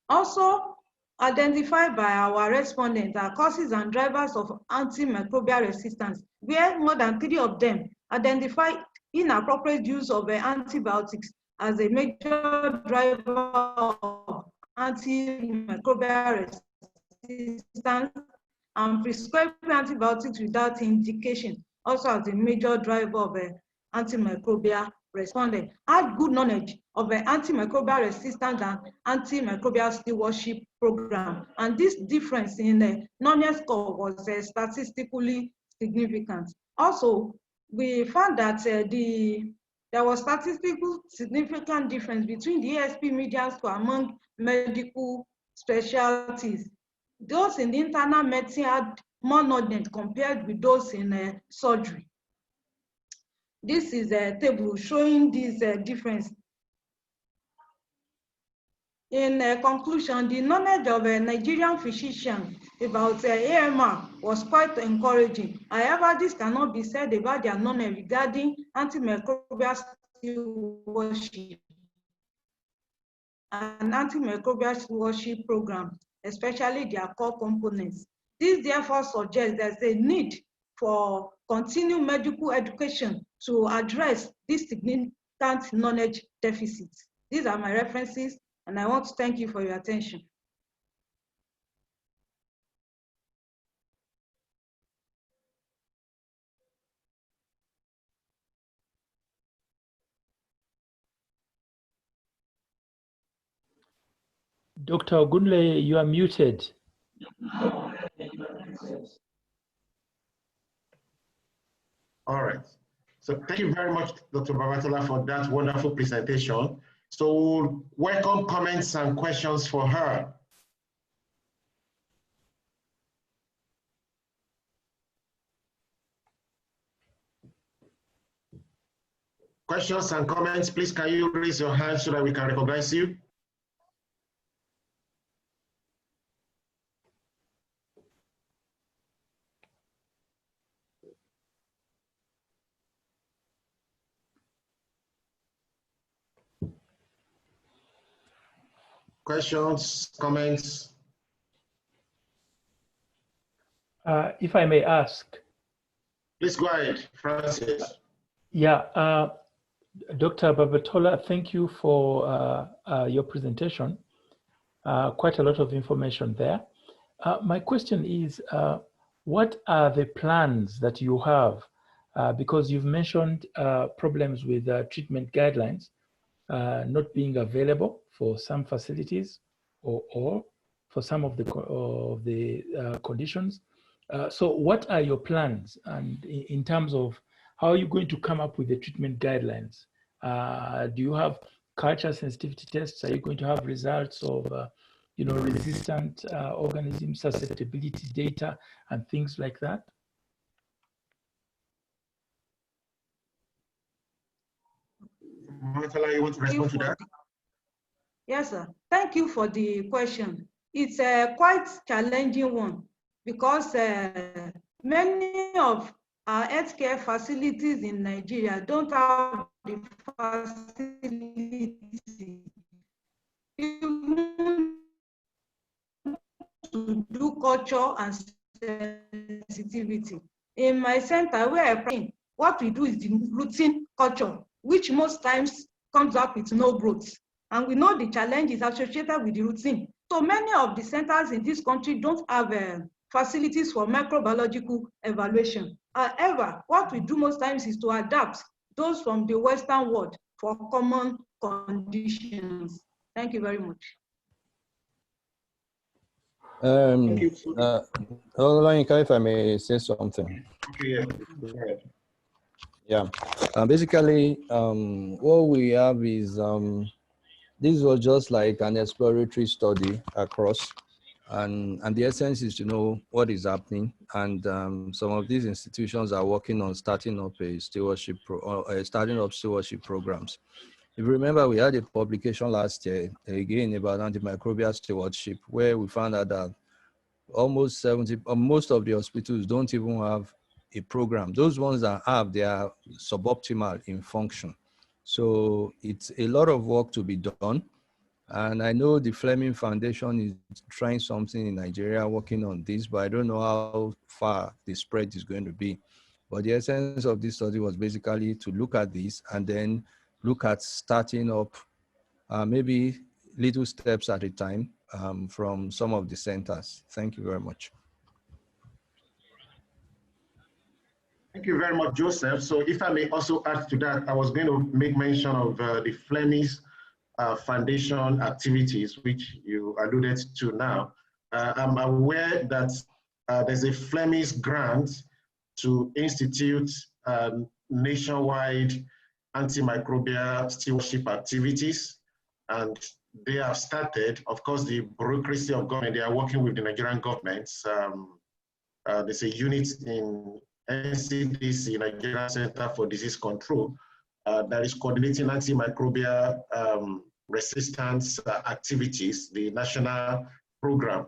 Speaker 17: Also identified by our respondents are causes and drivers of antimicrobial resistance, where more than 3 of them identified inappropriate use of antibiotics as a major driver of antimicrobial resistance, and prescribing antibiotics without indication also as a major driver of antimicrobial respondent. Had good knowledge of antimicrobial resistance and antimicrobial stewardship program, and this difference in the non-yes score was statistically significant. Also, we found that there was statistical significant difference between the ASP median score among medical specialties. Those in the internal medicine had more knowledge compared with those in surgery. This is a table showing this difference. In conclusion, the knowledge of a Nigerian physician about AMR was quite encouraging. However, this cannot be said about their knowledge regarding antimicrobial stewardship and antimicrobial stewardship program, especially their core components. This therefore suggests there's a need for continued medical education to address this significant knowledge deficits. These are my references, and I want to thank you for your attention.
Speaker 10: Dr. Ogunle, you are muted.
Speaker 7: All right. So thank you very much, Dr. Babatola, for that wonderful presentation. So welcome comments and questions for her. Questions and comments, please can you raise your hand so that we can recognize you? Questions, comments?
Speaker 10: If I may ask.
Speaker 7: Please go ahead, Francis.
Speaker 10: Yeah, Dr. Babatola, thank you for your presentation. Quite a lot of information there. My question is, what are the plans that you have? Because you've mentioned problems with treatment guidelines not being available for some facilities or for some of the conditions. So what are your plans and in terms of how are you going to come up with the treatment guidelines? Do you have culture sensitivity tests? Are you going to have results of resistant organism susceptibility data and things like that?
Speaker 7: Monica, you want to respond to that?
Speaker 17: Yes, sir. Thank you for the question. It's a quite challenging one because many of our healthcare facilities in Nigeria don't have the facility even to do culture and sensitivity. In my center where I practice, what we do is the routine culture, which most times comes up with no growth. And we know the challenge is associated with the routine. So many of the centers in this country don't have facilities for microbiological evaluation. However, what we do most times is to adapt those from the Western world for common conditions. Thank you very much.
Speaker 12: If I may say something.
Speaker 7: Okay,
Speaker 12: yeah. Basically, what we have is this was just like an exploratory study across, and the essence is to know what is happening. And some of these institutions are working on starting up stewardship programs. If you remember, we had a publication last year again about antimicrobial stewardship, where we found out that almost most of the hospitals don't even have a program. Those ones that have, they are suboptimal in function. So it's a lot of work to be done. And I know the Fleming Foundation is trying something in Nigeria, working on this, but I don't know how far the spread is going to be. But the essence of this study was basically to look at this and then look at starting up maybe little steps at a time from some of the centers. Thank you very much.
Speaker 7: Thank you very much, Joseph. So if I may also add to that, I was going to make mention of the Fleming Foundation activities, which you alluded to now. I'm aware that there's a Fleming grant to institute nationwide antimicrobial stewardship activities, and they have started. Of course, the bureaucracy of government, they are working with the Nigerian government. There's a unit in NCDC, Nigerian Center for Disease Control, that is coordinating antimicrobial resistance activities, the national program,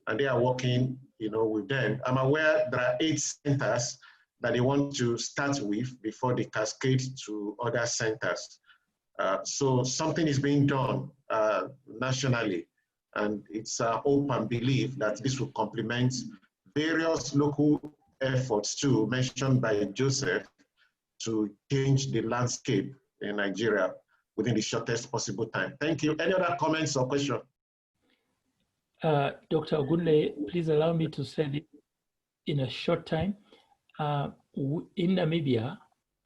Speaker 7: and they are working, with them. I'm aware there are 8 centers that they want to start with before they cascade to other centers. So something is being done nationally, and it's hope and belief that this will complement various local efforts too, mentioned by Joseph, to change the landscape in Nigeria within the shortest possible time. Thank you. Any other comments or questions?
Speaker 10: Dr. Ogunle, please allow me to say it in a short time. In Namibia,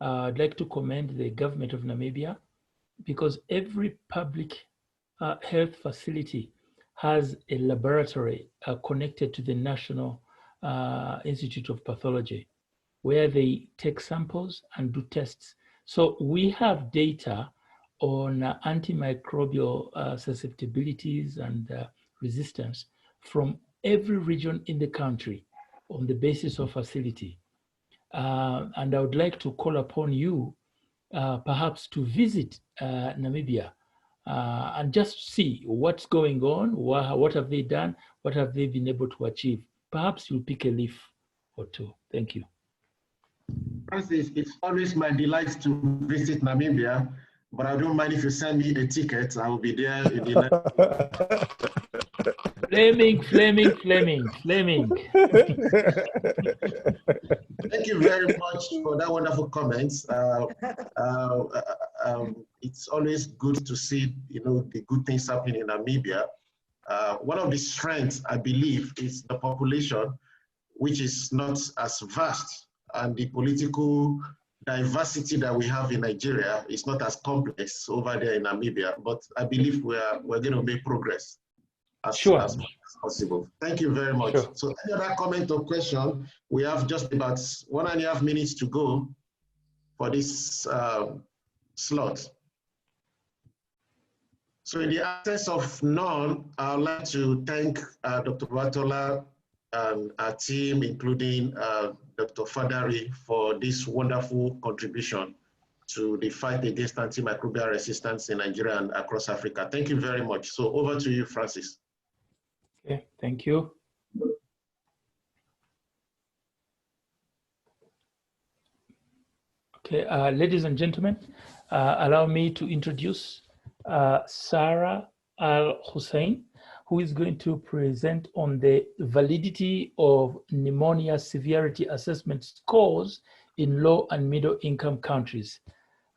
Speaker 10: I'd like to commend the government of Namibia, because every public health facility has a laboratory connected to the national Institute of Pathology, where they take samples and do tests. So we have data on antimicrobial susceptibilities and resistance from every region in the country on the basis of facility. And I would like to call upon you perhaps to visit Namibia and just see what's going on, what have they done, what have they been able to achieve. Perhaps you'll pick a leaf or two. Thank you.
Speaker 7: Francis, it's always my delight to visit Namibia, but I don't mind if you send me a ticket. I will be there in the
Speaker 10: Fleming.
Speaker 7: Thank you very much for that wonderful comments. It's always good to see, the good things happening in Namibia. One of the strengths, I believe, is the population, which is not as vast, and the political diversity that we have in Nigeria is not as complex over there in Namibia. But I believe we're going to make progress as much as possible. Thank you very much.
Speaker 10: Sure.
Speaker 7: So any other comment or question? We have just about 1.5 minutes to go for this slot. So in the absence of none, I'd like to thank Dr. Watola and our team, including Dr. Fadari, for this wonderful contribution to the fight against antimicrobial resistance in Nigeria and across Africa. Thank you very much. So over to you, Francis.
Speaker 10: Okay, thank you. Okay, ladies and gentlemen, allow me to introduce Sarah Al-Hussein, who is going to present on the validity of pneumonia severity assessment scores in low and middle income countries,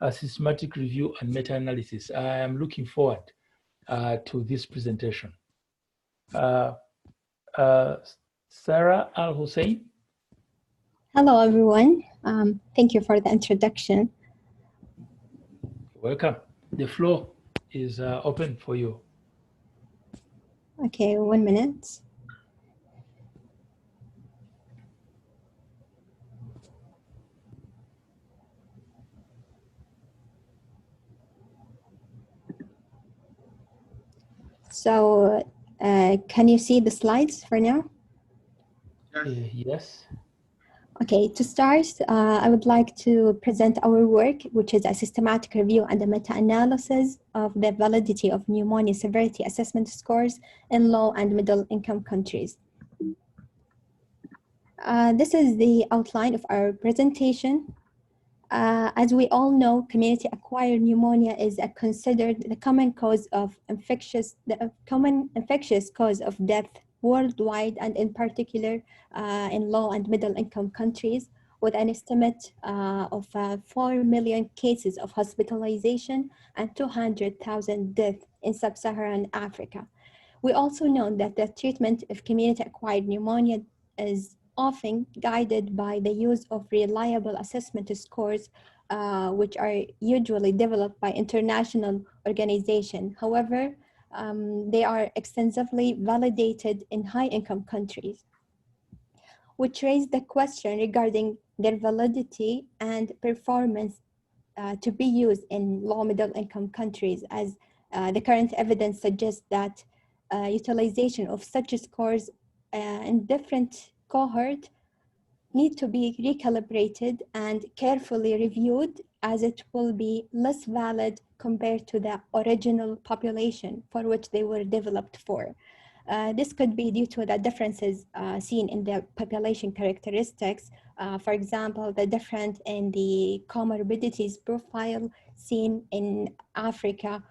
Speaker 10: a systematic review and meta-analysis. I am looking forward to this presentation. Sarah Al-Hussein.
Speaker 18: Hello, everyone. Thank you for the introduction.
Speaker 10: Welcome. The floor is open for you.
Speaker 18: Okay, 1 minute. So, can you see the slides for now?
Speaker 10: Yes.
Speaker 18: Okay, to start, I would like to present our work, which is a systematic review and a meta-analysis of the validity of pneumonia severity assessment scores in low and middle income countries. This is the outline of our presentation. As we all know, community-acquired pneumonia is considered the common infectious cause of death worldwide, and in particular in low and middle income countries, with an estimate of 4 million cases of hospitalization and 200,000 deaths in sub-Saharan Africa. We also know that the treatment of community-acquired pneumonia is often guided by the use of reliable assessment scores, which are usually developed by international organizations. However, they are extensively validated in high-income countries, which raise the question regarding their validity and performance to be used in low-middle-income countries, as the current evidence suggests that utilization of such scores in different cohorts need to be recalibrated and carefully reviewed, as it will be less valid compared to the original population for which they were developed for. This could be due to the differences seen in the population characteristics. For example, the difference in the comorbidities profile seen in Africa,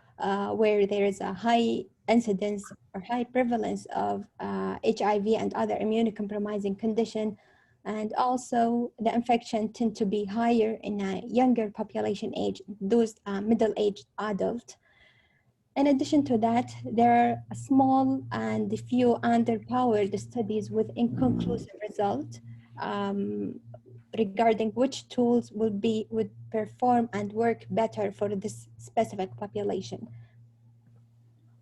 Speaker 18: where there is a high incidence or high prevalence of HIV and other immunocompromising condition. And also the infection tend to be higher in a younger population age, those middle-aged adults. In addition to that, there are a small and few underpowered studies with inconclusive results regarding which tools would perform and work better for this specific population.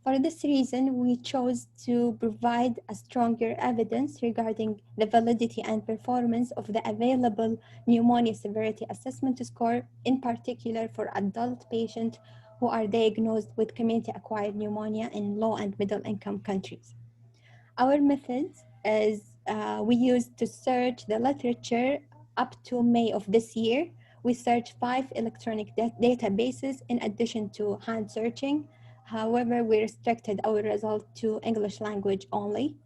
Speaker 18: For this reason, we chose to provide a stronger evidence regarding the validity and performance of the available pneumonia severity assessment score, in particular for adult patients who are diagnosed with community-acquired pneumonia in low and middle-income countries. Our methods is we used to search the literature up to May of this year. We searched 5 electronic databases in addition to hand searching. However, we restricted our result to English language only.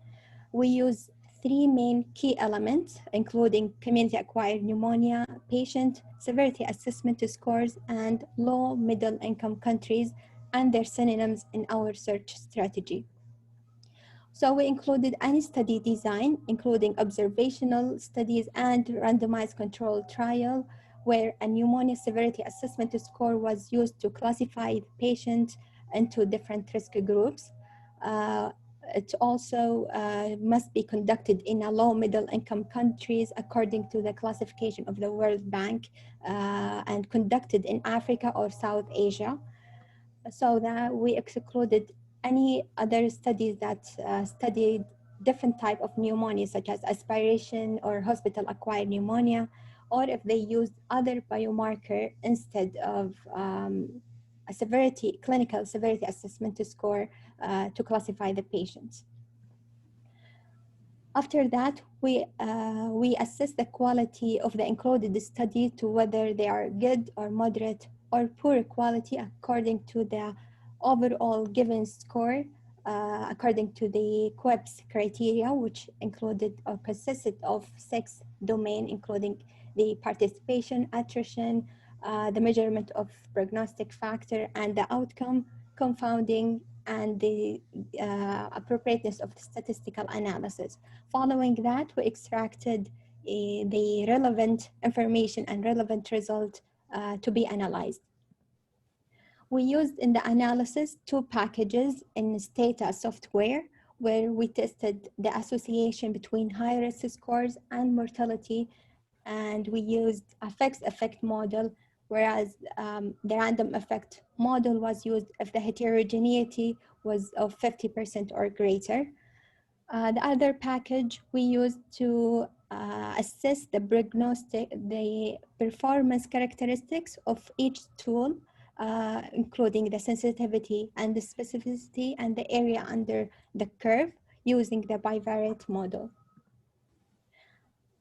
Speaker 18: We use 3 main key elements, including community-acquired pneumonia, patient severity assessment scores, and low middle-income countries and their synonyms in our search strategy. So we included any study design, including observational studies and randomized controlled trial, where a pneumonia severity assessment score was used to classify the patient into different risk groups. It also must be conducted in a low middle income countries according to the classification of the World Bank and conducted in Africa or South Asia, so that we excluded any other studies that studied different type of pneumonia, such as aspiration or hospital-acquired pneumonia, or if they used other biomarker instead of a clinical severity assessment score to classify the patients. After that, we assess the quality of the included study to whether they are good or moderate or poor quality according to the overall given score, according to the QUEPS criteria, which included or consisted of 6 domains, including the participation, attrition, the measurement of prognostic factor, and the outcome, confounding, and the appropriateness of the statistical analysis. Following that, we extracted the relevant information and relevant result to be analyzed. We used in the analysis 2 packages in Stata software, where we tested the association between high-risk scores and mortality, and we used a fixed effect model, whereas the random effect model was used if the heterogeneity was of 50% or greater. The other package we used to assess the performance characteristics of each tool, including the sensitivity and the specificity and the area under the curve using the bivariate model.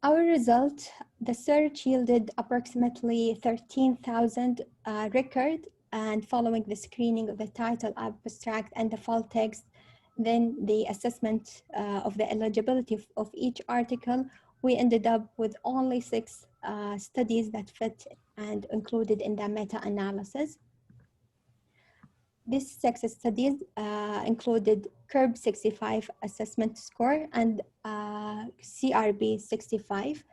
Speaker 18: Our result, the search yielded approximately 13,000 records, and following the screening of the title, abstract, and the full text, then the assessment of the eligibility of each article, we ended up with only 6 studies that fit and included in the meta-analysis. These 6 studies included CURB 65 assessment score and CRB 65.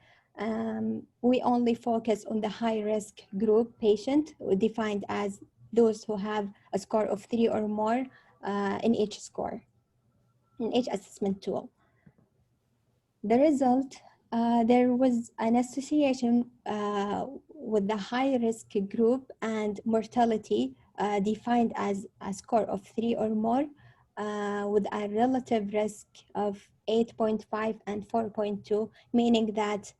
Speaker 18: We only focus on the high-risk group patient, defined as those who have a score of 3 or more in each score, in each assessment tool. The result, there was an association with the high-risk group and mortality defined as a score of 3 or more with a relative risk of 8.5 and 4.2, meaning that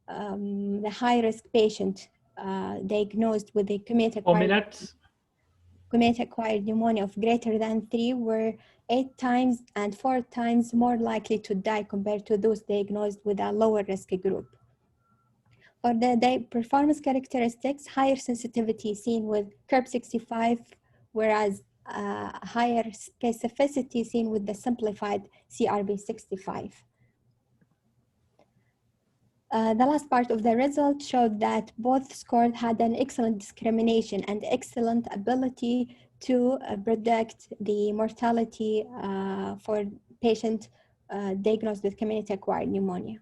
Speaker 18: the high-risk patient diagnosed with a community-acquired pneumonia of greater than 3 were 8 times and 4 times more likely to die compared to those diagnosed with a lower risk group. For the performance characteristics, higher sensitivity seen with CURB 65, whereas higher specificity seen with the simplified CRB 65. The last part of the result showed that both scores had an excellent discrimination and excellent ability to predict the mortality for patients diagnosed with community-acquired pneumonia.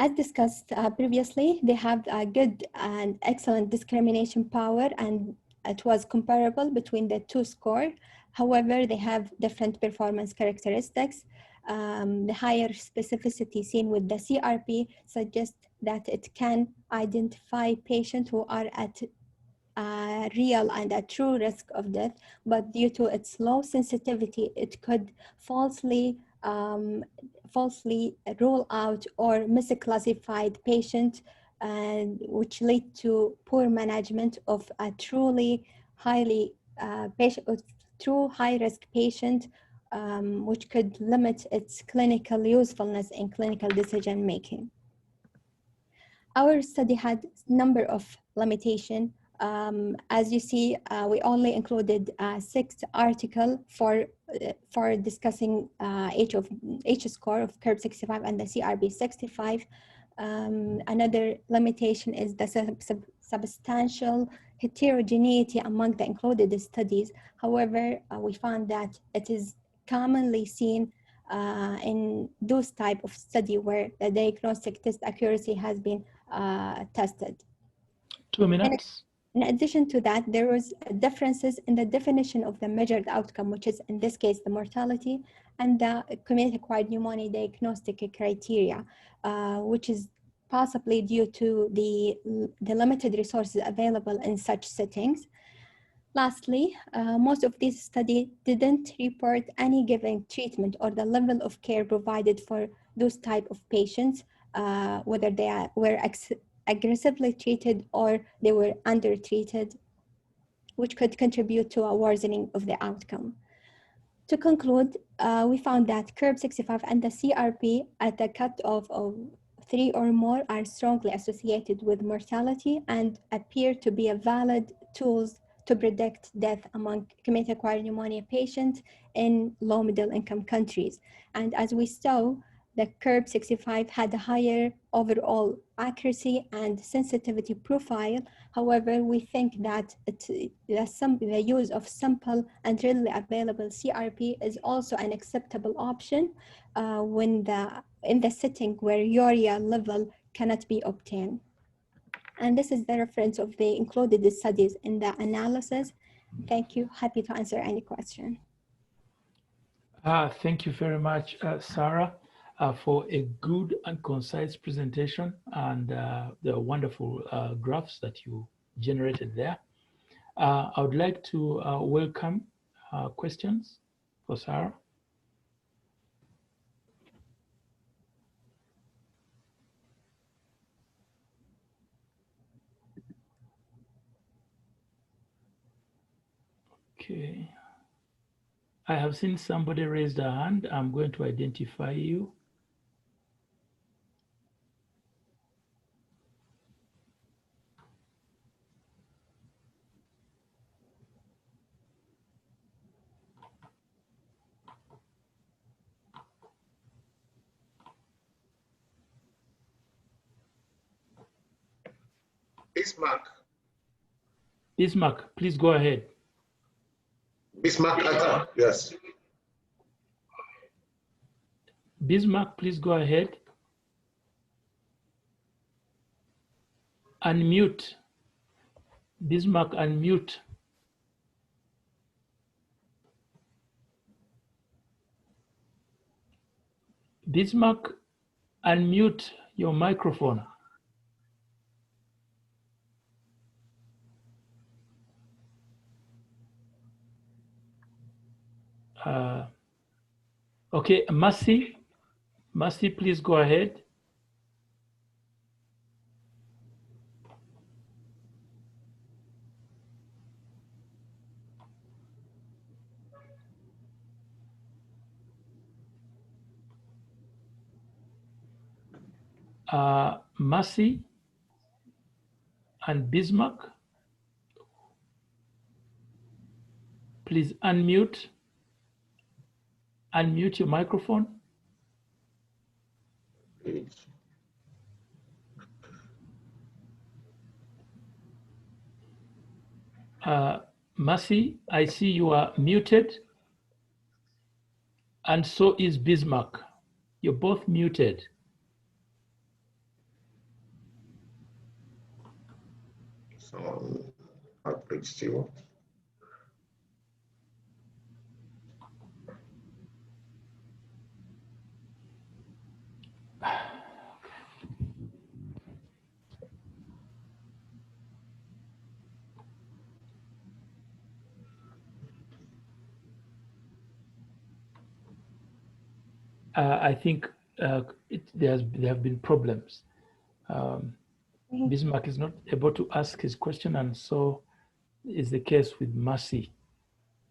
Speaker 18: As discussed previously, they have a good and excellent discrimination power, and it was comparable between the 2 scores. However, they have different performance characteristics. The higher specificity seen with the CRP suggests that it can identify patients who are at a real and a true risk of death, but due to its low sensitivity, it could falsely rule out or misclassified patient, and which lead to poor management of a truly true high-risk patient, which could limit its clinical usefulness in clinical decision making. Our study had a number of limitations. As you see, we only included 6 articles for discussing H-score of CURB 65 and the CRB 65. Another limitation is the substantial heterogeneity among the included studies. However, we found that it is commonly seen in those type of study where the diagnostic test accuracy has been tested.
Speaker 10: 2 minutes.
Speaker 18: In addition to that, there was differences in the definition of the measured outcome, which is in this case the mortality, and the community-acquired pneumonia diagnostic criteria, which is possibly due to the limited resources available in such settings. Lastly, most of these studies didn't report any given treatment or the level of care provided for those type of patients, whether they were aggressively treated or they were undertreated, which could contribute to a worsening of the outcome. To conclude, we found that CURB 65 and the CRP at the cutoff of 3 or more are strongly associated with mortality and appear to be a valid tools to predict death among community-acquired pneumonia patients in low middle income countries. And as we saw, the CURB 65 had a higher overall accuracy and sensitivity profile. However, we think that the use of simple and readily available CRP is also an acceptable option in the setting where urea level cannot be obtained. And this is the reference of the included studies in the analysis. Thank you. Happy to answer any question.
Speaker 10: Thank you very much, Sarah, for a good and concise presentation and the wonderful graphs that you generated there. I would like to welcome questions for Sarah. Okay. I have seen somebody raise their hand. I'm going to identify you.
Speaker 7: Bismarck.
Speaker 10: Bismarck, please go ahead.
Speaker 7: Bismarck, yes.
Speaker 10: Bismarck, please go ahead. Unmute. Bismarck, unmute. Bismarck, unmute your microphone. Okay, Mercy, please go ahead. Mercy and Bismarck, please unmute your microphone. Mercy, I see you are muted, and so is Bismarck. You're both muted.
Speaker 7: So outbreak still.
Speaker 10: I think there have been problems. Bismarck is not able to ask his question, and so is the case with Mercy.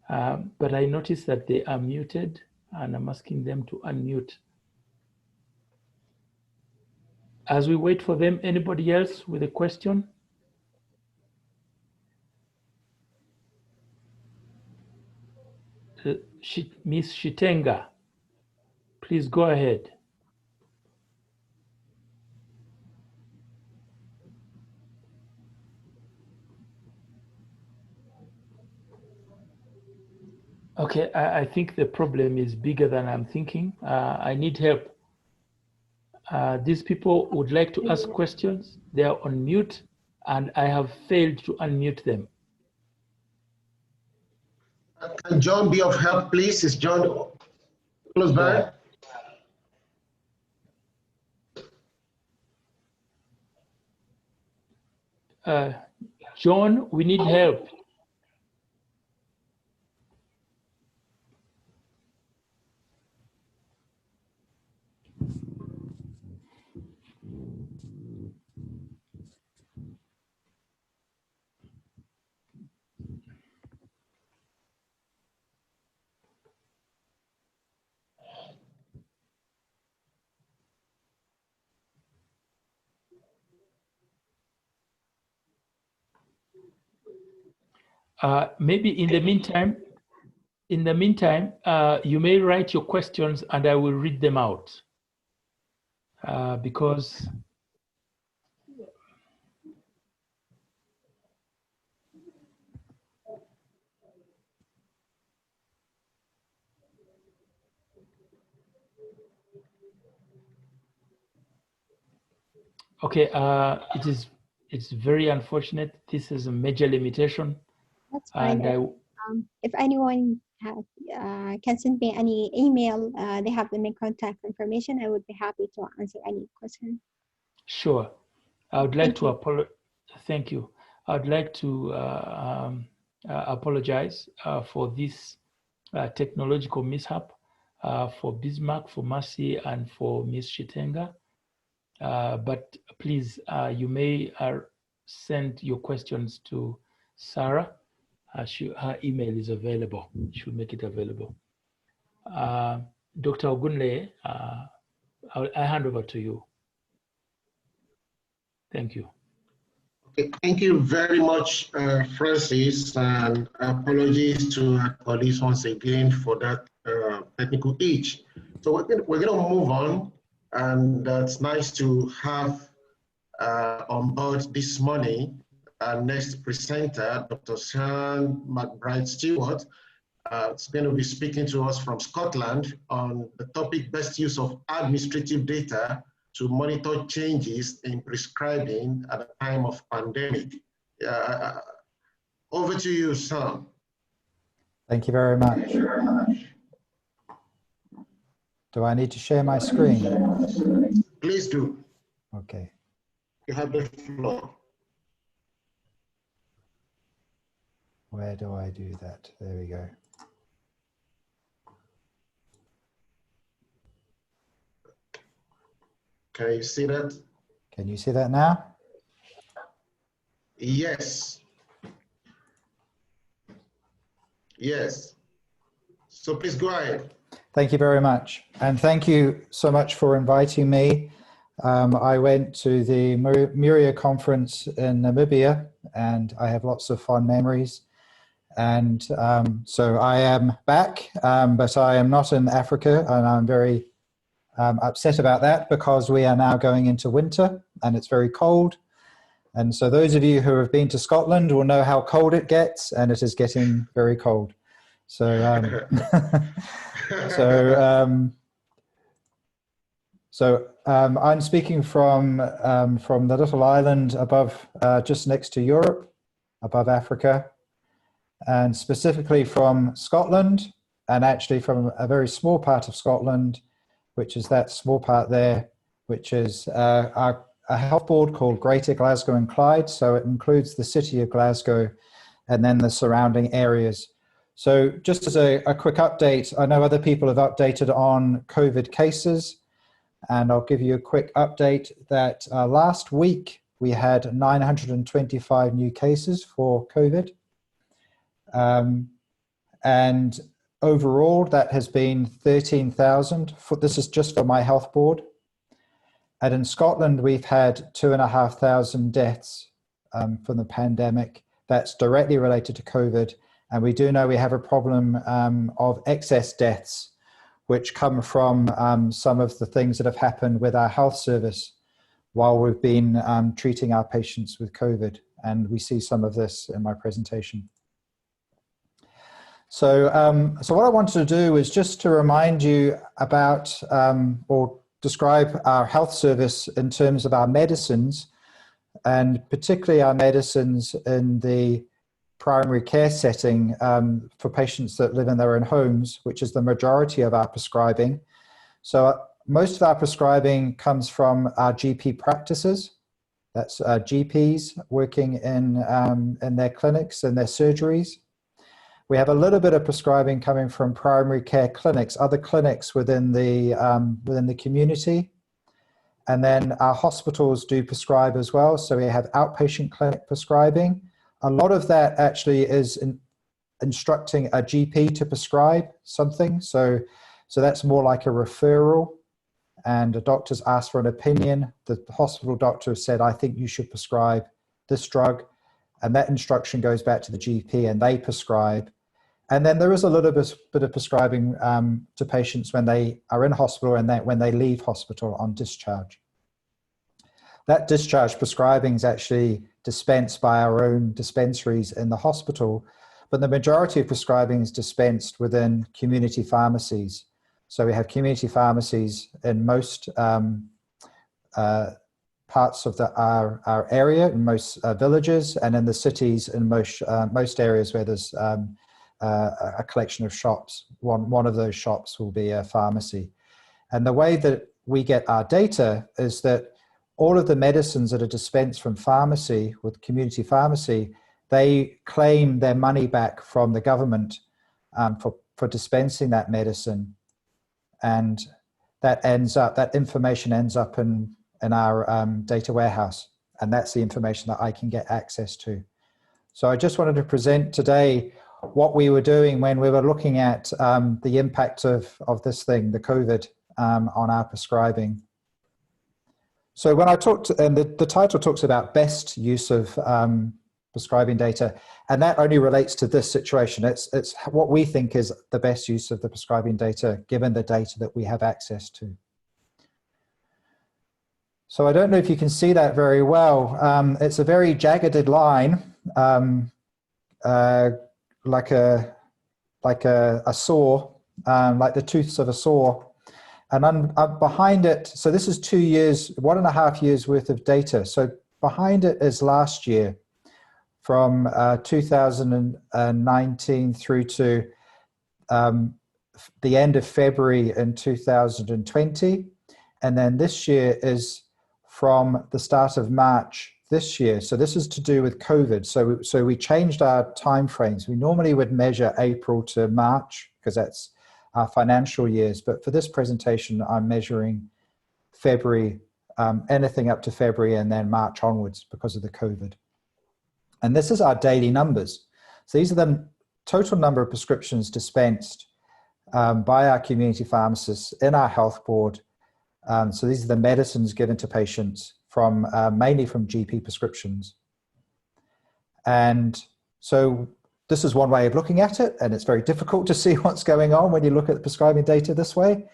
Speaker 10: But I noticed that they are muted, and I'm asking them to unmute. As we wait for them, anybody else with a question? Miss Shitenga, please go ahead. Okay, I think the problem is bigger than I'm thinking. I need help. These people would like to ask questions. They are on mute, and I have failed to unmute them.
Speaker 7: Can John be of help, please? Is John close by?
Speaker 10: John, we need help. Maybe in the meantime, you may write your questions and I will read them out. Because okay, it's very unfortunate. This is a major limitation.
Speaker 18: That's fine.
Speaker 10: And
Speaker 18: if anyone can send me any email, they have my contact information. I would be happy to answer any question.
Speaker 10: Sure. I would like to apologize. Thank you. I'd like to apologize for this technological mishap for Bismarck, for Mercy, and for Ms. Shitenga. But please, you may send your questions to Sarah. Her email is available. She'll make it available. Dr. Ogunle, I hand over to you. Thank you.
Speaker 7: Okay, thank you very much, Francis, and apologies to our colleagues once again for that technical glitch. So we're going to move on, and it's nice to have on board this morning our next presenter, Dr. Sean McBride-Stewart. It's going to be speaking to us from Scotland on the topic best use of administrative data to monitor changes in prescribing at a time of pandemic. Over to you, Sam.
Speaker 19: Thank you very much. Do I need to share my screen?
Speaker 7: Please do.
Speaker 19: Okay.
Speaker 7: You have the floor.
Speaker 19: Where do I do that? There we go.
Speaker 7: Can you see that?
Speaker 19: Can you see that now?
Speaker 7: Yes. Yes. So please go ahead.
Speaker 19: Thank you very much. And thank you so much for inviting me. I went to the MURIA conference in Namibia, and I have lots of fond memories. And so I am back, but I am not in Africa, and I'm very upset about that because we are now going into winter and it's very cold. And so those of you who have been to Scotland will know how cold it gets, and it is getting very cold. So, I'm speaking from the little island above, just next to Europe, above Africa, and specifically from Scotland, and actually from a very small part of Scotland, which is that small part there, which is a health board called Greater Glasgow and Clyde. So it includes the city of Glasgow and then the surrounding areas. So just as a quick update, I know other people have updated on COVID cases, and I'll give you a quick update that last week we had 925 new cases for COVID. And overall, that has been 13,000. This is just for my health board. And in Scotland, we've had 2,500 deaths from the pandemic. That's directly related to COVID. And we do know we have a problem of excess deaths, which come from some of the things that have happened with our health service while we've been treating our patients with COVID. And we see some of this in my presentation. So, so what I wanted to do is just to remind you about or describe our health service in terms of our medicines, and particularly our medicines in the primary care setting for patients that live in their own homes, which is the majority of our prescribing. So most of our prescribing comes from our GP practices. That's GPs working in their clinics and their surgeries. We have a little bit of prescribing coming from primary care clinics, other clinics within the community. And then our hospitals do prescribe as well. So we have outpatient clinic prescribing. A lot of that actually is instructing a GP to prescribe something. So that's more like a referral. And a doctor's asked for an opinion. The hospital doctor said, I think you should prescribe this drug. And that instruction goes back to the GP and they prescribe. And then there is a little bit of prescribing to patients when they are in hospital and when they leave hospital on discharge. That discharge prescribing is actually dispensed by our own dispensaries in the hospital, but the majority of prescribing is dispensed within community pharmacies. So we have community pharmacies in most parts of our area, in most villages, and in the cities in most areas where there's a collection of shops. One of those shops will be a pharmacy. And the way that we get our data is that all of the medicines that are dispensed from pharmacy with community pharmacy, they claim their money back from the government for dispensing that medicine. And that information ends up in our data warehouse. And that's the information that I can get access to. So I just wanted to present today what we were doing when we were looking at the impact of this thing, the COVID, on our prescribing. So when I talked, and the title talks about best use of prescribing data, and that only relates to this situation. It's what we think is the best use of the prescribing data, given the data that we have access to. So I don't know if you can see that very well. It's a very jagged line, like a saw, like the tooths of a saw. And behind it, so this is 2 years, 1.5 years worth of data. So behind it is last year, from 2019 through to the end of February in 2020. And then this year is from the start of March this year. So this is to do with COVID. So we changed our timeframes. We normally would measure April to March because that's our financial years. But for this presentation, I'm measuring February, anything up to February and then March onwards because of the COVID. And this is our daily numbers. So these are the total number of prescriptions dispensed by our community pharmacists in our health board. So these are the medicines given to patients from mainly from GP prescriptions. And so this is one way of looking at it, and it's very difficult to see what's going on when you look at the prescribing data this way.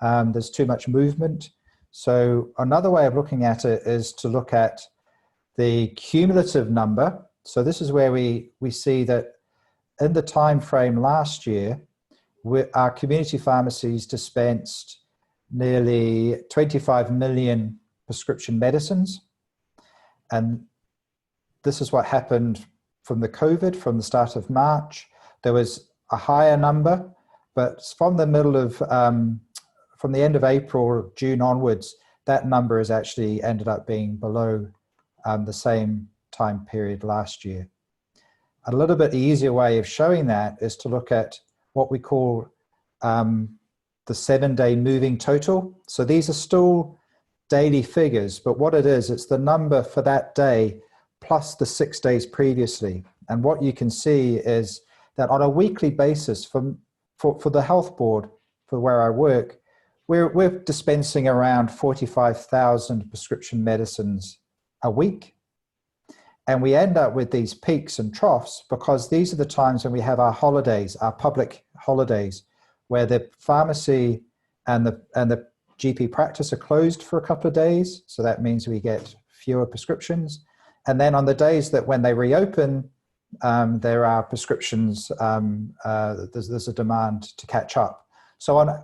Speaker 19: There's too much movement. So another way of looking at it is to look at the cumulative number. So this is where we see that in the time frame last year, our community pharmacies dispensed nearly 25 million prescription medicines. And this is what happened from the COVID, from the start of March. There was a higher number, but from the middle of, from the end of April, June onwards, that number has actually ended up being below the same time period last year. A little bit easier way of showing that is to look at what we call the 7-day moving total. So these are still daily figures, but what it is, it's the number for that day plus the 6 days previously. And what you can see is that on a weekly basis for the health board, for where I work, we're dispensing around 45,000 prescription medicines a week. And we end up with these peaks and troughs because these are the times when we have our holidays, our public holidays, where the pharmacy and the GP practice are closed for a couple of days. So that means we get fewer prescriptions. And then on the days that when they reopen, there are prescriptions, there's a demand to catch up. So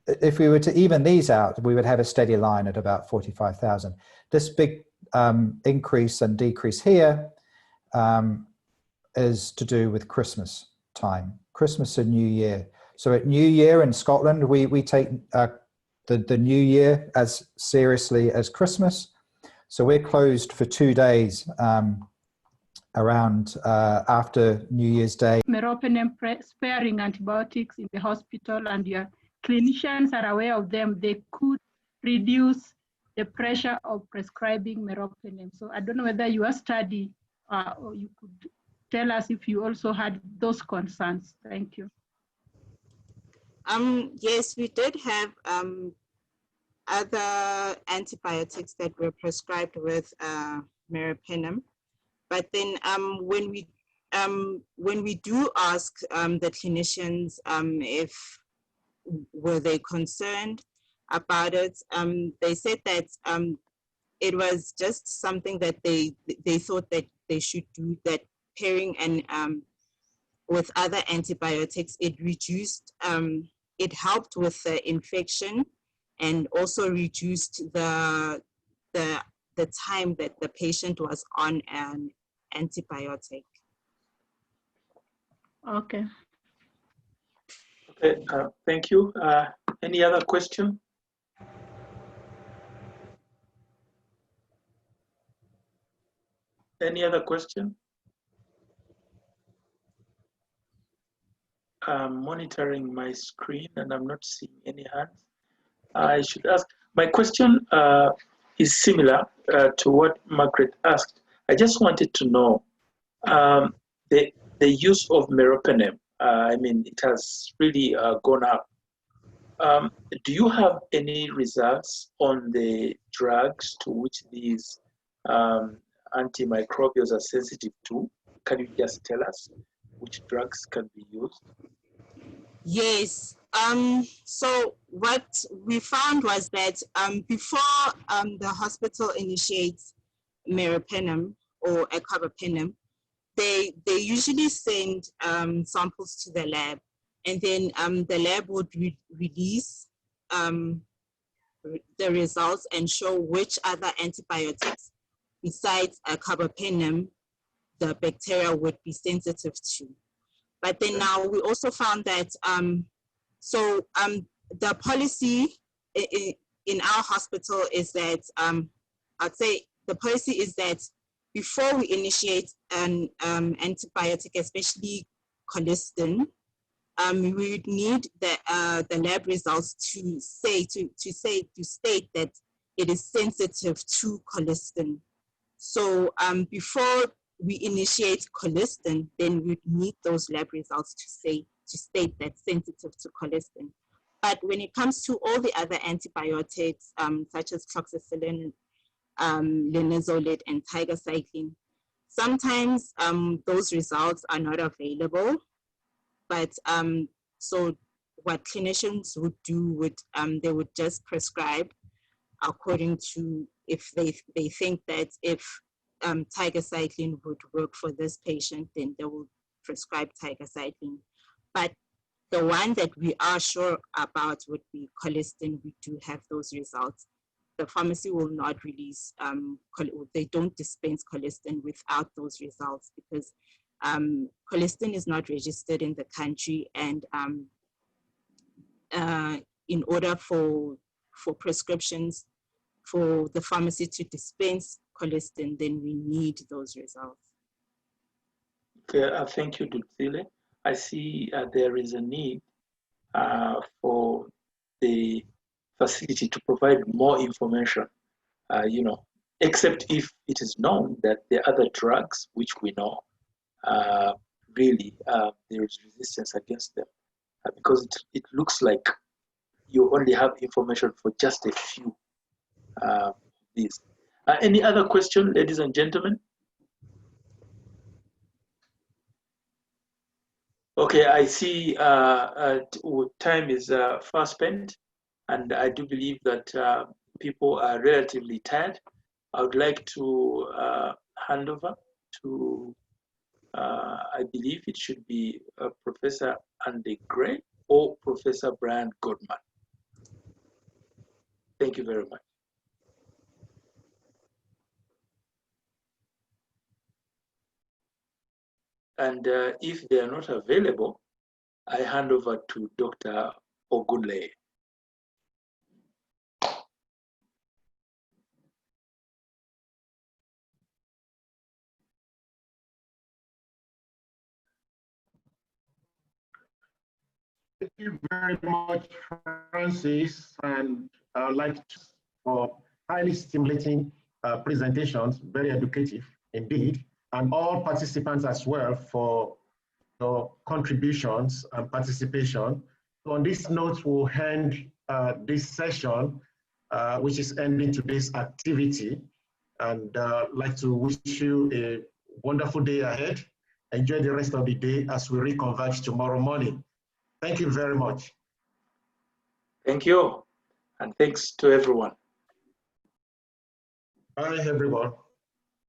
Speaker 19: if we were to even these out, we would have a steady line at about 45,000. This big increase and decrease here is to do with Christmas time, Christmas and New Year. So at New Year in Scotland, we take the New Year as seriously as Christmas. So we're closed for 2 days around after New Year's Day.
Speaker 4: Meropenem sparing antibiotics in the hospital, and your clinicians are aware of them. They could reduce the pressure of prescribing meropenem. So I don't know whether your study or you could tell us if you also had those concerns. Thank you.
Speaker 20: Yes, we did have other antibiotics that were prescribed with meropenem, but then when we do ask the clinicians if were they concerned about it, they said that it was just something that they thought that they should do, that pairing and with other antibiotics, it reduced, it helped with the infection and also reduced the time that the patient was on an antibiotic.
Speaker 4: Okay.
Speaker 10: Okay, thank you. Any other question? Any other question? I'm monitoring my screen and I'm not seeing any hands. I should ask, my question is similar to what Margaret asked. I just wanted to know the use of meropenem. I mean, it has really gone up. Do you have any results on the drugs to which these antimicrobials are sensitive to? Can you just tell us which drugs can be used?
Speaker 20: Yes. So what we found was that before the hospital initiates meropenem or carbapenem, they usually send samples to the lab, and then the lab would release the results and show which other antibiotics besides carbapenem the bacteria would be sensitive to. But then now we also found that the policy in our hospital is that I'd say the policy is that before we initiate an antibiotic, especially colistin, we would need the lab results to state that it is sensitive to colistin. So before we initiate colistin, then we'd need those lab results to state that sensitive to colistin. But when it comes to all the other antibiotics, such as cloxacillin, linezolid, and tigecycline, sometimes those results are not available. But so what clinicians would do would they would just prescribe according to if they think that if tigecycline would work for this patient, then they will prescribe tigecycline. But the one that we are sure about would be colistin. We do have those results. The pharmacy will not release, they don't dispense colistin without those results, because colistin is not registered in the country, and in order for prescriptions for the pharmacy to dispense colistin, then we need those results.
Speaker 10: thank you, Dutzile. I see there is a need for the facility to provide more information, except if it is known that the other drugs, which we know, really there is resistance against them, because it looks like you only have information for just a few of these. Any other question, ladies and gentlemen? Okay, I see time is fast spent, and I do believe that people are relatively tired. I would like to hand over to, I believe it should be Professor Andy Gray or Professor Brian Goodman. Thank you very much. And if they are not available, I hand over to Dr. Ogunle.
Speaker 7: Thank you very much, Francis, and I'd like to, for highly stimulating presentations, very educative indeed, and all participants as well for your contributions and participation. So on this note, we'll end this session, which is ending today's activity, and I'd like to wish you a wonderful day ahead. Enjoy the rest of the day as we reconverge tomorrow morning. Thank you very much.
Speaker 10: Thank you, and thanks to everyone.
Speaker 7: Bye, everyone.